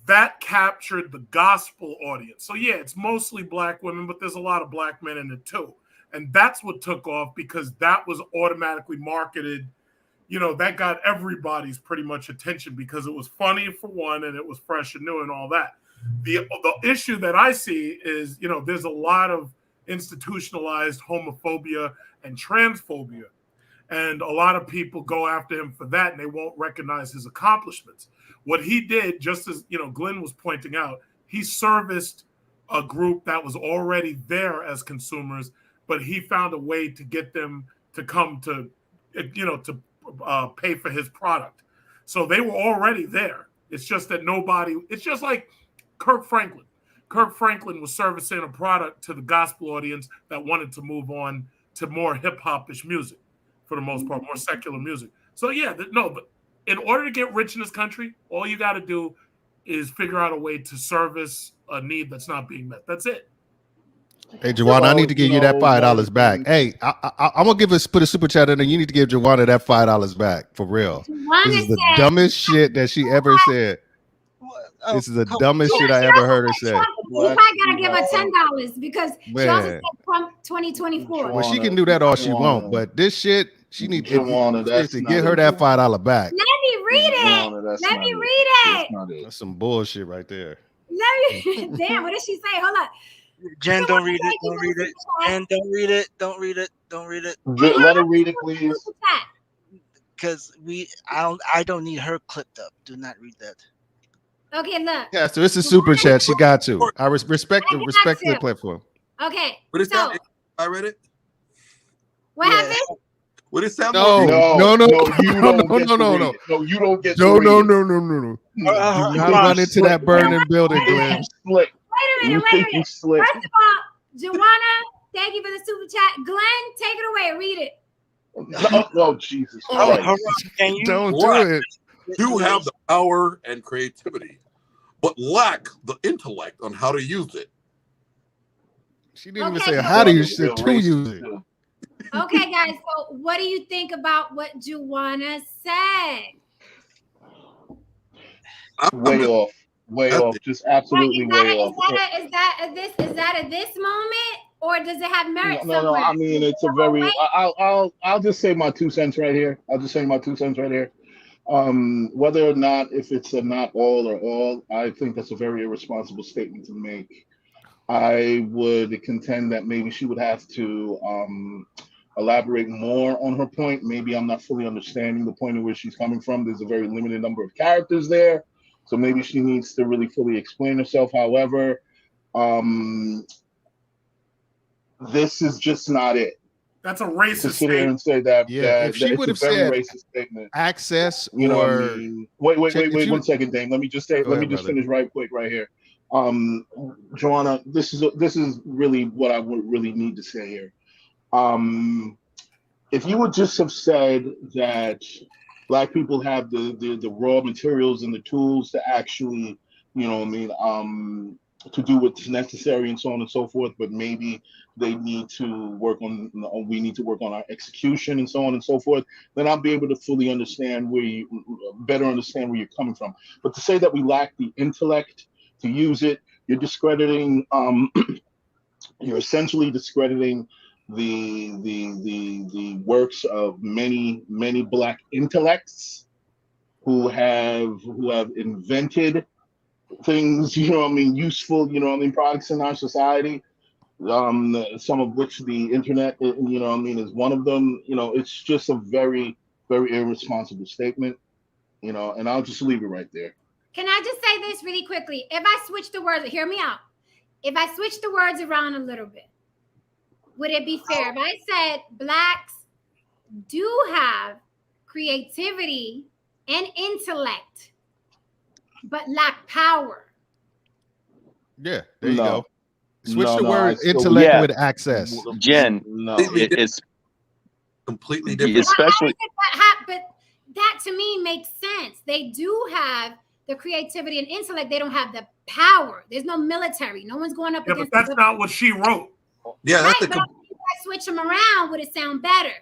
S2: that captured the gospel audience. So yeah, it's mostly black women, but there's a lot of black men in it too. And that's what took off because that was automatically marketed. You know, that got everybody's pretty much attention because it was funny for one and it was fresh and new and all that. The issue that I see is, you know, there's a lot of institutionalized homophobia and transphobia. And a lot of people go after him for that and they won't recognize his accomplishments. What he did, just as, you know, Glenn was pointing out, he serviced a group that was already there as consumers, but he found a way to get them to come to, you know, to pay for his product. So they were already there. It's just that it's just like Kirk Franklin. Kirk Franklin was servicing a product to the gospel audience that wanted to move on to more hip-hop-ish music, for the most part, more secular music. So yeah, but in order to get rich in this country, all you got to do is figure out a way to service a need that's not being met. That's it.
S9: Hey, Joanna, I need to give you that $5 back. Hey, I'm gonna put a super chat in there. You need to give Joanna that $5 back for real. This is the dumbest shit that she ever said. This is the dumbest shit I ever heard her say.
S1: You probably gotta give her $10 because she also said Trump 2024.
S9: Well, she can do that all she wants, but this shit, she needs to get her that $5 back.
S1: Let me read it. Let me read it.
S9: That's some bullshit right there.
S1: Damn, what did she say? Hold up.
S5: Jen, don't read it. Don't read it. Jen, don't read it. Don't read it. Don't read it.
S3: Let her read it, please.
S5: Because I don't need her clipped up. Do not read that.
S1: Okay, look.
S9: Yeah, so it's a super chat. She got to. I respect the platform.
S1: Okay.
S8: What is that? I read it.
S1: What happened?
S8: What is that?
S9: No.
S3: You don't get to read it.
S9: Do not run into that burning building, Glenn.
S1: Wait a minute. First of all, Joanna, thank you for the super chat. Glenn, take it away. Read it.
S3: No, Jesus.
S9: Don't do it.
S8: You have the power and creativity, but lack the intellect on how to use it.
S9: She didn't even say how to use it, to use it.
S1: Okay, guys. So, what do you think about what Joanna said?
S3: Way off. Just absolutely way off.
S1: Is that at this moment, or does it have merit
S3: No.
S1: somewhere?
S3: I mean, it's a very. I'll just say my 2 cents right here. I'll just say my 2 cents right here. Whether or not if it's a not all or all, I think that's a very irresponsible statement to make. I would contend that maybe she would have to elaborate more on her point. Maybe I'm not fully understanding the point of where she's coming from. There's a very limited number of characters there, so maybe she needs to really fully explain herself. However, this is just not it.
S2: That's a racist
S3: to sit here and say that.
S9: Yeah, if she
S3: it's
S9: would
S3: a
S9: have
S3: very
S9: said
S3: racist statement.
S9: access,
S3: You know what I
S9: or
S3: mean? Wait one second, Dame. Let me just say.
S9: Go
S3: Let me
S9: ahead,
S3: just
S9: brother.
S3: finish right quick right here. Joanna, this is really what I would really need to say here. If you would just have said that Black people have the raw materials and the tools to actually, you know what I mean, to do what's necessary and so on and so forth, but maybe they need to work on, we need to work on our execution and so on and so forth, then I'll be able to fully understand better understand where you're coming from. But to say that we lack the intellect to use it, you're discrediting, you're essentially discrediting the works of many Black intellects who have invented things, you know what I mean, useful, you know what I mean, products in our society, some of which the internet, you know what I mean, is one of them. You know, it's just a very, very irresponsible statement, you know, and I'll just leave it right there.
S1: Can I just say this really quickly? If I switch the words, hear me out. If I switch the words around a little bit, would it be fair if I said Blacks do have creativity and intellect, but lack power?
S9: Yeah, there you go. Switch the
S3: I
S9: word
S3: still-
S9: intellect
S6: Yeah.
S9: with access.
S6: Jen,
S3: No.
S6: it's
S8: completely different.
S6: especially
S1: But that to me makes sense. They do have the creativity and intellect. They don't have the power. There's no military. No one's going up
S2: Yeah, but
S1: against.
S2: that's not what she wrote.
S8: Yeah,
S1: Right,
S8: that's
S1: but if I switch them around, would it sound better?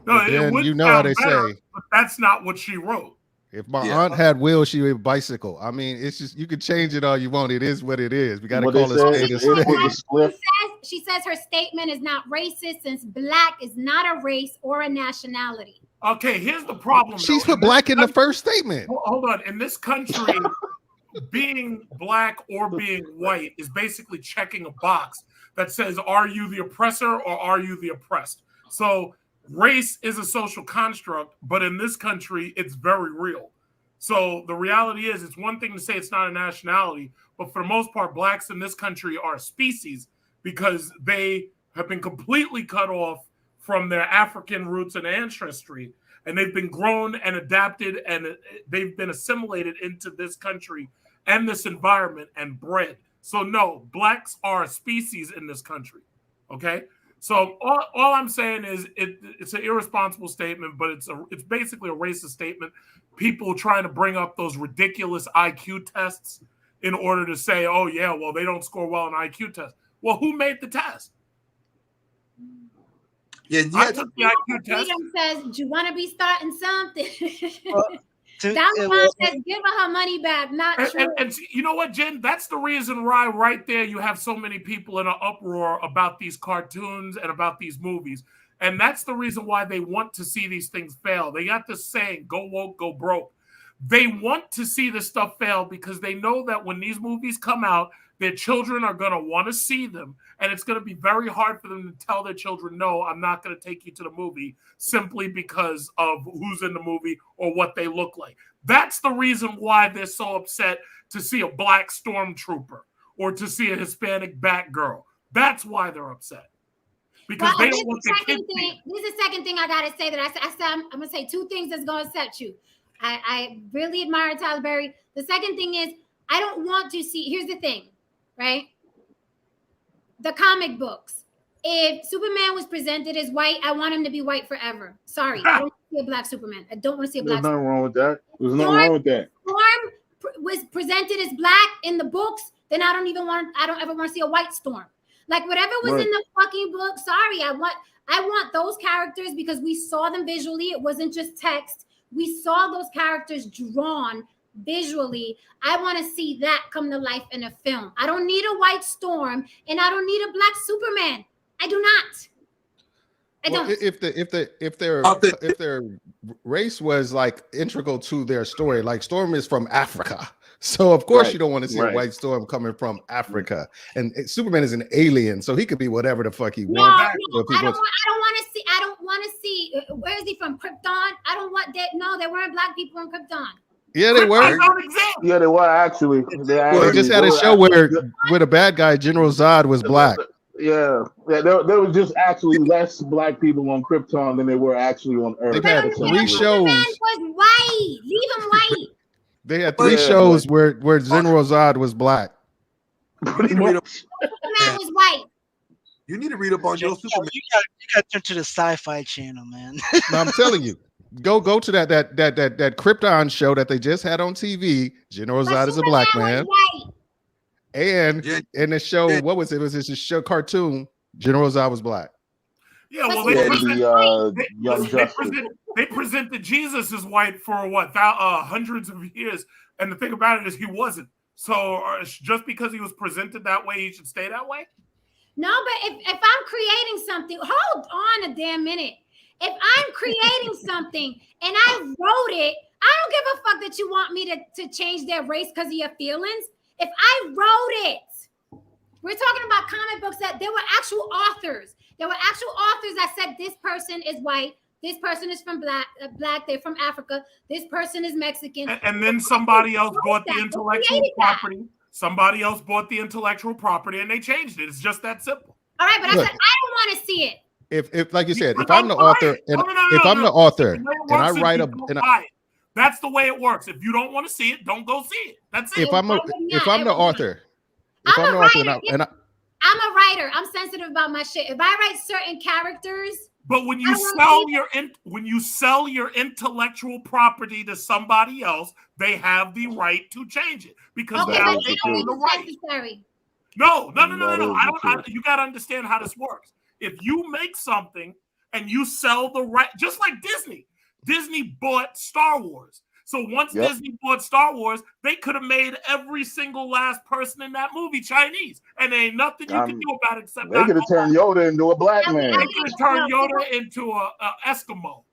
S2: No,
S9: But
S2: it
S9: then
S2: would
S9: you know how
S2: sound
S9: they
S2: better,
S9: say,
S2: but that's not what she wrote.
S9: if my
S8: Yeah.
S9: aunt had will, she would bicycle. I mean, it's just, you can change it all you want. It is what it is. We got to
S3: What
S9: call
S3: they
S9: it
S3: say
S9: spade a
S3: is it
S9: spade.
S3: was a split.
S1: She says her statement is not racist since Black is not a race or a nationality.
S2: Okay, here's the problem.
S9: She's
S2: though.
S9: put Black in the first statement.
S2: Hold on. In this country, being Black or being white is basically checking a box that says, are you the oppressor or are you the oppressed? So race is a social construct, but in this country, it's very real. So the reality is, it's one thing to say it's not a nationality, but for the most part, Blacks in this country are a species because they have been completely cut off from their African roots and ancestry, and they've been grown and adapted, and they've been assimilated into this country and this environment and bred. So no, Blacks are a species in this country, okay? So all I'm saying is it's an irresponsible statement, but it's basically a racist statement. People trying to bring up those ridiculous IQ tests in order to say, oh yeah, well, they don't score well on IQ tests. Well, who made the test?
S8: Yeah,
S2: I took the IQ test.
S1: Freedom says, do you want to be starting something?
S5: To-
S1: Donald says, give her money back. Not true.
S2: And you know what, Jen? That's the reason why right there you have so many people in an uproar about these cartoons and about these movies. And that's the reason why they want to see these things fail. They got this saying, go woke, go broke. They want to see this stuff fail because they know that when these movies come out, their children are going to want to see them. And it's going to be very hard for them to tell their children, no, I'm not going to take you to the movie simply because of who's in the movie or what they look like. That's the reason why they're so upset to see a Black stormtrooper or to see a Hispanic Batgirl. That's why they're upset. Because they don't want their kids to see it.
S1: This is the second thing I got to say that I said, I'm going to say two things that's going to upset you. I really admire Tyler Perry. The second thing is, I don't want to see, here's the thing, right? The comic books. If Superman was presented as white, I want him to be white forever. Sorry, I don't want to see a Black Superman. I don't want to see a Black
S3: There's nothing
S1: Superman.
S3: wrong with that. There's nothing wrong with that.
S1: Storm was presented as Black in the books, then I don't ever want to see a white Storm. Like whatever was
S3: Right.
S1: in the fucking book, sorry, I want those characters because we saw them visually. It wasn't just text. We saw those characters drawn visually. I want to see that come to life in a film. I don't need a white Storm and I don't need a Black Superman. I do not. I
S9: Well,
S1: don't.
S9: if their race was like integral to their story, like Storm is from Africa, so of course you don't want to see a white Storm coming from Africa, and Superman is an alien, so he could be whatever the fuck he wants.
S1: I don't want to see. Where is he from? Krypton? I don't want that. No, there weren't black people in Krypton.
S9: Yeah, they were.
S3: Yeah, they were actually.
S9: They just had a show where the bad guy General Zod was black.
S3: Yeah, there was just actually less black people on Krypton than there were actually on Earth.
S9: They've had 3 shows.
S1: Superman was white. Leave him white.
S9: They had 3 shows where General Zod was black.
S1: Superman was white.
S8: You need to read up on your Superman.
S5: You got to turn to the Sci-Fi Channel, man.
S9: No, I'm telling you, go to that Krypton show that they just had on TV. General Zod is a black man. And in the show, what was it? Was this a show cartoon? General Zod was black.
S2: Yeah, well, they presented Jesus as white for what hundreds of years, and the thing about it is he wasn't. So just because he was presented that way, he should stay that way.
S1: No, but if I'm creating something, hold on a damn minute. If I'm creating something and I wrote it, I don't give a fuck that you want me to change their race because of your feelings. If I wrote it, we're talking about comic books that there were actual authors. There were actual authors that said this person is white, this person is from black, they're from Africa, this person is Mexican.
S2: And then somebody else bought the intellectual property. Somebody else bought the intellectual property and they changed it. It's just that simple.
S1: All right, but I said I don't want to see it.
S9: If like you said, if I'm the author and if I'm the author and I write
S2: that's the way it works. If you don't want to see it, don't go see it. That's it.
S9: If I'm the author,
S1: I'm a writer. I'm sensitive about my shit. If I write certain characters,
S2: but when you sell your intellectual property to somebody else, they have the right to change it because now they own the right. No. You got to understand how this works. If you make something and you sell the right, just like Disney bought Star Wars. So once Disney bought Star Wars, they could have made every single last person in that movie Chinese, and there ain't nothing you can do about it except
S3: they could have turned Yoda into a black man.
S2: They could have turned Yoda into a Eskimo.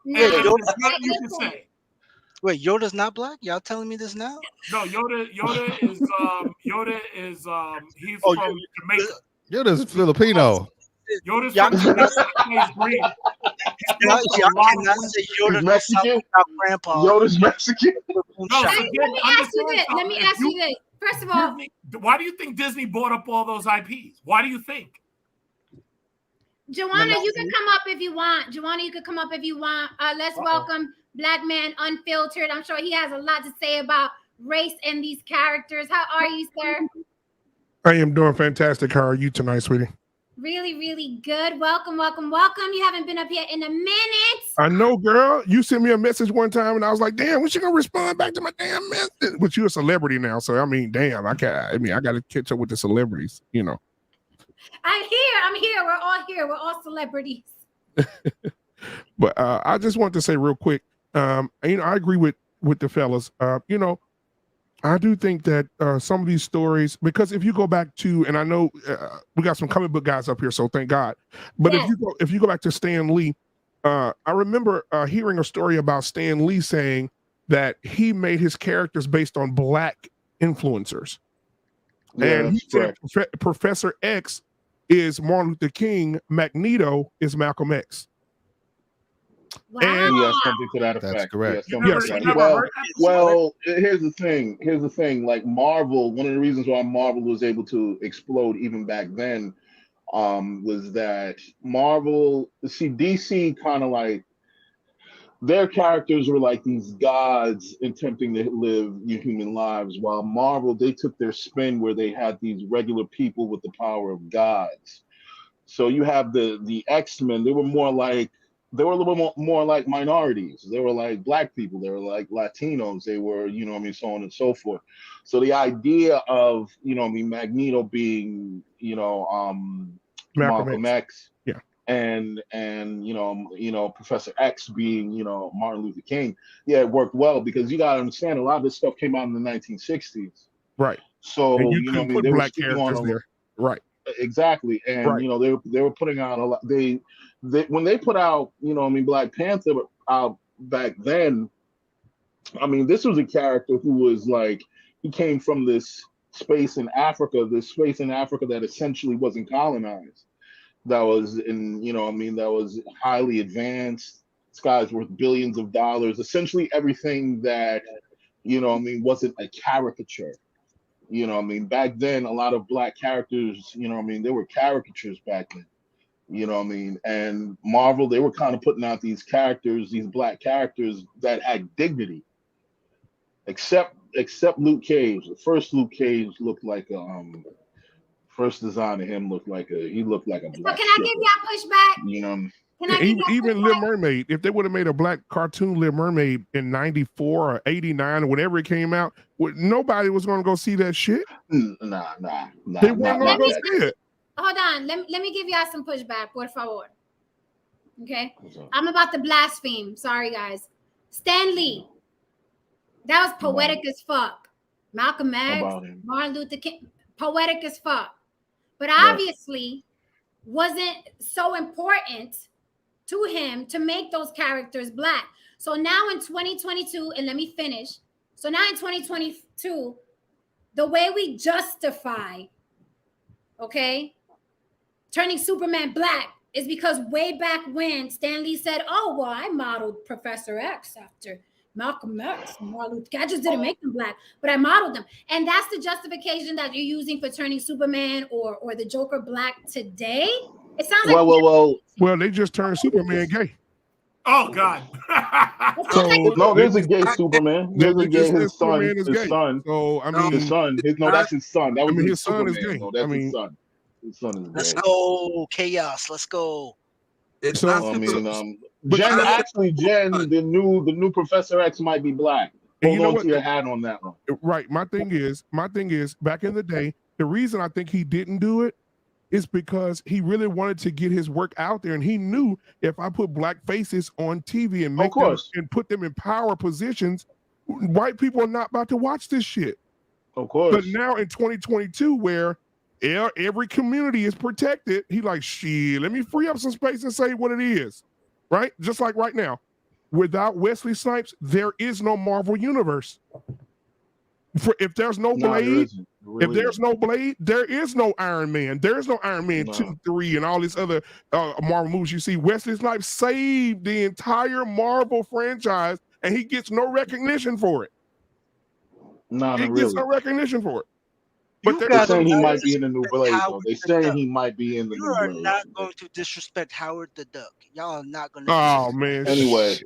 S2: And there's nothing you can say.
S5: Wait, Yoda's not black? Y'all telling me this now?
S2: No, Yoda is he's from Jamaica.
S9: Yoda's Filipino.
S2: Yoda's from Jamaica. Green.
S5: Yoda's
S3: Mexican.
S5: Grandpa.
S3: Yoda's Mexican.
S2: No,
S1: let me ask you this. First of all,
S2: why do you think Disney bought up all those IPs? Why do you think?
S1: Joanna, you can come up if you want. Joanna, you can come up if you want. Let's welcome Black Man Unfiltered. I'm sure he has a lot to say about race and these characters. How are you, sir?
S10: I am doing fantastic. How are you tonight, sweetie?
S1: Really, really good. Welcome. You haven't been up here in a minute.
S10: I know, girl. You sent me a message one time, and I was like, "Damn, when she gonna respond back to my damn message?" But you're a celebrity now, so I mean, damn, I got to catch up with the celebrities, you know.
S1: I'm here. We're all here. We're all celebrities.
S10: But I just want to say real quick, I agree with the fellas. I do think that some of these stories, because if you go back to, and I know we got some comic book guys up here, so thank God. But if you go back to Stan Lee, I remember hearing a story about Stan Lee saying that he made his characters based on black influencers, and he said Professor X is Martin Luther King, Magneto is Malcolm X.
S1: Wow.
S3: And he has something to that effect.
S9: That's correct.
S3: Well, here's the thing. Like Marvel, one of the reasons why Marvel was able to explode even back then was that DC kind of like their characters were like these gods attempting to live human lives, while Marvel, they took their spin where they had these regular people with the power of gods. So you have the X-Men, they were a little more like minorities. They were like black people. They were like Latinos. They were, so on and so forth. So the idea of, Magneto being, Malcolm X, and Professor X being, Martin Luther King, it worked well because you got to understand a lot of this stuff came out in the 1960s.
S10: Right.
S3: So
S10: and you couldn't put black characters there. Right.
S3: exactly. And
S10: Right.
S3: they were putting out a lot. They when they put out, Black Panther out back then. I mean, this was a character who was like, he came from this space in Africa that essentially wasn't colonized. That was that was highly advanced. This guy's worth billions of dollars. Essentially everything that, wasn't a caricature. Back then, a lot of black characters, they were caricatures back then. And Marvel, they were kind of putting out these characters, these black characters that had dignity. Except Luke Cage. The first Luke Cage looked like first design of him looked like he looked like a
S1: So
S3: black
S1: can I give y'all pushback? Can I give y'all
S10: Even
S1: pushback?
S10: Little Mermaid, if they would have made a black cartoon Little Mermaid in 94 or 89 or whenever it came out, nobody was going to go see that shit.
S3: Nah.
S10: They weren't going to go see it.
S1: Hold on. Let me give y'all some pushback, por favor. Okay? I'm about to blaspheme. Sorry, guys. Stan Lee. That was poetic as fuck. Malcolm X, Martin Luther King, poetic as fuck. But obviously wasn't so important to him to make those characters black. So now in 2022, and let me finish. So now in 2022, the way we justify, turning Superman black is because way back when Stan Lee said, oh, well, I modeled Professor X after Malcolm X and Martin Luther King. I just didn't make them black, but I modeled them. And that's the justification that you're using for turning Superman or the Joker black today. It sounds
S10: well, they just turned Superman gay.
S2: Oh God!
S3: No, there's a gay Superman. There's a gay. His son.
S10: His son. So I mean,
S3: his son. That's his son. That was
S10: his son is gay.
S3: No, that's his son. His son is gay.
S5: Let's go, chaos. Let's go.
S8: It's not.
S3: Jen, the new Professor X might be black. Hold on to your hat on that one.
S10: Right. My thing is, back in the day, the reason I think he didn't do it is because he really wanted to get his work out there, and he knew if I put black faces on TV and make them and put them in power positions, white people are not about to watch this shit.
S3: Of course.
S10: But now in 2022, where every community is protected, he like, shit, let me free up some space and say what it is. Right? Just like right now. Without Wesley Snipes, there is no Marvel universe. If there's no Blade, if there's no Blade, there is no Iron Man. There is no Iron Man 2, 3, and all these other Marvel movies you see. Wesley Snipes saved the entire Marvel franchise, and he gets no recognition for it. He gets no recognition for it.
S3: But they're saying he might be in the new Blade, though. They're saying he might be in the new Blade.
S5: You are not going to disrespect Howard the Duck. Y'all are not going to.
S10: Oh, man.
S3: Anyway.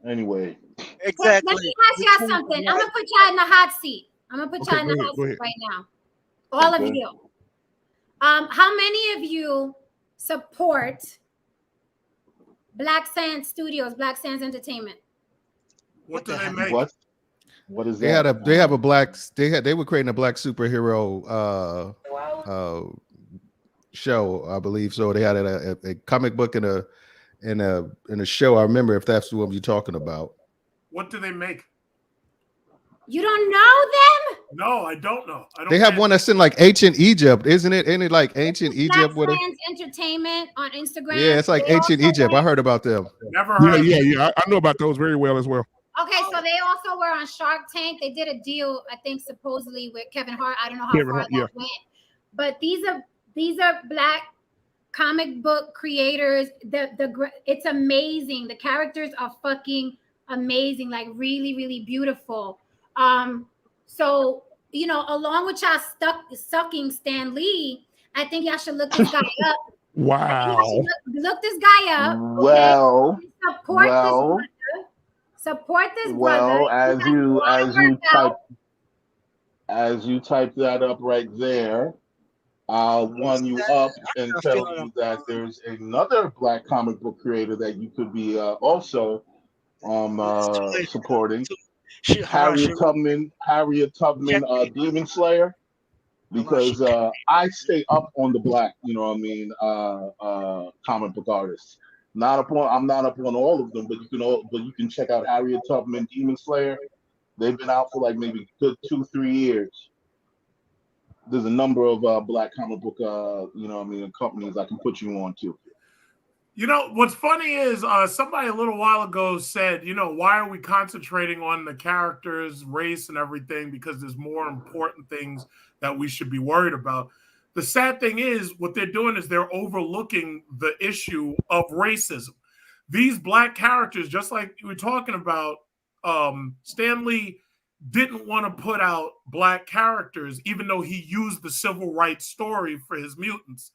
S5: Exactly.
S1: Let me ask y'all something. I'm going to put y'all in the hot seat. Right now. All of you. How many of you support Black Sands Studios, Black Sands Entertainment?
S2: What do they make?
S3: What is that?
S9: They were creating a black superhero show, I believe. So they had a comic book and a show. I remember, if that's what you're talking about.
S2: What do they make?
S1: You don't know them?
S2: No, I don't know.
S9: They have one that's in like ancient Egypt, isn't it? Ain't it like ancient Egypt?
S1: Black Sands Entertainment on Instagram.
S9: Yeah, it's like ancient Egypt. I heard about them.
S2: Never heard.
S10: Yeah. I know about those very well as well.
S1: Okay, so they also were on Shark Tank. They did a deal, I think, supposedly with Kevin Hart. I don't know how far that went, but these are Black comic book creators. It's amazing. The characters are fucking amazing, like really, really beautiful. So along with y'all sucking Stan Lee, I think y'all should look this guy up.
S10: Wow.
S1: Look this guy up. Okay? Support this brother.
S3: As you type that up right there, I'll one you up and tell you that there's another Black comic book creator that you could be also supporting. Harriet Tubman, Demon Slayer, because I stay up on the Black, comic book artists. I'm not up on all of them, but you can check out Harriet Tubman, Demon Slayer. They've been out for like maybe good 2-3 years. there's a number of black comic book, companies I can put you on to.
S2: You know, what's funny is somebody a little while ago said, why are we concentrating on the characters, race, and everything? Because there's more important things that we should be worried about. The sad thing is, what they're doing is they're overlooking the issue of racism. These black characters, just like we were talking about, Stan Lee didn't want to put out black characters, even though he used the civil rights story for his mutants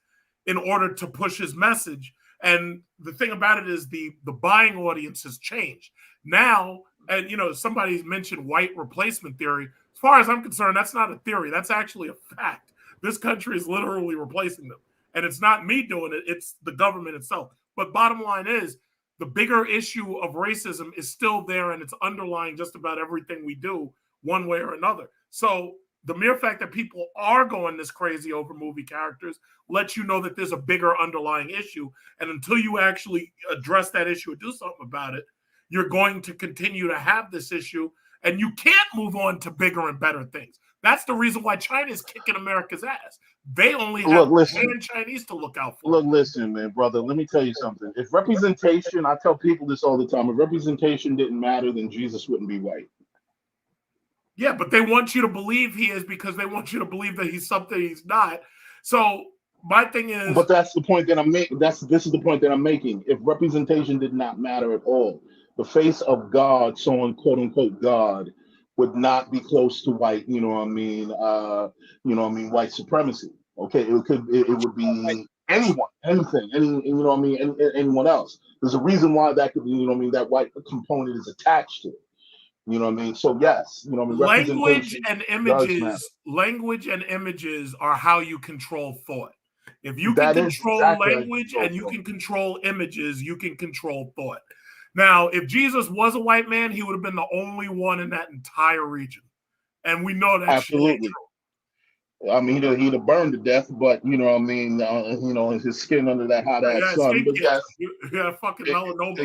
S2: in order to push his message. And the thing about it is the buying audience has changed now. And somebody's mentioned white replacement theory. As far as I'm concerned, that's not a theory. That's actually a fact. This country is literally replacing them, and it's not me doing it. It's the government itself. But bottom line is, the bigger issue of racism is still there, and it's underlying just about everything we do one way or another. So the mere fact that people are going this crazy over movie characters lets you know that there's a bigger underlying issue. And until you actually address that issue or do something about it, you're going to continue to have this issue, and you can't move on to bigger and better things. That's the reason why China is kicking America's ass. They only have grand Chinese to look out for.
S3: Look, listen, man, brother, let me tell you something. If representation, I tell people this all the time, if representation didn't matter, then Jesus wouldn't be white.
S2: Yeah, but they want you to believe he is because they want you to believe that he's something he's not. So my thing is,
S3: but that's the point that I'm making. This is the point that I'm making. If representation did not matter at all, the face of God, so quote unquote God, would not be close to white. White supremacy. Okay, it would be anyone, anything, anyone else. There's a reason why that could be, that white component is attached to it. So yes,
S2: language and images are how you control thought. If you can control language and you can control images, you can control thought. Now, if Jesus was a white man, he would have been the only one in that entire region, and we know that.
S3: Absolutely. I mean, he'd have burned to death, but his skin under that hot ass sun. But yes,
S2: fucking melanoma.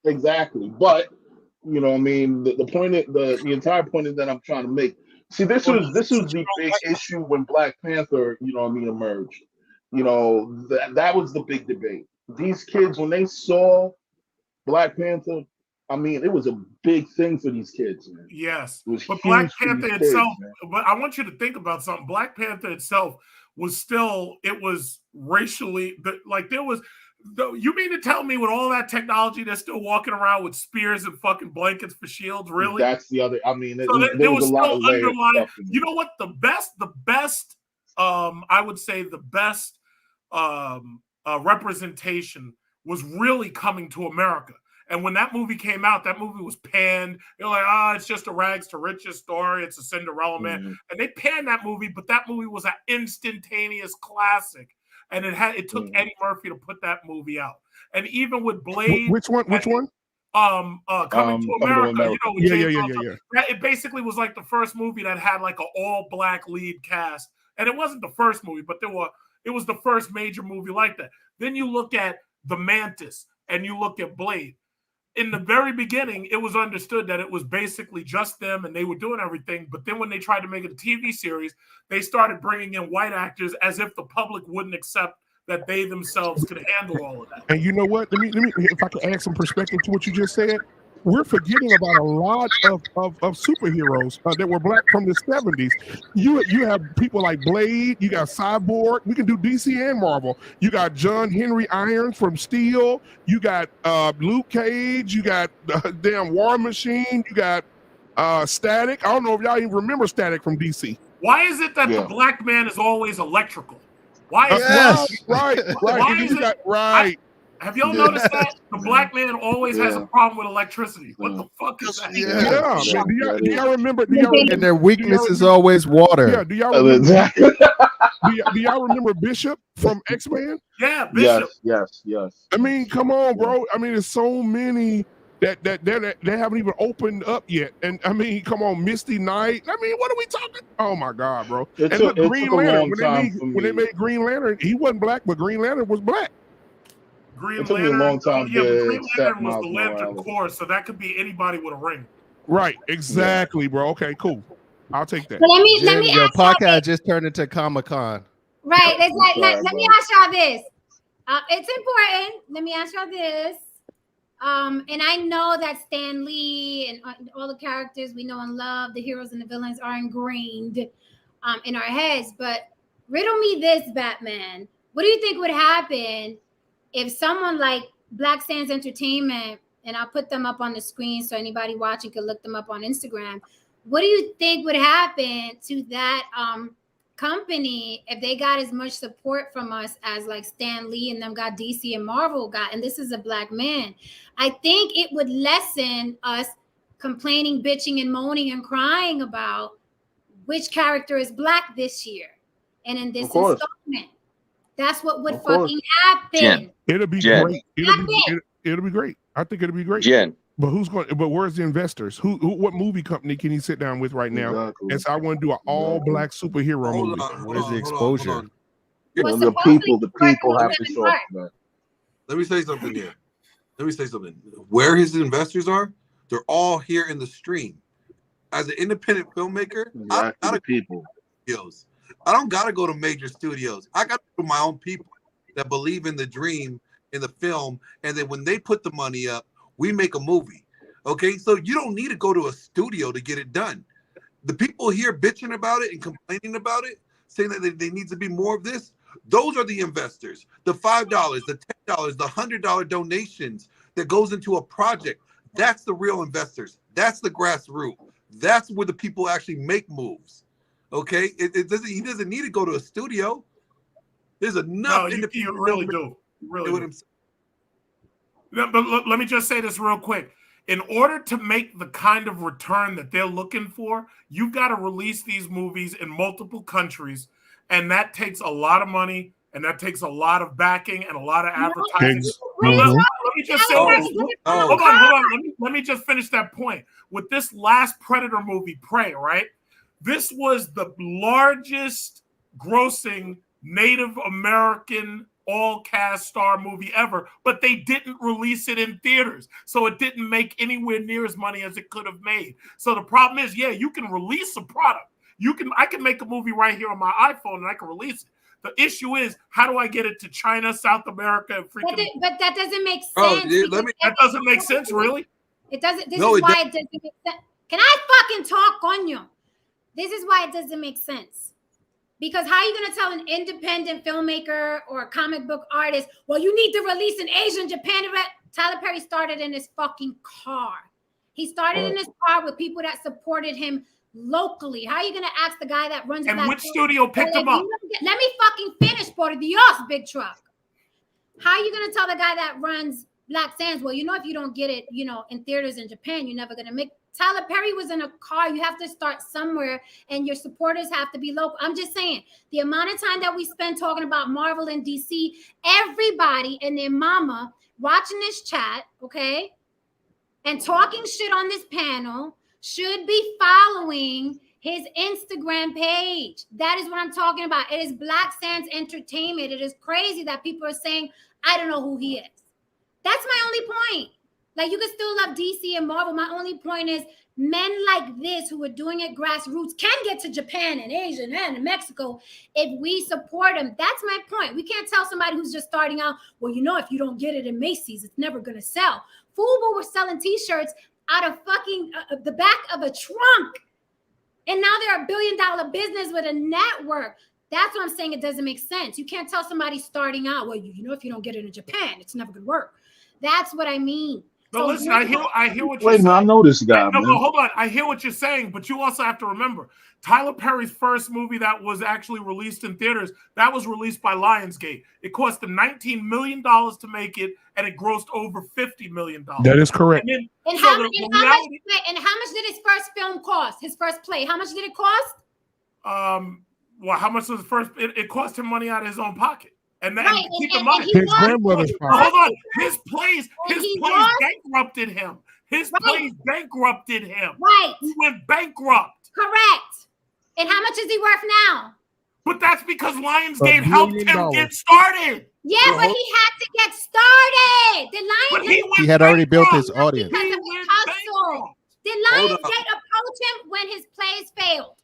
S3: Exactly. But the point, the entire point that I'm trying to make. See, this was the big issue when Black Panther, emerged. That was the big debate. These kids, when they saw Black Panther, it was a big thing for these kids, man.
S2: Yes, but Black Panther itself. But I want you to think about something. Black Panther itself was still. It was racially there was. You mean to tell me with all that technology, they're still walking around with spears and fucking blankets for shields? Really?
S3: That's the other.
S2: There was a lot of underlying. You know what? The best. I would say the best representation was really coming to America. And when that movie came out, that movie was panned. They're like, it's just a rags to riches story. It's a Cinderella man. Mm-hmm. And they panned that movie, but that movie was an instantaneous classic. And it took Eddie Murphy to put that movie out. And even with Blade.
S10: Which one?
S2: Coming to America. Yeah. It basically was like the first movie that had like an all-black lead cast. And it wasn't the first movie, but it was the first major movie like that. Then you look at The Mantis and you look at Blade. In the very beginning, it was understood that it was basically just them and they were doing everything. But then when they tried to make it a TV series, they started bringing in white actors as if the public wouldn't accept that they themselves could handle all of that.
S10: And you know what? Let me, if I can add some perspective to what you just said. We're forgetting about a lot of superheroes that were black from the 70s. You have people like Blade, you got Cyborg, we can do DC and Marvel. You got John Henry Irons from Steel, you got Luke Cage, you got damn War Machine, you got Static. I don't know if y'all even remember Static from DC.
S2: Why is it that the black man is always electrical? Why is
S10: right?
S2: Why is it,
S10: right.
S2: Have y'all noticed that the black man always has a problem with electricity? What the fuck is that?
S10: Do y'all remember?
S11: And their weakness is always water.
S10: Yeah. Do y'all remember? do y'all remember Bishop from X-Men?
S2: Yeah, Bishop.
S3: Yes.
S10: I mean, come on, bro. I mean, there's so many that they haven't even opened up yet. And I mean, come on, Misty Knight. I mean, what are we talking? Oh my God, bro! And look, Green Lantern. When they made Green Lantern, he wasn't black, but Green Lantern was black.
S3: It took me a long time
S2: but Green Lantern was the Lantern Corps, so that could be anybody with a ring.
S10: Right, exactly, bro. Okay, cool. I'll take that.
S1: But let me
S11: Jen, your
S1: ask y'all
S11: podcast
S1: this.
S11: just turned into Comic-Con.
S1: Right. It's like
S3: Sorry,
S1: let me
S3: bro.
S1: ask y'all this. It's important. Let me ask y'all this. And I know that Stan Lee and all the characters we know and love, the heroes and the villains, are ingrained in our heads. But riddle me this, Batman. What do you think would happen if someone like Black Sands Entertainment, and I'll put them up on the screen so anybody watching could look them up on Instagram. What do you think would happen to that company if they got as much support from us as like Stan Lee and them got DC and Marvel got? And this is a Black man. I think it would lessen us complaining, bitching, and moaning and crying about which character is Black this year and in this installment. That's what would fucking happen.
S6: Jen.
S10: It'll be
S6: Jen.
S10: great. It'll be great. I think it'll be great.
S6: Jen.
S10: But who's going? But where's the investors? What movie company can he sit down with right now?
S3: Exactly.
S10: And so I want to do an all-black superhero movie.
S11: Where's the exposure?
S3: Well, the people have to show up for that.
S8: Let me say something here. Where his investors are, they're all here in the stream. As an independent filmmaker, I don't gotta go to major studios. I got to go to my own people that believe in the dream in the film, and then when they put the money up, we make a movie. Okay, so you don't need to go to a studio to get it done. The people here bitching about it and complaining about it, saying that they need to be more of this, those are the investors. The $5, the $10, the $100 donations that goes into a project. That's the real investors. That's the grassroots. That's where the people actually make moves. Okay, he doesn't need to go to a studio. There's enough.
S2: No, you really do. You really do. No, but let me just say this real quick. In order to make the kind of return that they're looking for, you've got to release these movies in multiple countries, and that takes a lot of money, and that takes a lot of backing and a lot of advertising. Let me just say this. Hold on. Let me just finish that point. With this last Predator movie, Prey, right? This was the largest grossing Native American all-cast star movie ever, but they didn't release it in theaters, so it didn't make anywhere near as money as it could have made. So the problem is, yeah, you can release a product. I can make a movie right here on my iPhone and I can release it. The issue is, how do I get it to China, South America, and freaking?
S1: But that doesn't make sense.
S2: That doesn't make sense, really.
S1: It doesn't. This is why it doesn't make sense. Can I fucking talk on you? This is why it doesn't make sense. Because how are you going to tell an independent filmmaker or a comic book artist, well, you need to release in Asia and Japan? Tyler Perry started in his fucking car. He started in his car with people that supported him locally. How are you going to ask the guy that runs
S2: and which studio picked him up?
S1: Let me fucking finish, por Dios, big truck. How are you going to tell the guy that runs Black Sands, well, if you don't get it, in theaters in Japan, you're never going to make. Tyler Perry was in a car. You have to start somewhere, and your supporters have to be local. I'm just saying, the amount of time that we spend talking about Marvel and DC, everybody and their mama watching this chat, okay, and talking shit on this panel should be following his Instagram page. That is what I'm talking about. It is Black Sands Entertainment. It is crazy that people are saying, I don't know who he is. That's my only point. Like, you can still love DC and Marvel. My only point is men like this who are doing it grassroots can get to Japan and Asia and Mexico if we support them. That's my point. We can't tell somebody who's just starting out, well, if you don't get it in Macy's, it's never going to sell. Fubu were selling T-shirts out of fucking the back of a trunk. And now they're $1 billion business with a network. That's what I'm saying. It doesn't make sense. You can't tell somebody starting out, well, if you don't get it in Japan, it's never going to work. That's what I mean.
S2: But listen, I hear what you're saying.
S3: Wait, man, I know this guy.
S2: No, hold on. I hear what you're saying, but you also have to remember, Tyler Perry's first movie that was actually released in theaters, that was released by Lionsgate. It cost him $19 million to make it, and it grossed over $50 million.
S10: That is correct.
S1: And how much did his first film cost? His first play? How much did it cost?
S2: Well, how much was the first? It cost him money out of his own pocket. And then keep in mind,
S10: his grandmother's pocket.
S2: Hold on, his plays bankrupted him. His plays bankrupted him.
S1: Right.
S2: He went bankrupt.
S1: Correct. And how much is he worth now?
S2: But that's because Lionsgate helped him get started.
S1: Yeah, but he had to get started. The Lionsgate.
S11: He had already built his audience.
S1: Because of his hustle. Did Lionsgate approach him when his plays failed?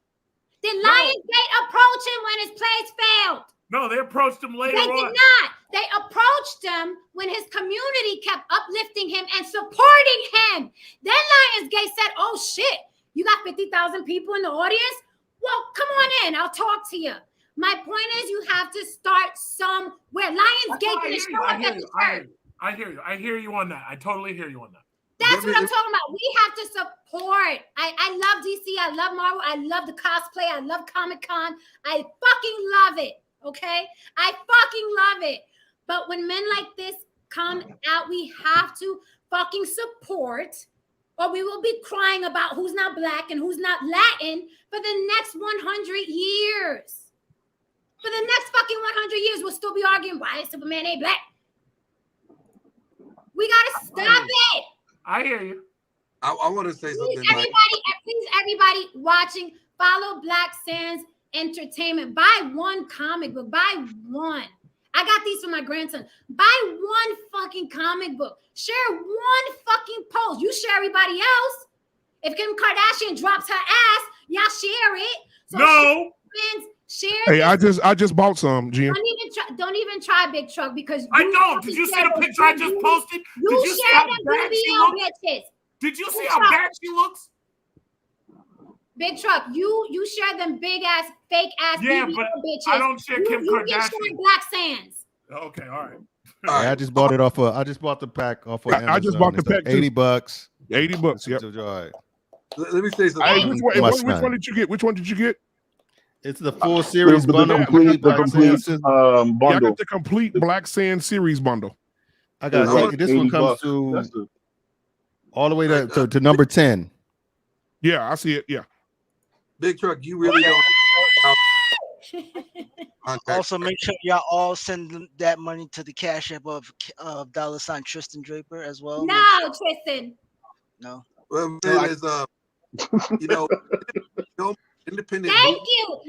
S1: Did Lionsgate approach him when his plays failed?
S2: No, they approached him later on.
S1: They did not. They approached him when his community kept uplifting him and supporting him. Then Lionsgate said, oh shit, you got 50,000 people in the audience? Well, come on in. I'll talk to you. My point is you have to start somewhere. Lionsgate didn't show up at the church.
S2: I hear you. I hear you on that. I totally hear you on that.
S1: That's what I'm talking about. We have to support. I love DC. I love Marvel. I love the cosplay. I love Comic-Con. I fucking love it. Okay? I fucking love it. But when men like this come out, we have to fucking support, or we will be crying about who's not black and who's not Latin for the next 100 years. For the next fucking 100 years, we'll still be arguing why Superman ain't black. We gotta stop it.
S2: I hear you.
S8: I want to say something.
S1: Please, everybody watching, follow Black Sands Entertainment. Buy one comic book. Buy one. I got these for my grandson. Buy one fucking comic book. Share one fucking post. You share everybody else. If Kim Kardashian drops her ass, y'all share it. So
S2: no.
S1: Share.
S10: Hey, I just bought some, Jim.
S1: Don't even try Big Truck because
S2: I know. Did you see the picture I just posted?
S1: You
S2: Did you see
S1: share
S2: how
S1: them
S2: bad she
S1: BBL
S2: looks?
S1: bitches.
S2: Did you see how bad she looks?
S1: Big Truck, you share them big ass, fake ass BBL
S2: but
S1: bitches.
S2: I don't share Kim
S1: You
S2: Kardashian.
S1: share Black Sands.
S2: Okay, all right.
S9: Yeah, I just bought it off I just bought the pack off of Amazon.
S10: I just bought the pack.
S9: $80.
S10: $80. Yep.
S9: All right.
S8: Let me say something.
S10: Hey, which one did you get? Which one did you get?
S9: It's the full series bundle.
S3: The complete
S10: I
S3: bundle.
S10: got the complete Black Sand series bundle.
S9: I got this one comes to all the way to number 10.
S10: Yeah, I see it. Yeah.
S8: Big Truck, you really don't.
S5: Also, make sure y'all all send that money to the Cash App of $ Tristan Draper as well.
S1: No, Tristan.
S5: No.
S8: Well, it is you know, independent.
S1: Thank you.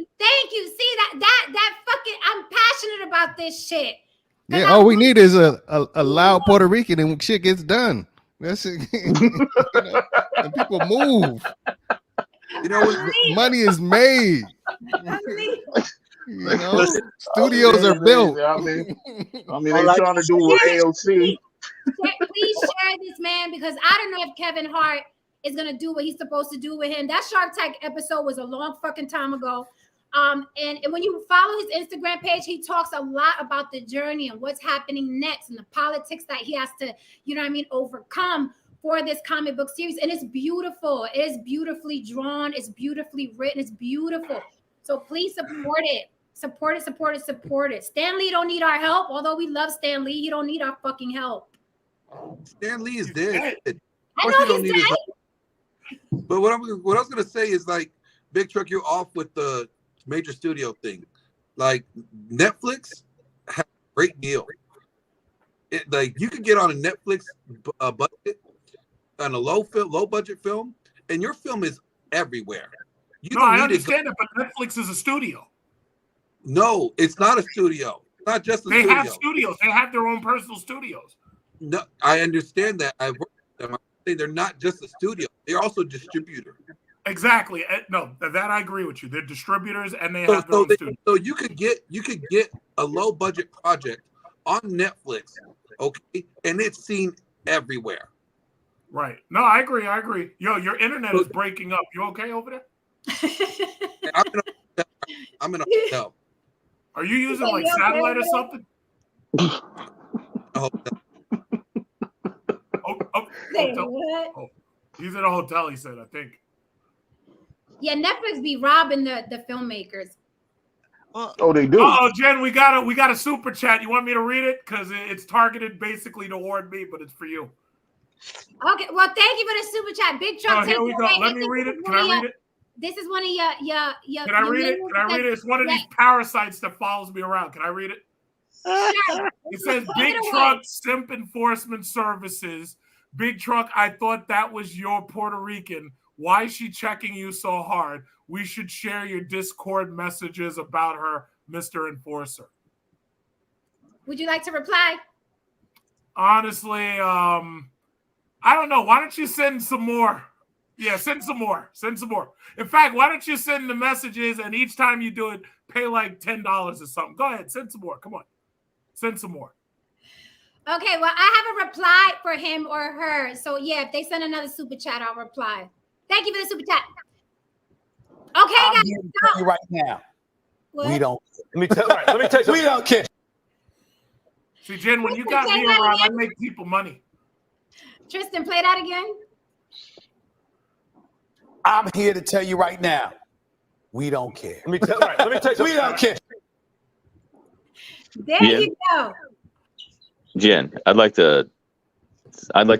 S1: See that fucking. I'm passionate about this shit.
S9: Yeah, all we need is a loud Puerto Rican and shit gets done. That's it. And people move.
S8: You know,
S9: money is made. You know, studios are built.
S3: I mean, they're trying to do with AOC.
S1: Please share this, man, because I don't know if Kevin Hart is gonna do what he's supposed to do with him. That Shark Tank episode was a long fucking time ago. And when you follow his Instagram page, he talks a lot about the journey and what's happening next and the politics that he has to, overcome for this comic book series. And it's beautiful. It is beautifully drawn. It's beautifully written. It's beautiful. So please support it. Support it. Stan Lee don't need our help. Although we love Stan Lee, he don't need our fucking help.
S8: Stan Lee is dead.
S1: I know he's dead.
S8: But what I was gonna say is, like, Big Truck, you're off with the major studio thing. Like, Netflix has a great deal. Like, you could get on a Netflix budget on a low budget film, and your film is everywhere.
S2: I understand it, but Netflix is a studio.
S8: No, it's not a studio. It's not just a studio.
S2: They have studios. They have their own personal studios.
S8: No, I understand that. I've worked with them. I'm saying they're not just a studio. They're also a distributor.
S2: Exactly. No, that I agree with you. They're distributors and they have their own studios.
S8: So you could get a low budget project on Netflix, okay, and it's seen everywhere.
S2: Right. No, I agree. Yo, your internet is breaking up. You okay over there?
S8: I'm in a hotel.
S2: Are you using like satellite or something? He's in a hotel, he said, I think.
S1: Yeah, Netflix be robbing the filmmakers.
S3: Oh, they do.
S2: Oh, Jen, we got a super chat. You want me to read it? Because it's targeted basically toward me, but it's for you.
S1: Okay, well, thank you for the super chat. Big Truck.
S2: Here we go. Let me read it. Can I read it?
S1: This is one of your.
S2: Can I read it? Can I read it? It's one of these parasites that follows me around. Can I read it?
S1: Sure.
S2: It says, Big Truck Simp Enforcement Services. Big Truck, I thought that was your Puerto Rican. Why is she checking you so hard? We should share your Discord messages about her, Mr. Enforcer.
S1: Would you like to reply?
S2: Honestly, I don't know. Why don't you send some more? Yeah, send some more. Send some more. In fact, why don't you send the messages and each time you do it, pay like $10 or something. Go ahead, send some more. Come on. Send some more.
S1: Okay, well, I have a reply for him or her. So yeah, if they send another super chat, I'll reply. Thank you for the super chat. Okay,
S12: I'm
S1: guys.
S12: here to tell you right now.
S1: What?
S12: We don't. Let me tell you something. We don't care.
S2: See, Jen, when you got me around, I make people money.
S1: Tristan, play that again.
S12: I'm here to tell you right now. We don't care. Let me tell you something. We don't care.
S1: There you go.
S6: Jen, I'd like to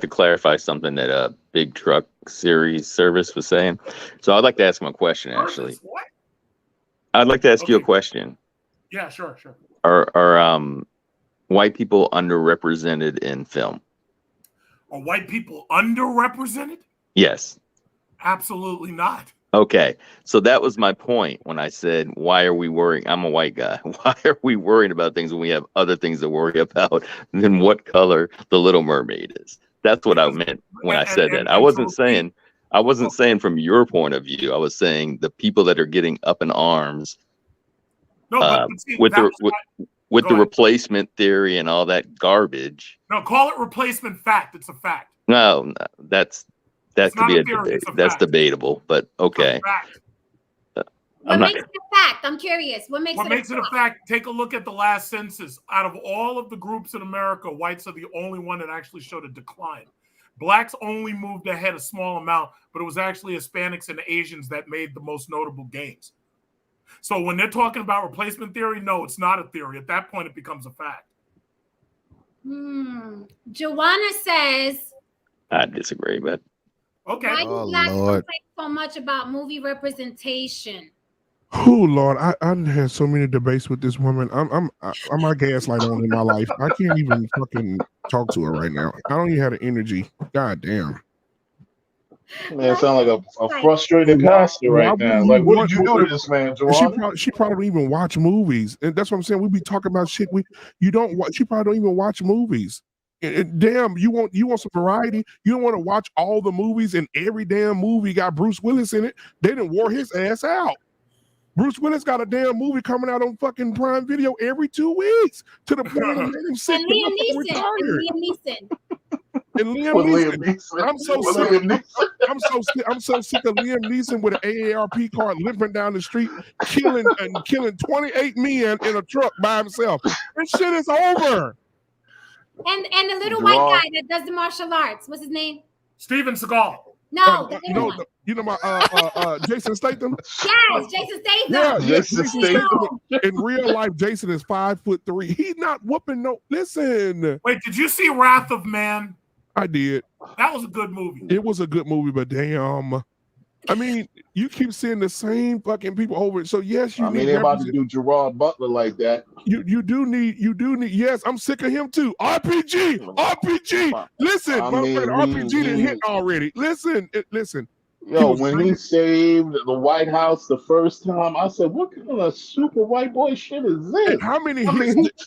S6: clarify something that a big truck series service was saying. So I'd like to ask him a question, actually.
S2: What?
S6: I'd like to ask you a question.
S2: Yeah, sure.
S6: Are white people underrepresented in film?
S2: Are white people underrepresented?
S6: Yes.
S2: Absolutely not.
S6: Okay. So that was my point when I said, why are we worrying? I'm a white guy. Why are we worrying about things when we have other things to worry about than what color the Little Mermaid is? That's what I meant when I said that. I wasn't saying from your point of view. I was saying the people that are getting up in arms with the replacement theory and all that garbage.
S2: No, call it replacement fact. It's a fact.
S6: No, that could be a debate. That's debatable, but okay.
S1: What makes it a fact? I'm curious. What makes it
S2: a fact? Take a look at the last census. Out of all of the groups in America, whites are the only one that actually showed a decline. Blacks only moved ahead a small amount, but it was actually Hispanics and Asians that made the most notable gains. So when they're talking about replacement theory, no, it's not a theory. At that point, it becomes a fact.
S1: Joanna says,
S6: I disagree, but
S2: okay.
S1: Why do blacks complain so much about movie representation?
S10: Oh Lord, I had so many debates with this woman. I'm my gaslight on in my life. I can't even fucking talk to her right now. I don't even have the energy. God damn.
S3: Man, it sounds like a frustrated pastor right now. Like, what did you do to this man, Joanna?
S10: She probably don't even watch movies, and that's what I'm saying. We be talking about shit. She probably don't even watch movies. And damn, you want some variety. You don't want to watch all the movies, and every damn movie got Bruce Willis in it. They didn't wore his ass out. Bruce Willis got a damn movie coming out on fucking Prime Video every 2 weeks to the point of him sick
S1: and Liam Neeson.
S10: And Liam Neeson. I'm so sick of Liam Neeson with an AARP card limping down the street, killing 28 men in a truck by himself. This shit is over.
S1: And the little white guy that does the martial arts. What's his name?
S2: Steven Seagal.
S1: No,
S10: you know my Jason Statham.
S1: Yes, Jason Statham.
S10: Yeah, Jason Statham. In real life, Jason is 5'3". He's not whooping no. Listen.
S2: Wait, did you see Wrath of Man?
S10: I did.
S2: That was a good movie.
S10: It was a good movie, but damn. I mean, you keep seeing the same fucking people over it. So yes, you need.
S3: They're about to do Gerard Butler like that.
S10: You do need. Yes, I'm sick of him too. RPG. Listen, my friend, RPG didn't hit already. Listen.
S3: Yo, when he saved the White House the first time, I said, "What kind of super white boy shit is this?"
S10: And how many hits?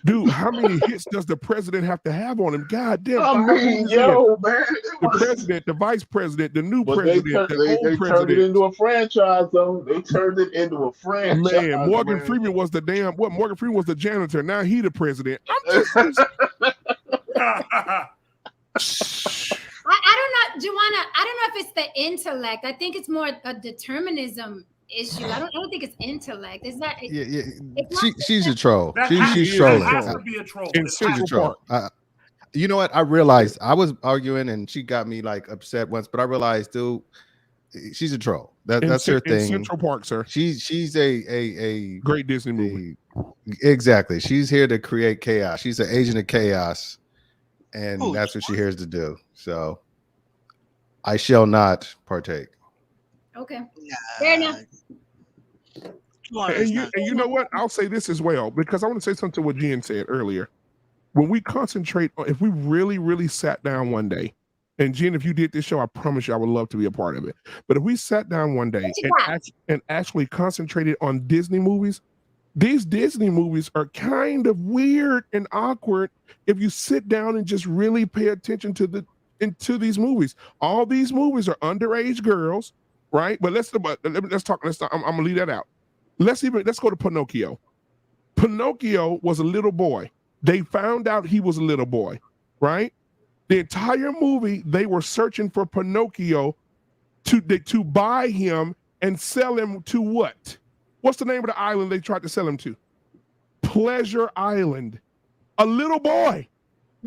S10: Dude, how many hits does the president have to have on him? God damn.
S3: I mean, man.
S10: The president, the vice president, the new president, the old
S3: president. They turned it into a franchise, though. They turned it into a franchise.
S10: Man, Morgan Freeman was the Morgan Freeman was the janitor. Now he the president. I don't
S1: know, Joanna. I don't know if it's the intellect. I think it's more a determinism issue. I don't think it's intellect. Is that?
S9: Yeah. She's a troll. She's trolling.
S2: Has to be a troll.
S10: She's a troll.
S9: You know what? I realized I was arguing and she got me like upset once, but I realized, dude, she's a troll. That's her thing.
S10: Central Park, sir.
S9: She's a
S10: great Disney movie.
S9: Exactly. She's here to create chaos. She's an agent of chaos, and that's what she here's to do. So I shall not partake.
S1: Okay. Fair enough.
S10: And you know what? I'll say this as well, because I want to say something to what Jen said earlier. When we concentrate on, if we really, really sat down one day, and Jen, if you did this show, I promise you I would love to be a part of it. But if we sat down one day and actually concentrated on Disney movies, these Disney movies are kind of weird and awkward if you sit down and just really pay attention to into these movies. All these movies are underage girls, right? But let's talk. I'm gonna leave that out. Let's go to Pinocchio. Pinocchio was a little boy. They found out he was a little boy, right? The entire movie, they were searching for Pinocchio to buy him and sell him to what? What's the name of the island they tried to sell him to? Pleasure Island. A little boy.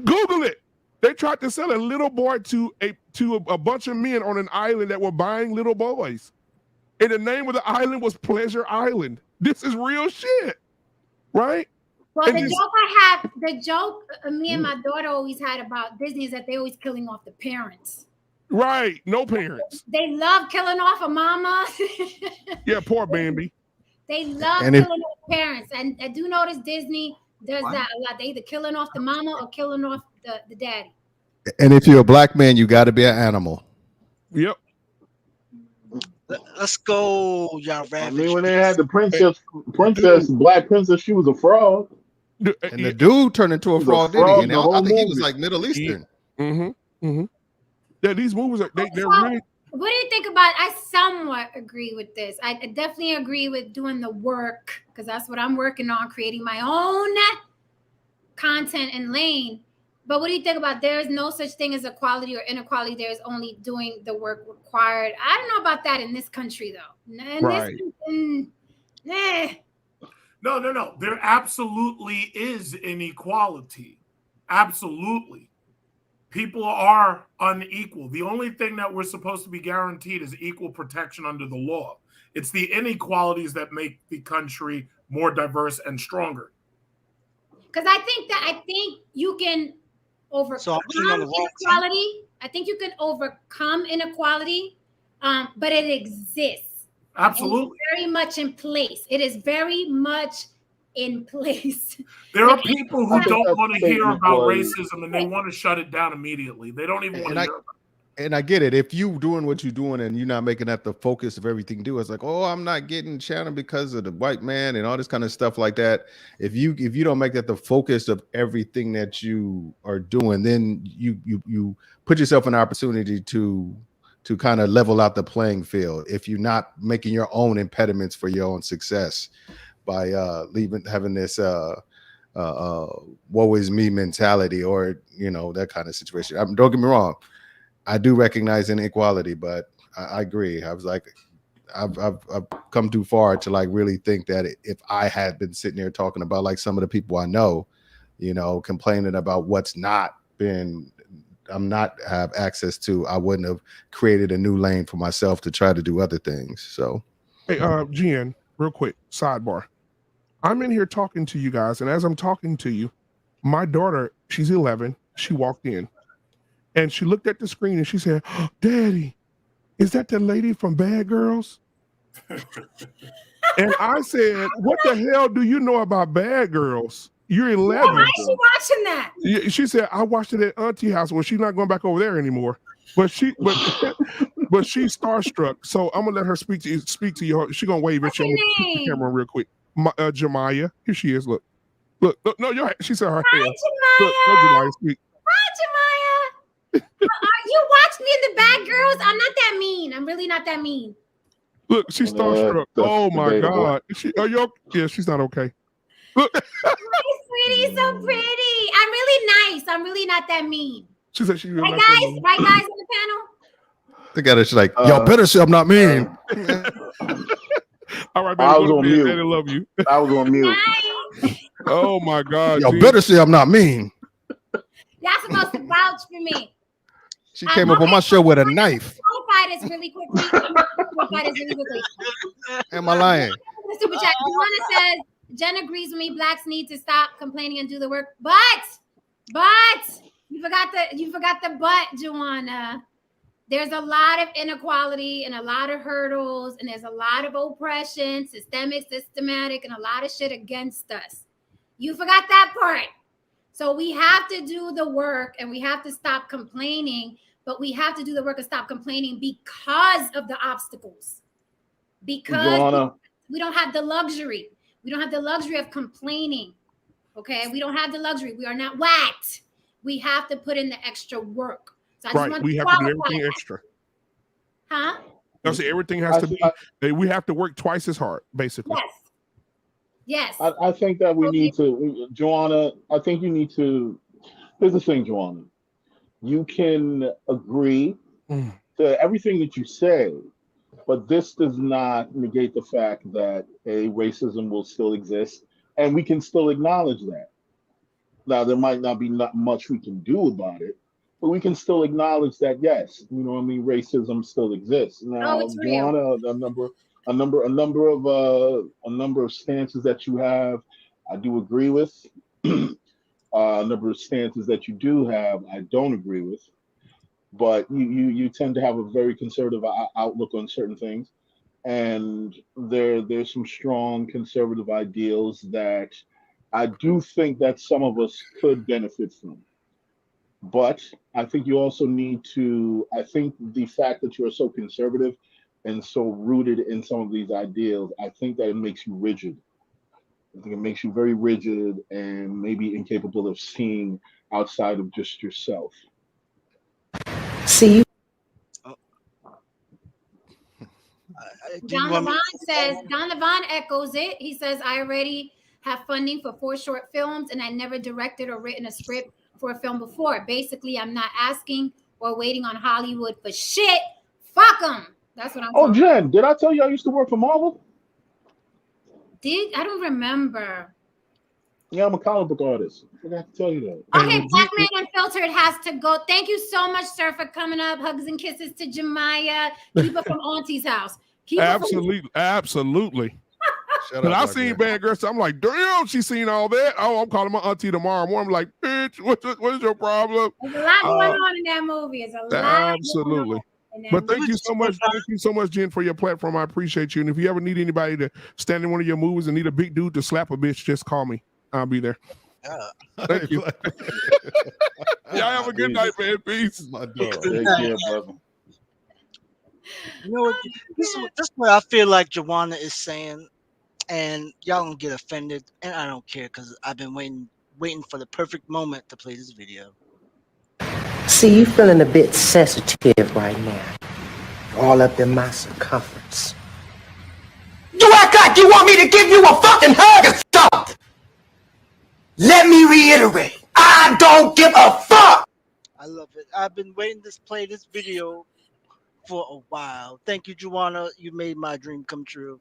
S10: Google it. They tried to sell a little boy to a bunch of men on an island that were buying little boys. And the name of the island was Pleasure Island. This is real shit, right?
S1: Well, the joke me and my daughter always had about Disney is that they always killing off the parents.
S10: Right, no parents.
S1: They love killing off a mama.
S10: Yeah, poor Bambi.
S1: They love killing off parents, and I do notice Disney does that a lot. They either killing off the mama or killing off the daddy.
S11: And if you're a black man, you got to be an animal.
S10: Yep.
S5: Let's go, y'all.
S3: I mean, when they had the princess, black princess, she was a fraud.
S11: And the dude turned into a fraud, didn't he? And I think he was like Middle Eastern.
S10: Yeah, these movies they're really.
S1: What do you think about? I somewhat agree with this. I definitely agree with doing the work because that's what I'm working on, creating my own content and lane. But what do you think about? There's no such thing as equality or inequality. There's only doing the work required. I don't know about that in this country, though.
S2: Right. No. There absolutely is inequality. Absolutely. People are unequal. The only thing that we're supposed to be guaranteed is equal protection under the law. It's the inequalities that make the country more diverse and stronger.
S1: Because I think you can overcome inequality. I think you can overcome inequality, but it exists.
S2: Absolutely.
S1: It's very much in place. It is very much in place.
S2: There are people who don't want to hear about racism and they want to shut it down immediately. They don't even want to hear about it.
S11: And I get it. If you doing what you're doing and you're not making that the focus of everything you do, it's like, oh, I'm not getting channeled because of the white man and all this kind of stuff like that. If you don't make that the focus of everything that you are doing, then you put yourself an opportunity to kind of level out the playing field. If you're not making your own impediments for your own success by having this woe is me mentality or that kind of situation. Don't get me wrong. I do recognize inequality, but I agree. I was like, I've come too far to like really think that if I had been sitting there talking about like some of the people I know, complaining about what's not been, I'm not have access to, I wouldn't have created a new lane for myself to try to do other things. So,
S10: hey, Jen, real quick sidebar. I'm in here talking to you guys, and as I'm talking to you, my daughter, she's 11. She walked in. And she looked at the screen and she said, oh, Daddy, is that the lady from Bad Girls? And I said, what the hell do you know about Bad Girls? You're 11.
S1: Why is she watching that?
S10: Yeah, she said, I watched it at Auntie house. Well, she's not going back over there anymore. But she's starstruck. So I'm gonna let her speak to you. She's gonna wave at you on the camera real quick. Jemiah, here she is. Look. No, she said her hair.
S1: Hi, Jemiah.
S10: Speak.
S1: Hi, Jemiah. You watched me in the Bad Girls. I'm not that mean. I'm really not that mean.
S10: Look, she's starstruck. Oh my God. Yeah, she's not okay. Look.
S1: Hi, sweetie, so pretty. I'm really nice. I'm really not that mean.
S10: She said she's really
S1: nice. Right, guys on the panel?
S11: They got it. She's like, y'all better say I'm not mean.
S10: All right, baby. I was on mute. Daddy love you.
S3: I was on mute.
S10: Oh my God.
S11: Y'all better say I'm not mean.
S1: Y'all supposed to vouch for me.
S11: She came up on my show with a knife.
S1: Qualify this really quickly.
S11: Am I lying?
S1: The super chat. Juana says, Jen agrees with me. Blacks need to stop complaining and do the work. But you forgot the but, Juana. There's a lot of inequality and a lot of hurdles, and there's a lot of oppression, systematic, and a lot of shit against us. You forgot that part. So we have to do the work and we have to stop complaining, but we have to do the work and stop complaining because of the obstacles. Because we don't have the luxury. We don't have the luxury of complaining. Okay. We don't have the luxury. We are not whacked. We have to put in the extra work. So I just
S10: Right.
S1: want
S10: We
S1: to
S10: have to do
S1: qualify
S10: everything
S1: that.
S10: extra.
S1: Huh?
S10: I say everything has to be. We have to work twice as hard, basically.
S1: Yes. Yes.
S3: I think that we need to, Joanna. I think you need to. Here's the thing, Joanna. You can agree to everything that you say, but this does not negate the fact that racism will still exist, and we can still acknowledge that. Now, there might not be not much we can do about it, but we can still acknowledge that yes, you know what I mean, racism still exists.
S1: Oh,
S3: Now,
S1: it's real.
S3: Joanna, a number of stances that you have, I do agree with. A number of stances that you do have, I don't agree with. But you tend to have a very conservative outlook on certain things, and there's some strong conservative ideals that I do think that some of us could benefit from. But I think you also need to. I think the fact that you are so conservative and so rooted in some of these ideals, I think that it makes you rigid. I think it makes you very rigid and maybe incapable of seeing outside of just yourself.
S12: See.
S1: Don Levon says, Don Levon echoes it. He says, I already have funding for 4 short films and I never directed or written a script for a film before. Basically, I'm not asking or waiting on Hollywood for shit. Fuck them. That's what I'm
S3: Oh,
S1: talking
S3: Jen, did I tell you I used to work for Marvel?
S1: I don't remember.
S3: Yeah, I'm a comic book artist. I forgot to tell you that.
S1: Okay, Black Man Unfiltered has to go. Thank you so much, sir, for coming up. Hugs and kisses to Jemiah. Keep it from Auntie's house.
S10: Absolutely. But I seen Bad Girl, so I'm like, damn, she seen all that. Oh, I'm calling my auntie tomorrow morning. I'm like, bitch, what is your problem?
S1: There's a lot going on in that movie. It's a lot.
S10: Absolutely. But thank you so much. Thank you so much, Jen, for your platform. I appreciate you. And if you ever need anybody to stand in one of your movies and need a big dude to slap a bitch, just call me. I'll be there. Thank you. Y'all have a good night, man. Peace.
S3: My dog. Take care, brother.
S5: You know what? This is what I feel like Joanna is saying, and y'all don't get offended, and I don't care because I've been waiting for the perfect moment to play this video.
S12: See, you feeling a bit sensitive right now. All up in my circumference. You act like you want me to give you a fucking hug or something! Let me reiterate, I don't give a fuck!
S5: I love it. I've been waiting to play this video for a while. Thank you, Joanna. You made my dream come true.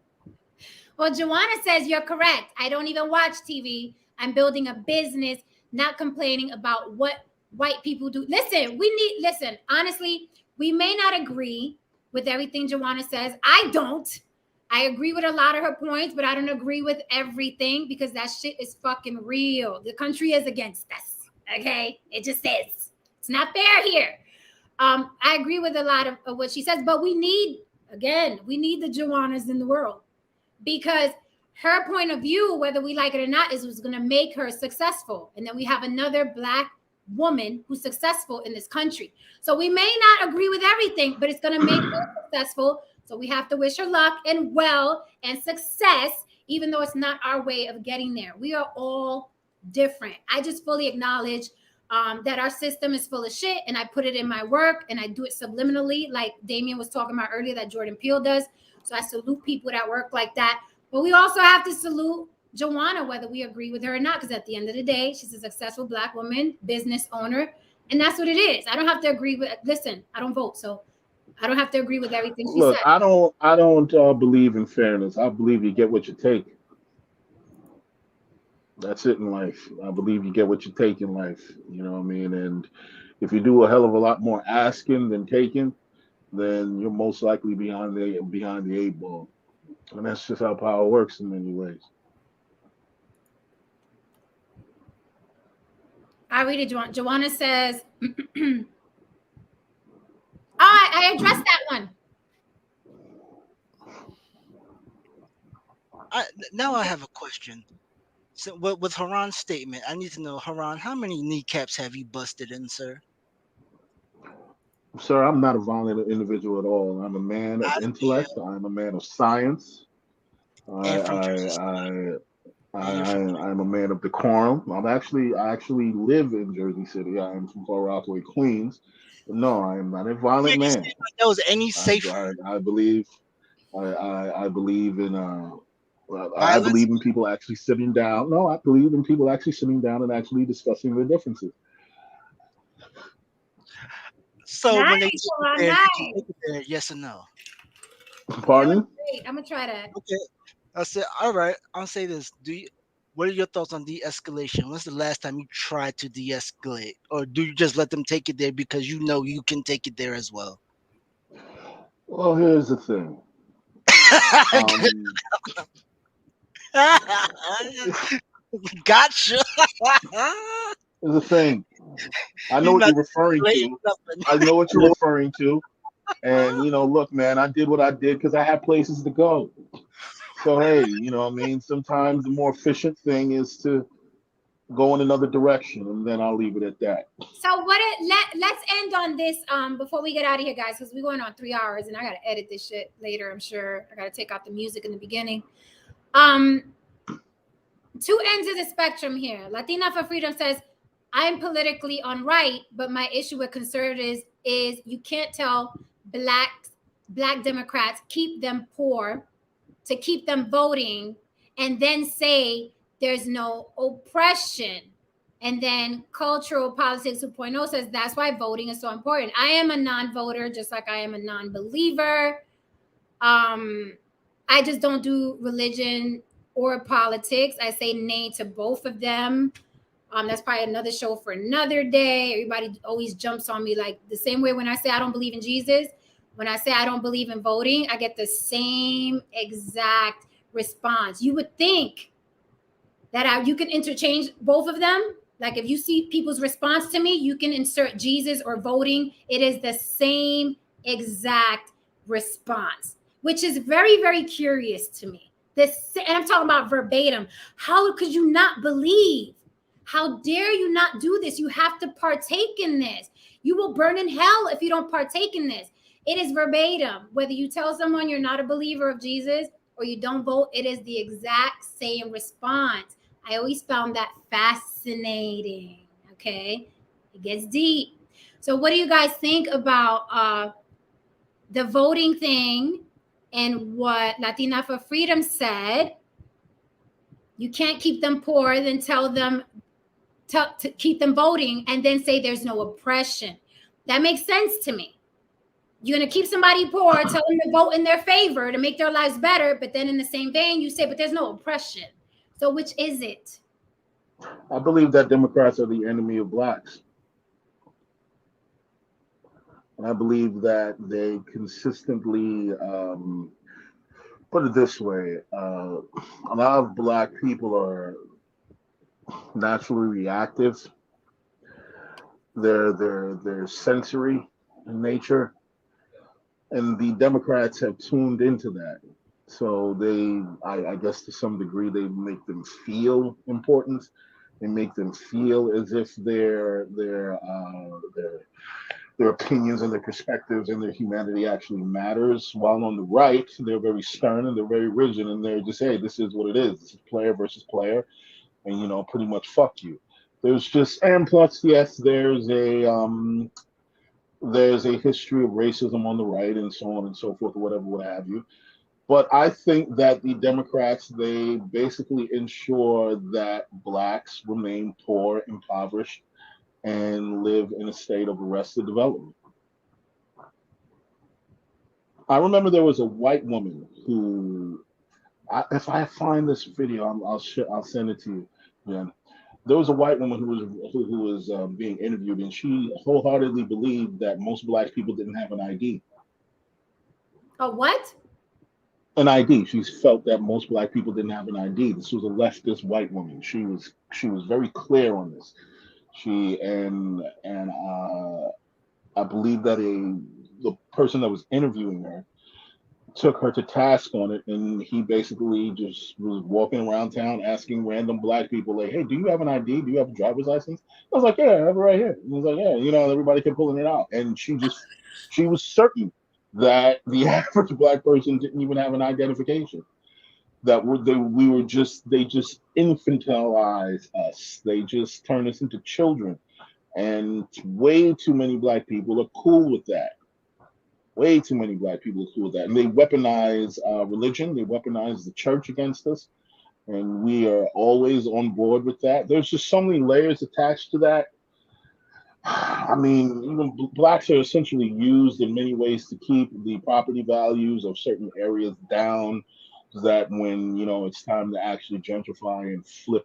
S1: Well, Joanna says you're correct. I don't even watch TV. I'm building a business, not complaining about what white people do. Listen, honestly, we may not agree with everything Joanna says. I don't. I agree with a lot of her points, but I don't agree with everything because that shit is fucking real. The country is against us. Okay? It just is. It's not fair here. I agree with a lot of what she says, but we need the Joannas in the world because her point of view, whether we like it or not, is what's going to make her successful. And then we have another Black woman who's successful in this country. So we may not agree with everything, but it's going to make her successful. So we have to wish her luck and well and success, even though it's not our way of getting there. We are all different. I just fully acknowledge that our system is full of shit, and I put it in my work, and I do it subliminally, like Damien was talking about earlier, that Jordan Peele does. So I salute people that work like that. But we also have to salute Joanna, whether we agree with her or not, because at the end of the day, she's a successful Black woman, business owner, and that's what it is. I don't have to agree with. Listen, I don't vote, so I don't have to agree with everything she
S3: Look,
S1: said.
S3: I don't believe in fairness. I believe you get what you take. That's it in life. I believe you get what you take in life. You know what I mean? And if you do a hell of a lot more asking than taking, then you're most likely behind the 8 ball. And that's just how power works in many ways.
S1: I read it. Joanna says, I addressed that one.
S5: Now I have a question. So with Haran's statement, I need to know, Haran, how many kneecaps have you busted in, sir?
S3: Sir, I'm not a violent individual at all. I'm a man of intellect. I'm a man of science. I'm a man of decorum. I actually live in Jersey City. I am from Far Rockaway, Queens, No, I am not a violent
S5: Really
S3: man.
S5: seems like there was any safe
S3: I believe I believe in I
S5: violence.
S3: believe in people actually sitting down. No, I believe in people actually sitting down and actually discussing their differences.
S5: So when they
S1: Nice,
S5: take it
S1: Ron,
S5: there, did you
S1: nice.
S5: take it there? Yes or no?
S1: That was
S3: Pardon?
S1: great. I'm gonna try that.
S5: Okay. I said, all right. I'll say this. What are your thoughts on de-escalation? When's the last time you tried to de-escalate, or do you just let them take it there because you know you can take it there as well?
S3: Well, here's the thing.
S5: Gotcha.
S3: Here's the thing. I know
S5: He's
S3: what
S5: not
S3: you're referring
S5: escalating
S3: to.
S5: nothing.
S3: I know what you're referring to. And look, man, I did what I did because I had places to go. So hey, what I mean, sometimes the more efficient thing is to go in another direction, and then I'll leave it at that.
S1: So let's end on this before we get out of here, guys, because we're going on 3 hours and I gotta edit this shit later. I'm sure I gotta take out the music in the beginning. Two ends of the spectrum here. Latina for Freedom says, I'm politically on right, but my issue with conservatives is you can't tell black Democrats keep them poor to keep them voting and then say there's no oppression. And then Cultural Politics 2.0 says that's why voting is so important. I am a non-voter, just like I am a non-believer. I just don't do religion or politics. I say nay to both of them. That's probably another show for another day. Everybody always jumps on me like the same way when I say I don't believe in Jesus. When I say I don't believe in voting, I get the same exact response. You would think that you can interchange both of them. Like if you see people's response to me, you can insert Jesus or voting. It is the same exact response, which is very, very curious to me. And I'm talking about verbatim. How could you not believe? How dare you not do this? You have to partake in this. You will burn in hell if you don't partake in this. It is verbatim. Whether you tell someone you're not a believer of Jesus or you don't vote, it is the exact same response. I always found that fascinating. Okay. It gets deep. So what do you guys think about the voting thing and what Latina for Freedom said? You can't keep them poor, then tell them to keep them voting and then say there's no oppression. That makes sense to me. You're going to keep somebody poor, tell them to vote in their favor to make their lives better. But then in the same vein, you say, but there's no oppression. So which is it?
S3: I believe that Democrats are the enemy of blacks. And I believe that they consistently, put it this way, a lot of black people are naturally reactive. They're sensory in nature. And the Democrats have tuned into that. So I guess to some degree, they make them feel important. They make them feel as if their opinions and their perspectives and their humanity actually matters. While on the right, they're very stern and they're very rigid, and they're just, hey, this is what it is. This is player versus player, and pretty much fuck you. And plus, yes, there's a history of racism on the right and so on and so forth, or whatever, what have you. But I think that the Democrats, they basically ensure that blacks remain poor, impoverished, and live in a state of arrested development. I remember there was a white woman who, if I find this video, I'll send it to you. Yeah. There was a white woman who was being interviewed, and she wholeheartedly believed that most black people didn't have an ID.
S1: A what?
S3: An ID. She felt that most black people didn't have an ID. This was a leftist white woman. She was very clear on this. I believe that the person that was interviewing her took her to task on it, and he basically just was walking around town asking random black people, like, hey, do you have an ID? Do you have a driver's license? I was like, yeah, I have it right here. And he was like, yeah, everybody kept pulling it out. And she was certain that the average black person didn't even have an identification. That they just infantilized us. They just turned us into children. And way too many black people are cool with that. Way too many black people are cool with that. And they weaponize religion, they weaponize the church against us. And we are always on board with that. There's just so many layers attached to that. I mean, even blacks are essentially used in many ways to keep the property values of certain areas down, so that when it's time to actually gentrify and flip,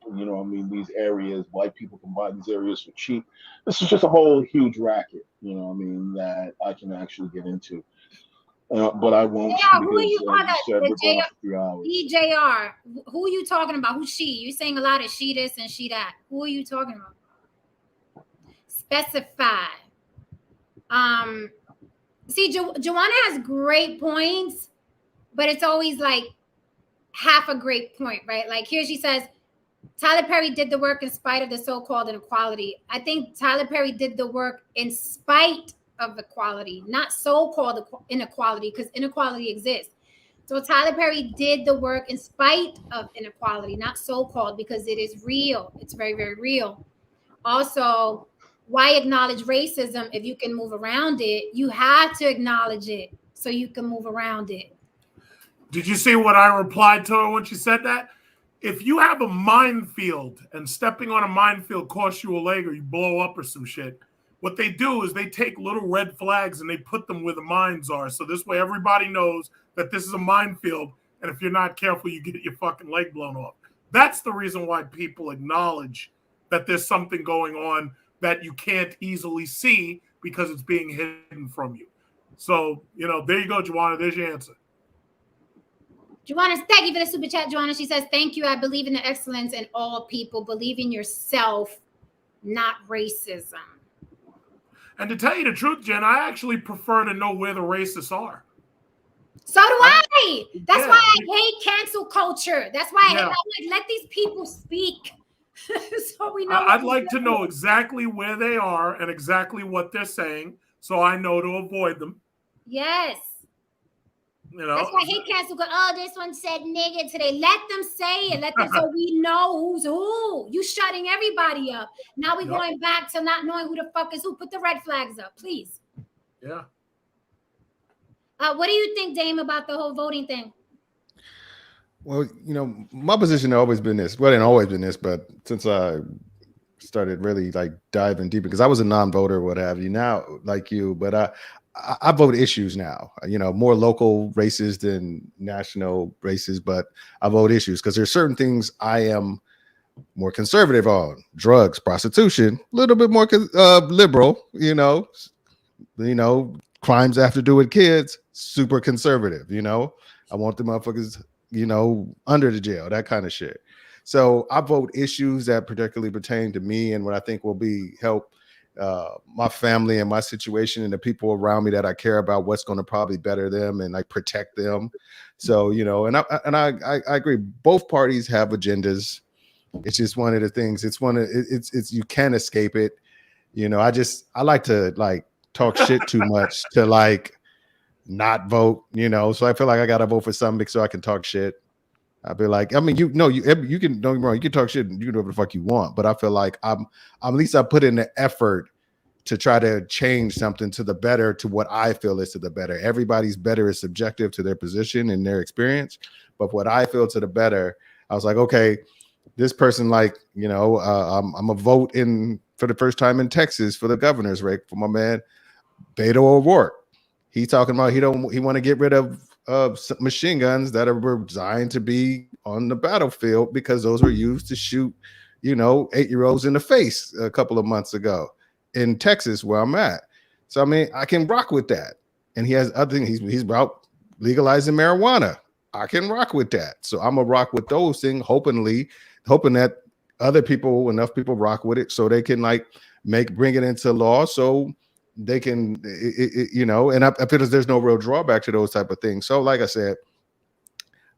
S3: these areas, white people can buy these areas for cheap. This is just a whole huge racket, that I can actually get into. But I won't,
S1: Yeah,
S3: because
S1: who are you?
S3: as you said, we're going on for 3 hours.
S1: EJR. Who are you talking about? Who's she? You're saying a lot of she this and she that. Who are you talking about? Specify. See, Joanna has great points, but it's always like half a great point, right? Like here she says, Tyler Perry did the work in spite of the so-called inequality. I think Tyler Perry did the work in spite of equality, not so-called inequality, because inequality exists. So Tyler Perry did the work in spite of inequality, not so-called, because it is real. It's very, very real. Also, why acknowledge racism if you can move around it? You have to acknowledge it so you can move around it.
S2: Did you see what I replied to her when she said that? If you have a minefield and stepping on a minefield costs you a leg or you blow up or some shit, what they do is they take little red flags and they put them where the mines are. So this way everybody knows that this is a minefield, and if you're not careful, you get your fucking leg blown off. That's the reason why people acknowledge that there's something going on that you can't easily see because it's being hidden from you. So, there you go, Joanna. There's your answer.
S1: Joanna, thank you for the super chat, Joanna. She says, thank you. I believe in the excellence in all people. Believe in yourself, not racism.
S2: And to tell you the truth, Jen, I actually prefer to know where the racists are.
S1: So do I. That's why I hate cancel culture. That's why I'm like, let these people speak. So we know.
S2: I'd like to know exactly where they are and exactly what they're saying, so I know to avoid them.
S1: Yes. That's why I hate cancel culture. Oh, this one said nigga today. Let them say it. Let them, so we know who's who. You shutting everybody up. Now we're going back to not knowing who the fuck is who. Put the red flags up, please.
S2: Yeah.
S1: What do you think, Dame, about the whole voting thing?
S11: Well, my position has always been this. Well, it ain't always been this, but since I started really like diving deeper, because I was a non-voter, what have you, now like you, but I vote issues now. More local races than national races, but I vote issues because there's certain things I am more conservative on: drugs, prostitution, a little bit more liberal. Crimes that have to do with kids, super conservative. I want the motherfuckers, under the jail, that kind of shit. So I vote issues that particularly pertain to me and what I think will help my family and my situation and the people around me that I care about, what's going to probably better them and like protect them. So, and I agree. Both parties have agendas. It's just one of the things. It's you can't escape it. I like to like talk shit too much to like not vote, so I feel like I gotta vote for something so I can talk shit. I'd be like, I mean, you can, don't get me wrong, you can talk shit and you can do whatever the fuck you want, but I feel like at least I put in the effort to try to change something to the better, to what I feel is to the better. Everybody's better is subjective to their position and their experience, but what I feel to the better, I was like, okay, this person, like, I'm a vote in for the first time in Texas for the governor's race for my man Beto O'Rourke. He's talking about he want to get rid of machine guns that are designed to be on the battlefield because those were used to shoot, 8-year-olds in the face a couple of months ago in Texas where I'm at. So I mean, I can rock with that. And he has other things. He's about legalizing marijuana. I can rock with that. So I'm gonna rock with those things, hoping that enough people rock with it so they can like bring it into law so they can, and I feel there's no real drawback to those type of things. So like I said,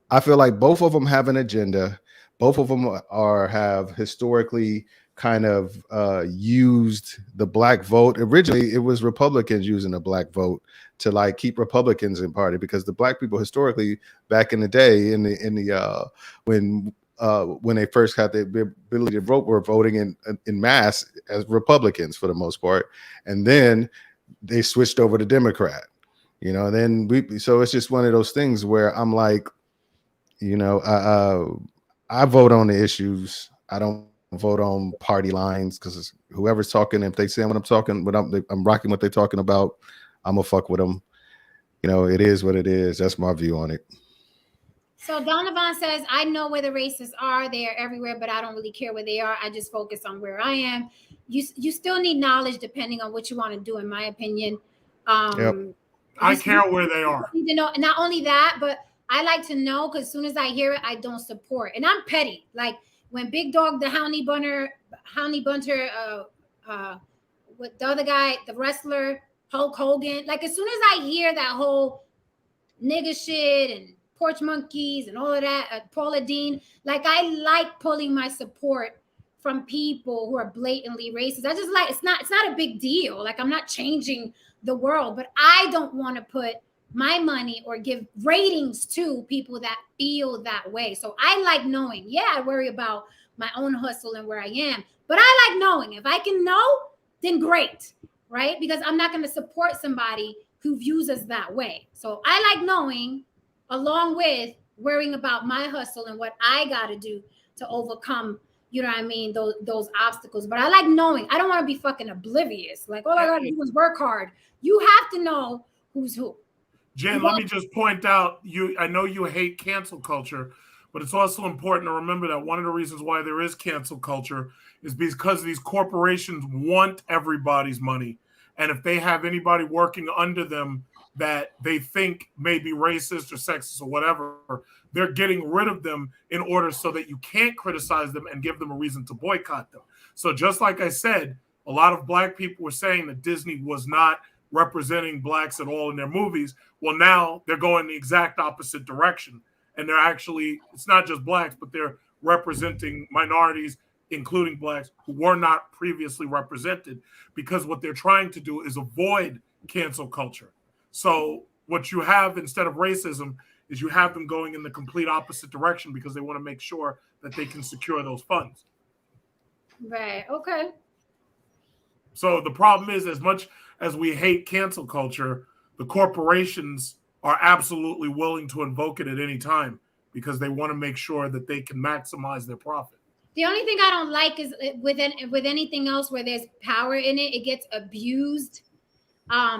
S11: I feel like both of them have an agenda. Both of them have historically kind of used the black vote. Originally, it was Republicans using the black vote to like keep Republicans in party, because the black people historically back in the day when when they first had the ability to vote, were voting in mass as Republicans for the most part, and then they switched over to Democrat. You know, and then so it's just one of those things where I'm like, you know, I vote on the issues. I don't vote on party lines, because whoever's talking, if they say what I'm talking, but I'm rocking what they're talking about, I'm gonna fuck with them. You know, it is what it is. That's my view on it.
S1: So Donovan says, I know where the racists are. They are everywhere, but I don't really care where they are. I just focus on where I am. You still need knowledge depending on what you want to do, in my opinion.
S11: Yep.
S2: I care where they are.
S1: You know, not only that, but I like to know, because as soon as I hear it, I don't support. And I'm petty. Like when Big Dog, the Honey Bunter, with the other guy, the wrestler, Hulk Hogan, like as soon as I hear that whole nigga shit and porch monkeys and all of that, Paula Dean, like I like pulling my support from people who are blatantly racist. I just like, it's not a big deal. Like I'm not changing the world, but I don't want to put my money or give ratings to people that feel that way. So I like knowing, I worry about my own hustle and where I am, but I like knowing. If I can know, then great, right? Because I'm not going to support somebody who views us that way. So I like knowing, along with worrying about my hustle and what I got to do to overcome, you know what I mean, those obstacles. But I like knowing. I don't want to be fucking oblivious. Like, all I got to do is work hard. You have to know who's who.
S2: Jen, let me just point out, I know you hate cancel culture, but it's also important to remember that one of the reasons why there is cancel culture is because these corporations want everybody's money. And if they have anybody working under them that they think may be racist or sexist or whatever, they're getting rid of them in order so that you can't criticize them and give them a reason to boycott them. So just like I said, a lot of black people were saying that Disney was not representing blacks at all in their movies. Well, now they're going the exact opposite direction. And they're actually, it's not just blacks, but they're representing minorities, including blacks, who were not previously represented, because what they're trying to do is avoid cancel culture. So what you have instead of racism is you have them going in the complete opposite direction because they want to make sure that they can secure those funds.
S1: Right. Okay.
S2: So the problem is, as much as we hate cancel culture, the corporations are absolutely willing to invoke it at any time because they want to make sure that they can maximize their profit.
S1: The only thing I don't like is with anything else where there's power in it, it gets abused.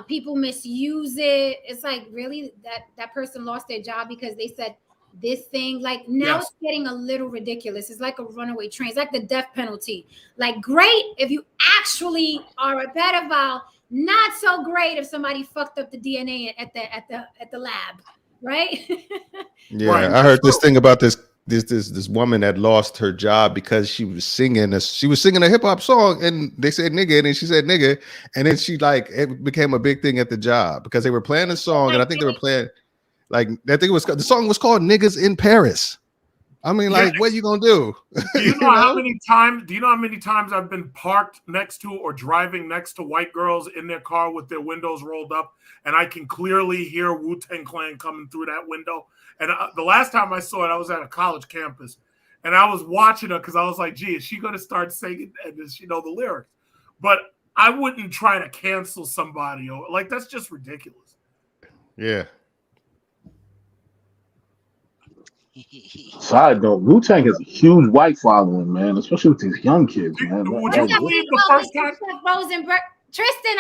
S1: People misuse it. It's like, really, that person lost their job because they said this thing. Like now It's getting a little ridiculous. It's like a runaway train. It's like the death penalty. Like, great if you actually are a pedophile. Not so great if somebody fucked up the DNA at the lab, right?
S11: Yeah,
S2: Right.
S11: I heard this thing about this woman that lost her job because she was singing a hip hop song and they said nigga and she said nigga, and then it became a big thing at the job because they were playing a song and I think they were playing the song was called Niggas in Paris. I mean, like, what you gonna do?
S2: Do you know how many times I've been parked next to or driving next to white girls in their car with their windows rolled up, and I can clearly hear Wu-Tang Clan coming through that window? And the last time I saw it, I was at a college campus, and I was watching her because I was like, "Gee, is she gonna start singing? And does she know the lyrics?" But I wouldn't try to cancel somebody, or like that's just ridiculous.
S11: Yeah.
S3: Side note, Wu-Tang has a huge white following, man, especially with these young kids, man.
S2: Would you believe the first time?
S1: Rosenberg, Tristan,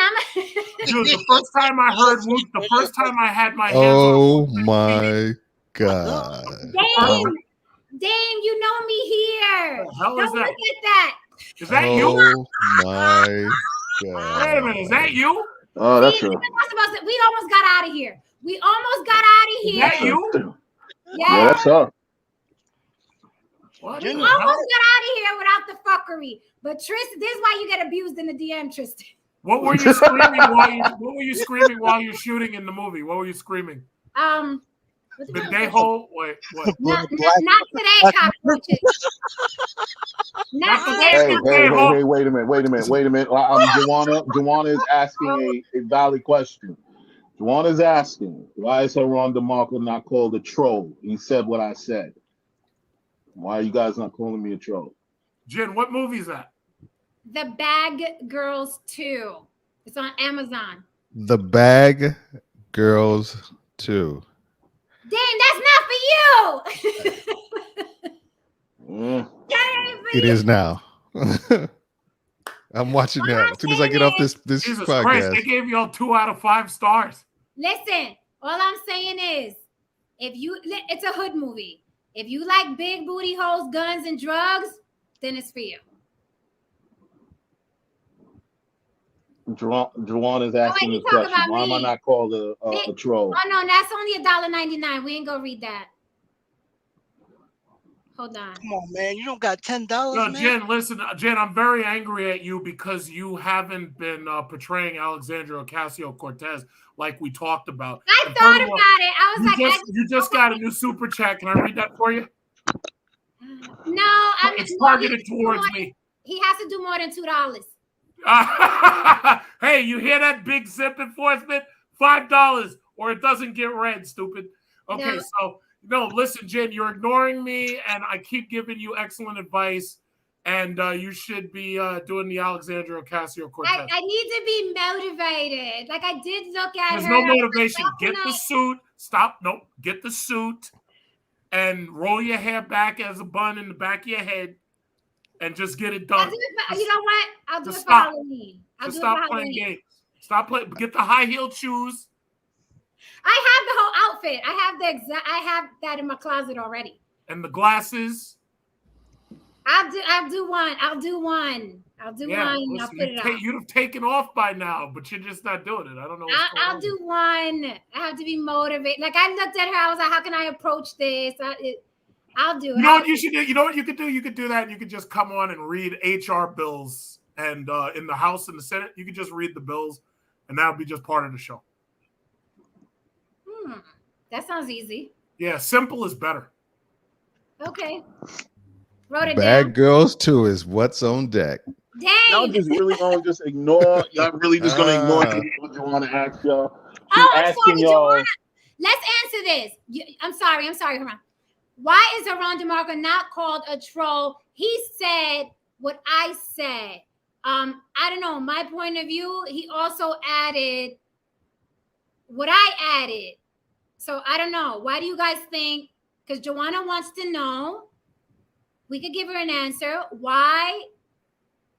S2: Dude, the first time I heard the first time I had my hands
S11: Oh
S2: on
S11: my God.
S1: Dame, you know me here.
S2: The hell
S1: Don't
S2: is that?
S1: look at that.
S2: Is that you?
S11: Oh my God.
S2: Wait a minute, is that you?
S3: Oh, that's
S1: we
S3: a.
S1: almost got out of here. We almost got out of
S2: Is
S1: here.
S2: that you?
S3: Yeah, that's her.
S2: What?
S1: We almost got out of here without the fuckery. But Tristan, this is why you get abused in the DM, Tristan.
S2: What were you screaming while you're shooting in the movie? What were you screaming? Pendejo? Wait, what?
S1: Not today, cockroaches. Not today.
S3: Hey, wait a minute. Juana is asking a valid question. Juana is asking, why is Ron DeMarco not called a troll? He said what I said. Why are you guys not calling me a troll?
S2: Jen, what movie is that?
S1: The Bag Girls 2. It's on Amazon.
S11: The Bag Girls 2.
S1: Dang, that's not for you.
S11: It is now. I'm watching that as soon as I get off this
S2: Jesus
S11: podcast.
S2: Christ, they gave y'all 2 out of 5 stars.
S1: Listen, all I'm saying is, it's a hood movie. If you like big booty hoes, guns, and drugs, then it's for you.
S3: Juwan is asking the question. Why am I not called a troll?
S1: Oh no, that's only $1.99. We ain't gonna read that. Hold on.
S5: Come on, man. You don't got $10,
S2: No,
S5: man.
S2: Jen, listen, Jen, I'm very angry at you because you haven't been portraying Alexandria Ocasio-Cortez like we talked about.
S1: I thought about it. I was like,
S2: you just got a new super chat. Can I read that for you?
S1: No,
S2: it's targeted towards me.
S1: He has to do more than $2.
S2: Hey, you hear that, big zip enforcement? $5 or it doesn't get read, stupid. Okay,
S1: No.
S2: so no, listen, Jen, you're ignoring me, and I keep giving you excellent advice, and you should be doing the Alexandria Ocasio-Cortez.
S1: I need to be motivated. Like, I did look at
S2: There's
S1: her.
S2: no motivation. Get the suit. Stop. Nope. Get the suit and roll your hair back as a bun in the back of your head and just get it done.
S1: I'll do it for, you know what? I'll do it for
S2: stop.
S1: Halloween.
S2: Just stop playing games. Stop playing. Get the high-heeled shoes.
S1: I have the whole outfit. I have that in my closet already.
S2: And the glasses.
S1: I'll do one. I'll do one.
S2: Listen,
S1: I'll put it out.
S2: You'd have taken off by now, but you're just not doing it. I don't know.
S1: I'll do one. I have to be motivated. Like, I looked at her. I was like, how can I approach this? I'll do it.
S2: You know what you should do? You know what you could do? You could do that. You could just come on and read HR bills. And in the House and the Senate, you could just read the bills. And that would be just part of the show.
S1: That sounds easy.
S2: Yeah, simple is better.
S1: Okay. Wrote it
S11: Bad
S1: down.
S11: Girls 2 is what's on deck.
S1: Dang.
S3: Y'all just really gonna just ignore. Y'all really just gonna ignore what you want to ask y'all.
S1: I'm sorry, Joanna. Let's answer this. I'm sorry, Haran. Why is Haran DeMarco not called a troll? He said what I said. I don't know. My point of view, he also added what I added. So I don't know. Why do you guys think? Because Joanna wants to know. We could give her an answer. Why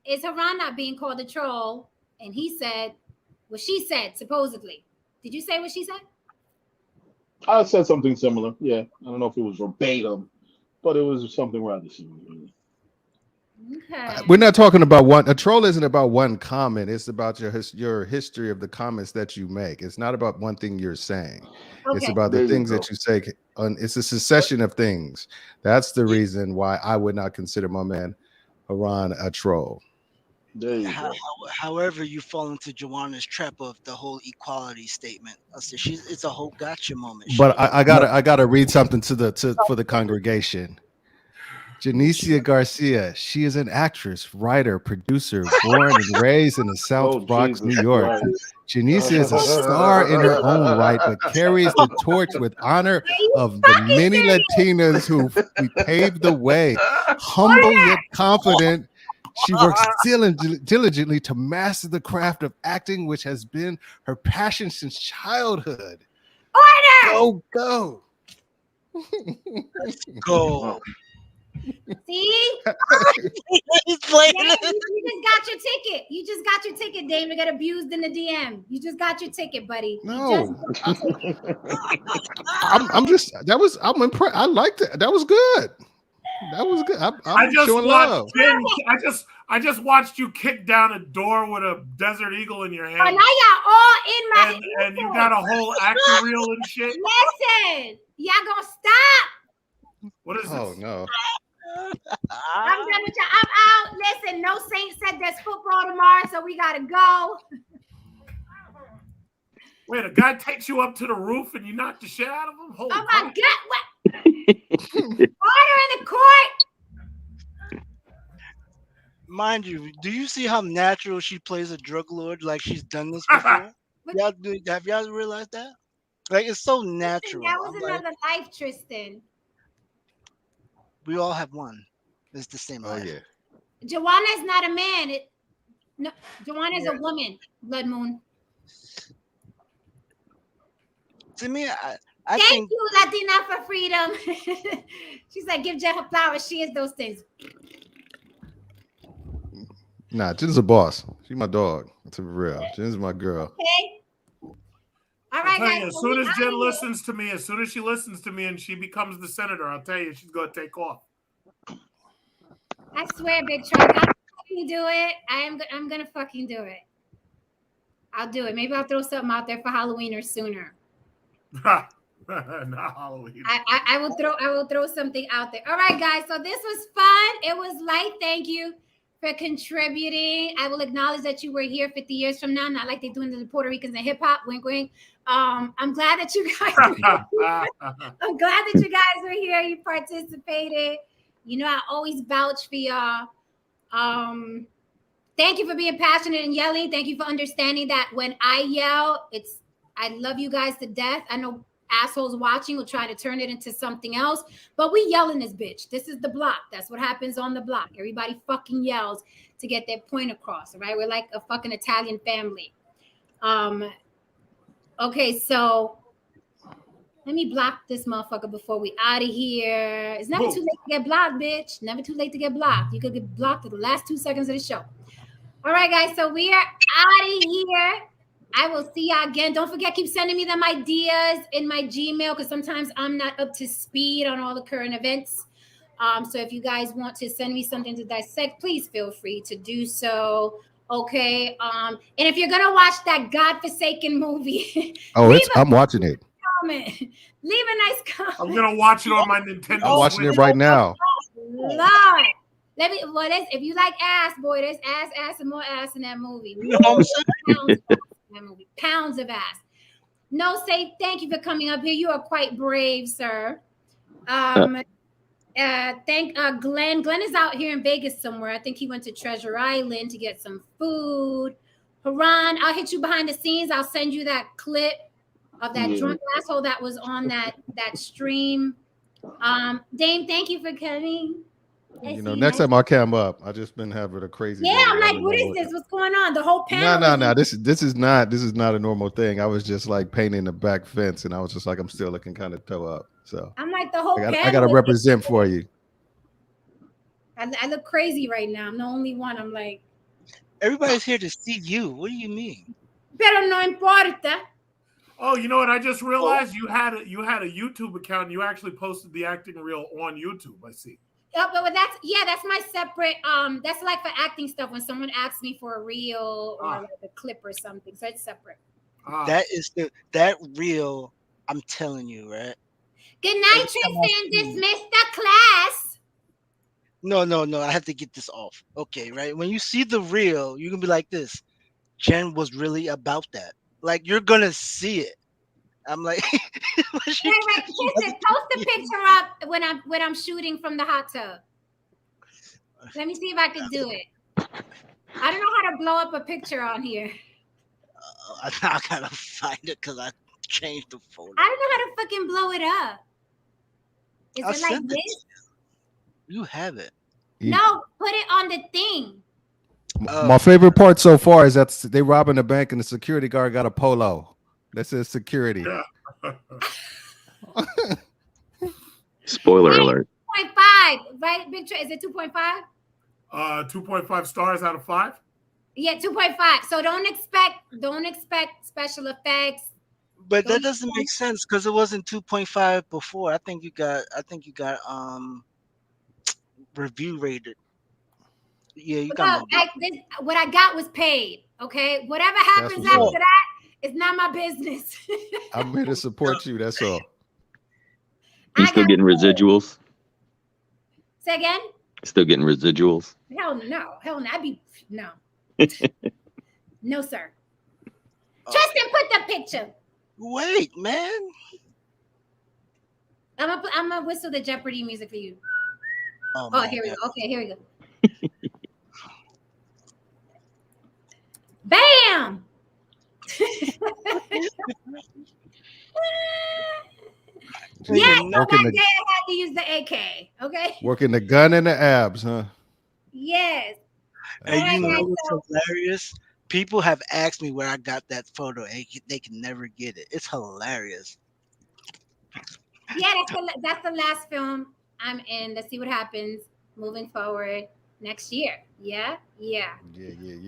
S1: is Haran not being called a troll? And he said what she said, supposedly. Did you say what she said?
S3: I said something similar. Yeah, I don't know if it was verbatim, but it was something rather similar.
S1: Okay.
S11: We're not talking about one. A troll isn't about one comment. It's about your history of the comments that you make. It's not about one thing you're saying.
S1: Okay.
S11: It's about the things that you say. It's a succession of things. That's the reason why I would not consider my man Haran a troll.
S3: There you go.
S5: However, you fall into Joanna's trap of the whole equality statement. I said it's a whole gotcha moment.
S11: But I gotta read something for the congregation. Janicia Garcia, she is an actress, writer, producer, born and raised in the South Bronx, New York. Janicia is a star in her own right, but carries the torch with honor of the many Latinas who we paved the way. Humble yet confident, she works diligently to master the craft of acting, which has been her passion since childhood.
S1: Order!
S11: Go.
S5: Let's go.
S1: See?
S5: He's playing
S1: Dame, you just got your ticket. You just got your ticket, Dame. You got abused in the DM. You just got your ticket, buddy.
S11: No. I'm impressed. I liked it. That was good. That was good. I'm showing love.
S2: I just watched you kick down a door with a Desert Eagle in your hand.
S1: Oh, now y'all all in my
S2: and you got a whole actor reel and shit.
S1: Listen, y'all gonna stop.
S2: What is this?
S11: Oh no.
S1: I'm done with y'all. I'm out. Listen, no Saints said there's football tomorrow, so we gotta go.
S2: Wait, a guy takes you up to the roof and you knock the shit out of him? Holy
S1: Oh
S2: crap.
S1: my God! What? Order in the court.
S5: Mind you, do you see how natural she plays a drug lord? Like she's done this before. Have y'all realized that? Like it's so natural.
S1: That was another life, Tristan.
S5: We all have one. It's the same
S11: Oh
S5: life.
S11: yeah.
S1: Joanna is not a man. No, Joanna is a woman. Blood Moon.
S5: To me, I
S1: Thank
S5: think
S1: you, Latina for freedom. She's like, give Jen her flowers. She is those things.
S11: Nah, Jen's a boss. She's my dog. To be real. Jen's my girl.
S1: Okay. All
S2: I'll
S1: right,
S2: tell
S1: guys.
S2: you, as soon as Jen listens to me, as soon as she listens to me and she becomes the senator, I'll tell you, she's gonna take off.
S1: I swear, Big Truck, I'll fucking do it. I'm gonna fucking do it. I'll do it. Maybe I'll throw something out there for Halloween or sooner.
S2: Not Halloween.
S1: I will throw something out there. All right, guys. So this was fun. It was light. Thank you for contributing. I will acknowledge that you were here 50 years from now, not like they do in the Puerto Ricans and hip hop. Wink, wink. I'm glad that you guys. I'm glad that you guys were here. You participated. You know, I always vouch for y'all. Thank you for being passionate and yelling. Thank you for understanding that when I yell, I love you guys to death. I know assholes watching will try to turn it into something else, but we yell in this bitch. This is the block. That's what happens on the block. Everybody fucking yells to get their point across, all right? We're like a fucking Italian family. Okay, so let me block this motherfucker before we out of here. It's never too late to get blocked, bitch. Never too late to get blocked. You could get blocked at the last 2 seconds of the show. All right, guys, so we are out of here. I will see y'all again. Don't forget, keep sending me them ideas in my Gmail because sometimes I'm not up to speed on all the current events. So if you guys want to send me something to dissect, please feel free to do so. Okay. And if you're gonna watch that godforsaken movie,
S11: I'm watching it.
S1: comment. Leave a nice comment.
S2: I'm gonna watch it on my Nintendo.
S11: I'm watching it right now.
S1: Lord. If you like ass, boy, there's ass, and more ass in that movie. Pounds of ass. No, say thank you for coming up here. You are quite brave, sir. Thank Glenn. Glenn is out here in Vegas somewhere. I think he went to Treasure Island to get some food. Haran, I'll hit you behind the scenes. I'll send you that clip of that drunk asshole that was on that stream. Dame, thank you for coming.
S11: You know, next time I cam up, I just been having a crazy.
S1: Yeah, I'm like, what is this? What's going on? The whole panel.
S11: No. This is not a normal thing. I was just like painting the back fence, and I was just like, I'm still looking kind of toe up. So
S1: I'm like the whole panel.
S11: I got to represent for you.
S1: I look crazy right now. I'm the only one. I'm like,
S5: everybody's here to see you. What do you mean?
S1: Pero no importa.
S2: Oh, you know what? I just realized you had a YouTube account. And you actually posted the acting reel on YouTube. I see.
S1: But that's my separate. That's like for acting stuff when someone asks me for a reel or like a clip or something. So it's separate.
S5: That is that reel. I'm telling you, right?
S1: Good night, Tristan. Dismiss the class.
S5: No. I have to get this off. Okay, right? When you see the reel, you can be like this. Jen was really about that. Like you're gonna see it. I'm like,
S1: Tristan, post the picture up when I'm shooting from the hot tub. Let me see if I can do it. I don't know how to blow up a picture on here.
S5: I gotta find it because I changed the photo.
S1: I don't know how to fucking blow it up. Is it like this?
S5: You have it.
S1: No, put it on the thing.
S11: My favorite part so far is that they robbing the bank and the security guard got a polo that says security.
S6: Spoiler alert.
S1: 2.5, right? Big Is it 2.5?
S2: 2.5 stars out of 5.
S1: Yeah, 2.5. So don't expect special effects.
S5: But that doesn't make sense because it wasn't 2.5 before. I think you got review rated. Yeah, you got
S1: what I got was paid. Okay, whatever happens after that is not my business.
S11: I'm here to support you. That's all.
S6: You still getting residuals?
S1: Say again?
S6: Still getting residuals?
S1: Hell no. No. No, sir. Tristan, put the picture.
S5: Wait, man.
S1: I'm gonna whistle the Jeopardy music for you.
S5: Oh,
S1: here we go. Okay, here we go. Bam! Yeah,
S11: working
S1: to use the AK. Okay.
S11: Working the gun and the abs, huh?
S1: Yes.
S5: And
S1: All right,
S5: you know
S1: guys.
S5: what's
S1: So,
S5: hilarious? People have asked me where I got that photo, and they can never get it. It's hilarious.
S1: yeah, that's the last film I'm in. Let's see what happens moving forward next year. Yeah.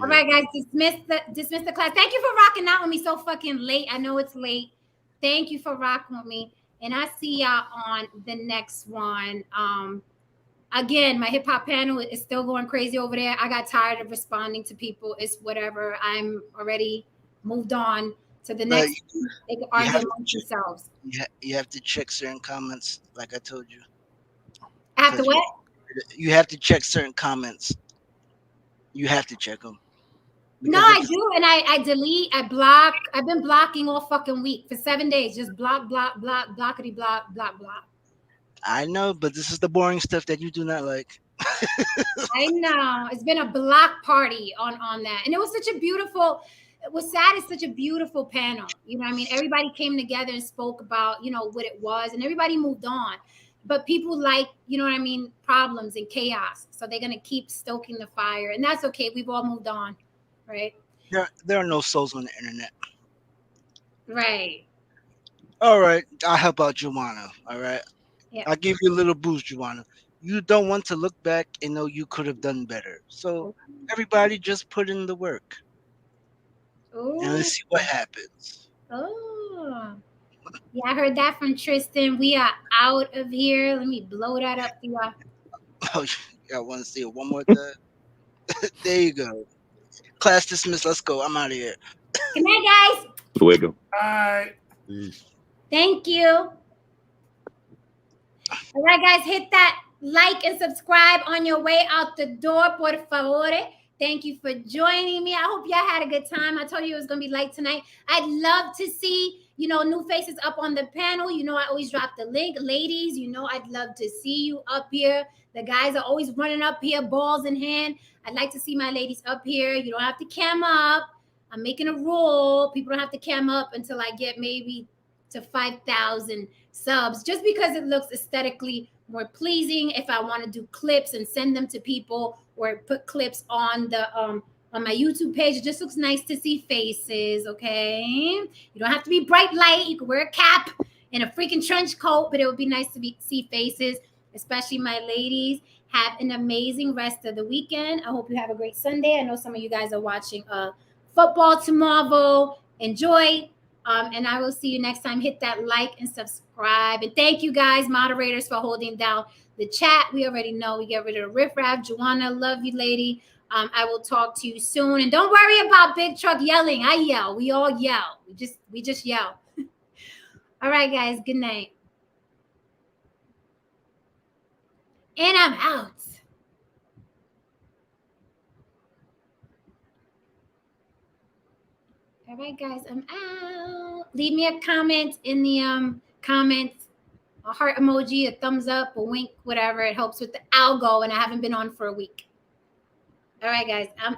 S1: All right, guys, dismiss the class. Thank you for rocking out with me so fucking late. I know it's late. Thank you for rocking with me, and I see y'all on the next one. Again, my hip hop panel is still going crazy over there. I got tired of responding to people. It's whatever. I'm already moved on to the
S5: But
S1: next. They can argue amongst themselves.
S5: you have to check certain comments, like I told you.
S1: I have to
S5: 'Cause
S1: what?
S5: You have to check certain comments. You have to check them.
S1: No, I do, and I delete, I block. I've been blocking all fucking week for 7 days. Just block, blockity, block.
S5: I know, but this is the boring stuff that you do not like.
S1: I know it's been a block party on that, and it was such a beautiful. What's sad is such a beautiful panel. You know what I mean? Everybody came together and spoke about what it was, and everybody moved on. But people like what I mean, problems and chaos, so they're gonna keep stoking the fire, and that's okay. We've all moved on, right?
S5: There are no souls on the internet.
S1: Right.
S5: All right, I'll help out Joanna. All right.
S1: Yeah.
S5: I'll give you a little boost, Joanna. You don't want to look back and know you could have done better. So everybody just put in the work.
S1: Ooh.
S5: And let's see what happens.
S1: Oh. Yeah, I heard that from Tristan. We are out of here. Let me blow that up for y'all.
S5: Oh, I want to see it one more time. There you go. Class dismissed. Let's go. I'm out of here.
S1: Good night, guys.
S6: Wiggle.
S2: Bye.
S1: Thank you. All right, guys, hit that like and subscribe on your way out the door, por favor. Thank you for joining me. I hope y'all had a good time. I told you it was going to be light tonight. I'd love to see, new faces up on the panel. I always drop the link. Ladies, I'd love to see you up here. The guys are always running up here, balls in hand. I'd like to see my ladies up here. You don't have to cam up. I'm making a rule. People don't have to cam up until I get maybe to 5,000 subs, just because it looks aesthetically more pleasing. If I want to do clips and send them to people, or put clips on the on my YouTube page, it just looks nice to see faces. Okay, you don't have to be bright light. You can wear a cap and a freaking trench coat, but it would be nice to see faces, especially my ladies. Have an amazing rest of the weekend. I hope you have a great Sunday. I know some of you guys are watching football tomorrow. Enjoy. And I will see you next time. Hit that like and subscribe. And thank you guys, moderators, for holding down the chat. We already know we get rid of the riffraff. Joanna, love you, lady. I will talk to you soon. And don't worry about Big Truck yelling. I yell. We all yell. We just yell. All right, guys. Good night. And I'm out. All right, guys, I'm out. Leave me a comment in the comments, a heart emoji, a thumbs up, a wink, whatever. It helps with the algo, and I haven't been on for a week. All right, guys, I'm